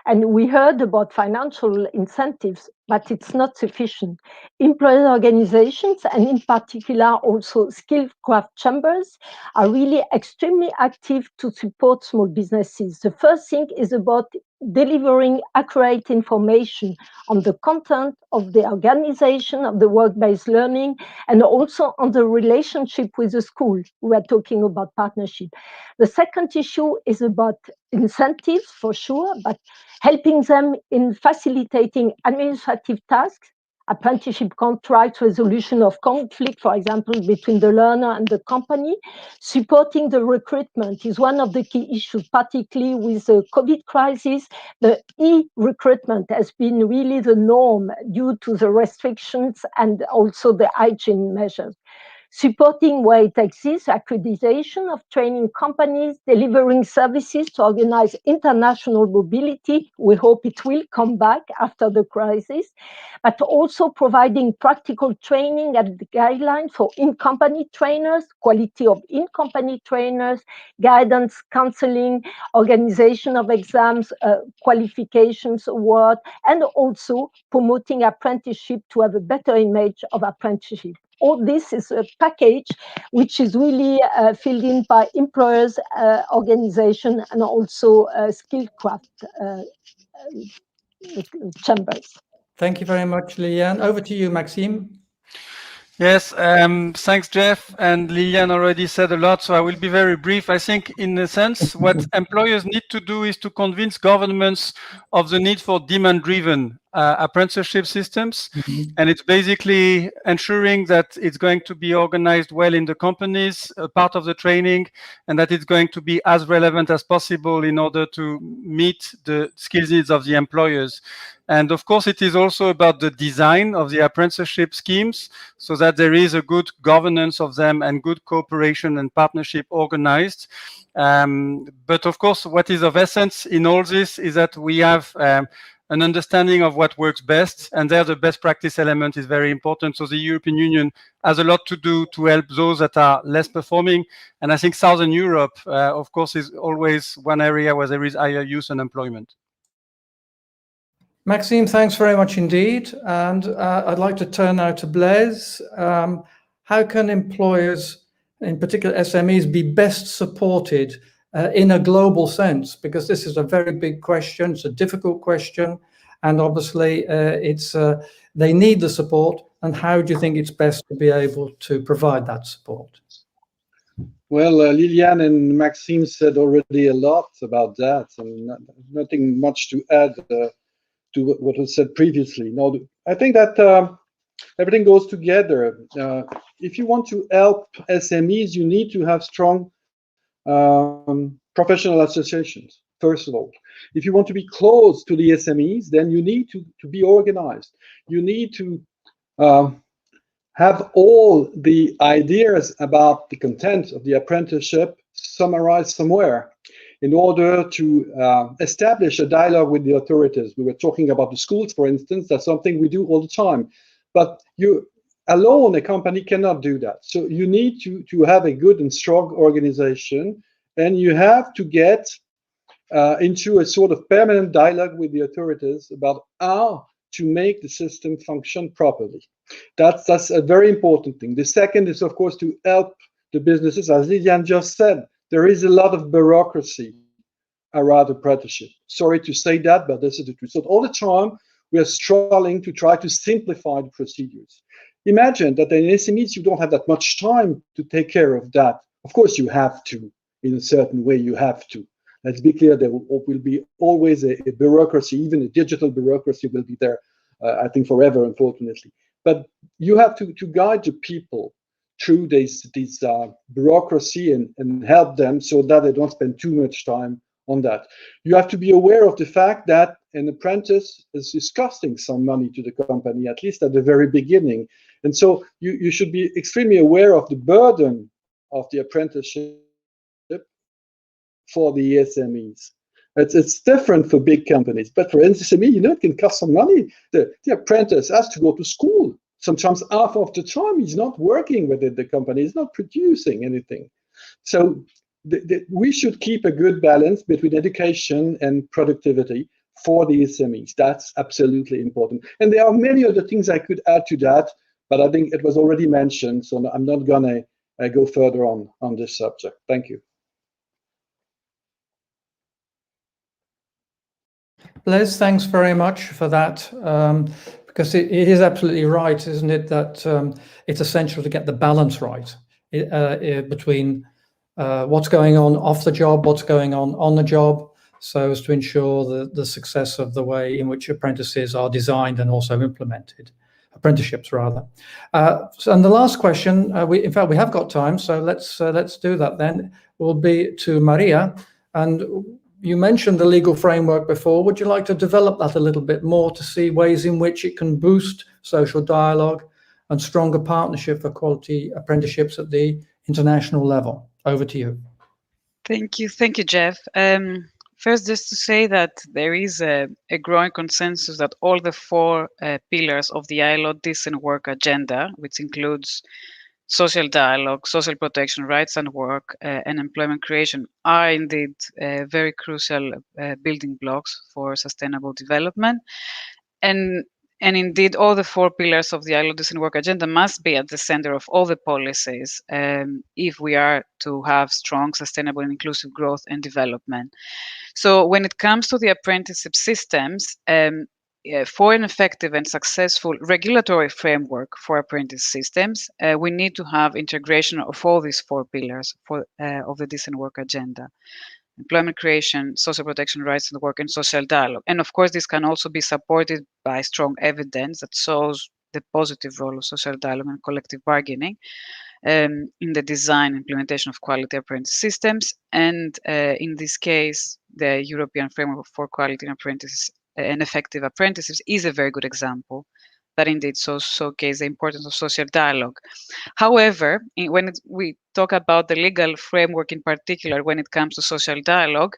And we heard about financial incentives, but it's not sufficient. Employer organizations, and in particular also skilled craft chambers, are really extremely active to support small businesses. The first thing is about delivering accurate information on the content of the organization of the work-based learning, and also on the relationship with the school. We are talking about partnership. The second issue is about incentives, for sure, but helping them in facilitating administrative tasks, apprenticeship contracts, resolution of conflict, for example, between the learner and the company. Supporting the recruitment is one of the key issues, particularly with the COVID crisis. The e-recruitment has been really the norm due to the restrictions and also the hygiene measures. supporting where it exists, accreditation of training companies, delivering services to organize international mobility. We hope it will come back after the crisis, but also providing practical training and guidelines for in-company trainers, quality of in-company trainers, guidance, counseling, organization of exams, qualifications award, and also promoting apprenticeship to have a better image of apprenticeship. All this is a package which is really filled in by employers, organization, and also skillcraft chambers. Thank you very much, Liliane. Over to you, Maxime. Yes, thanks, Jeff. And Liliane already said a lot, so I will be very brief. I think, in a sense, what employers need to do is to convince governments of the need for demand-driven apprenticeship systems. And it's basically ensuring that it's going to be organized well in the companies, part of the training, and that it's going to be as relevant as possible in order to meet the skills needs of the employers. And of course, it is also about the design of the apprenticeship schemes so that there is a good governance of them and good cooperation and partnership organized. But of course, what is of essence in all this is that we have an understanding of what works best, and there the best practice element is very important. So the European Union has a lot to do to help those that are less performing. And I think Southern Europe, of course, is always one area where there is higher youth unemployment. Maxime, thanks very much indeed. And I'd like to turn now to Blaise. How can employers, in particular SMEs, be best supported in a global sense? Because this is a very big question, it's a difficult question, and obviously they need the support. And how do you think it's best to be able to provide that support? Well, Liliane and Maxime said already a lot about that, and nothing much to add to what was said previously. No, I think that everything goes together. If you want to help SMEs, you need to have strong professional associations, first of all. If you want to be close to the SMEs, then you need to be organized. You need to have all the ideas about the content of the apprenticeship summarized somewhere in order to establish a dialogue with the authorities. We were talking about the schools, for instance. That's something we do all the time. But you alone, a company cannot do that. So you need to have a good and strong organization, and you have to get into a sort of permanent dialogue with the authorities about how to make the system function properly. That's a very important thing. The second is, of course, to help the businesses. As Liliane just said, there is a lot of bureaucracy around apprenticeship. Sorry to say that, but this is the truth. So all the time, we are struggling to try to simplify the procedures. Imagine that in SMEs, you don't have that much time to take care of that. Of course, you have to, in a certain way, you have to. Let's be clear, there will be always a bureaucracy, even a digital bureaucracy will be there, I think, forever, unfortunately. But you have to guide the people through this bureaucracy and help them so that they don't spend too much time on that. You have to be aware of the fact that an apprentice is costing some money to the company, at least at the very beginning. And so you should be extremely aware of the burden of the apprenticeship for the SMEs. It's different for big companies, but for SME, it can cost some money. The apprentice has to go to school. Sometimes half of the time he's not working within the company, he's not producing anything. So we should keep a good balance between education and productivity for the SMEs. That's absolutely important. And there are many other things I could add to that, but I think it was already mentioned, so I'm not gonna go further on this subject. Thank you. Blaise, thanks very much for that, because it is absolutely right, isn't it, that it's essential to get the balance right between what's going on off the job, what's going on the job, so as to ensure the success of the way in which apprentices are designed and also implemented, apprenticeships rather. And the last question, in fact we have got time, so let's do that then, will be to Maria. And you mentioned the legal framework before. Would you like to develop that a little bit more to see ways in which it can boost social dialogue and stronger partnership for quality apprenticeships at the international level. Over to you. Thank you, Jeff. First, just to say that there is a growing consensus that all the four pillars of the ILO decent work agenda, which includes social dialogue, social protection, rights and work, and employment creation, are indeed very crucial building blocks for sustainable development. And indeed, all the four pillars of the ILO decent work agenda must be at the center of all the policies if we are to have strong, sustainable, and inclusive growth and development. So when it comes to the apprenticeship systems, for an effective and successful regulatory framework for apprentice systems, we need to have integration of all these four pillars of the decent work agenda: employment creation, social protection, rights and work, and social dialogue. And of course, this can also be supported by strong evidence that shows the positive role of social dialogue and collective bargaining in the design and implementation of quality apprentice systems. And in this case, the European Framework for Quality Apprentices and Effective Apprenticeships is a very good example that indeed showcase the importance of social dialogue. However, when we talk about the legal framework in particular, when it comes to social dialogue,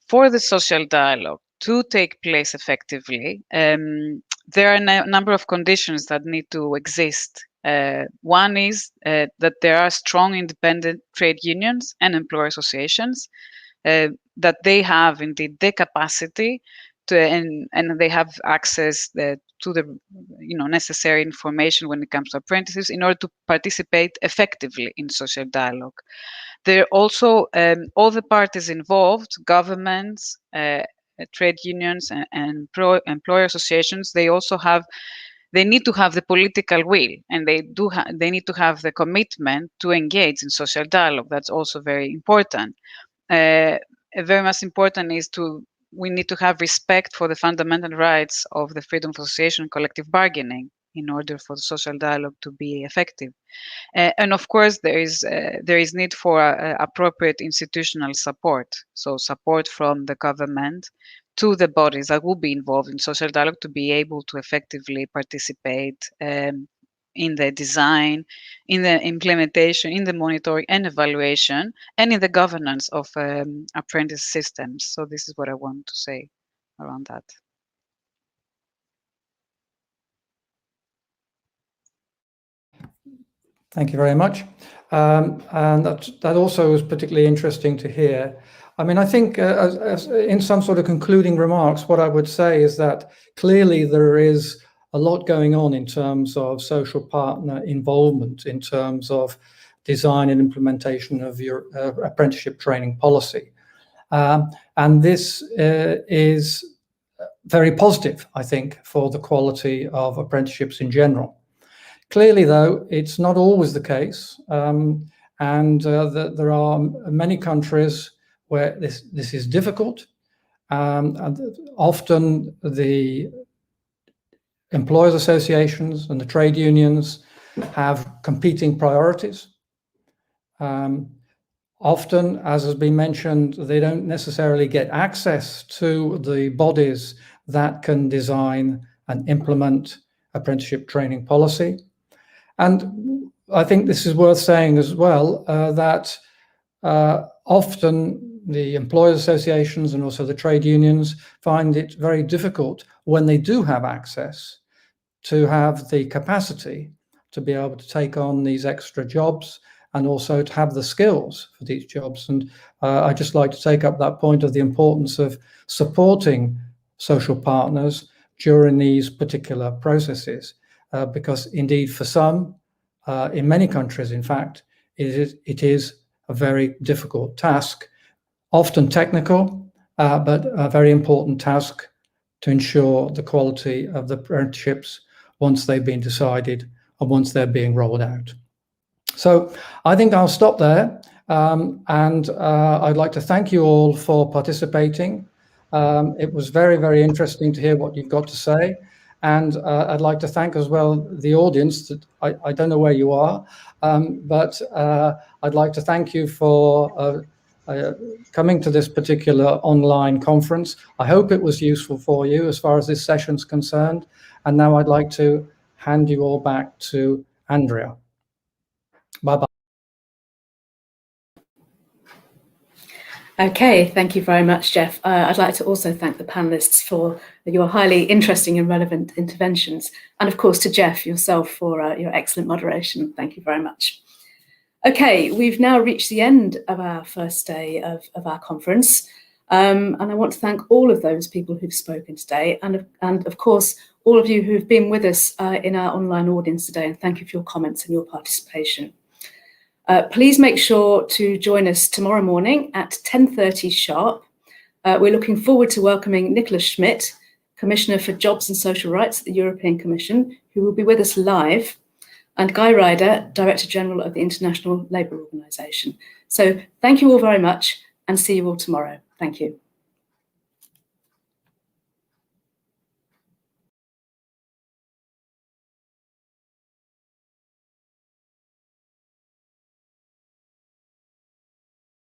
for the social dialogue to take place effectively, there are a number of conditions that need to exist. One is that there are strong independent trade unions and employer associations, that they have indeed the capacity to, and they have access to the necessary information when it comes to apprentices in order to participate effectively in social dialogue. There are also all the parties involved, governments, trade unions, and employer associations. They need to have the political will, and they need to have the commitment to engage in social dialogue. That's also very important. Very much important is we need to have respect for the fundamental rights of the freedom of association and collective bargaining in order for the social dialogue to be effective. And of course, there is need for appropriate institutional support. So support from the government to the bodies that will be involved in social dialogue to be able to effectively participate in the design, in the implementation, in the monitoring and evaluation, and in the governance of apprentice systems. So this is what I want to say around that. Thank you very much. And that also was particularly interesting to hear. I mean, I think as in some sort of concluding remarks, what I would say is that clearly there is a lot going on in terms of social partner involvement, in terms of design and implementation of your apprenticeship training policy. And this is very positive, I think, for the quality of apprenticeships in general. Clearly, though, it's not always the case. There are many countries where this is difficult. And often the employers associations and the trade unions have competing priorities. Often, as has been mentioned, they don't necessarily get access to the bodies that can design and implement apprenticeship training policy. And I think this is worth saying as well, that often the employers associations and also the trade unions find it very difficult when they do have access to have the capacity to be able to take on these extra jobs and also to have the skills for these jobs. And I'd just like to take up that point of the importance of supporting social partners during these particular processes, because indeed for some, in many countries, in fact, it is a very difficult task, often technical, but a very important task to ensure the quality of the apprenticeships once they've been decided and once they're being rolled out. So I think I'll stop there, and I'd like to thank you all for participating. It was very, very interesting to hear what you've got to say. And I'd like to thank as well the audience. That I don't know where you are, but I'd like to thank you for coming to this particular online conference. I hope it was useful for you as far as this session's concerned. And now I'd like to hand you all back to Andrea. Bye-bye. Okay, thank you very much, Jeff. I'd like to also thank the panelists for your highly interesting and relevant interventions, and of course to Jeff yourself for your excellent moderation. Thank you very much. Okay, we've now reached the end of our first day of our conference, and I want to thank all of those people who've spoken today, and of course all of you who've been with us in our online audience today, and thank you for your comments and your participation. Please make sure to join us tomorrow morning at 10:30 sharp. We're looking forward to welcoming Nicola Schmidt, Commissioner for Jobs and Social Rights at the European Commission, who will be with us live, and Guy Ryder, Director General of the International Labour Organization. So thank you all very much and see you all tomorrow. Thank you.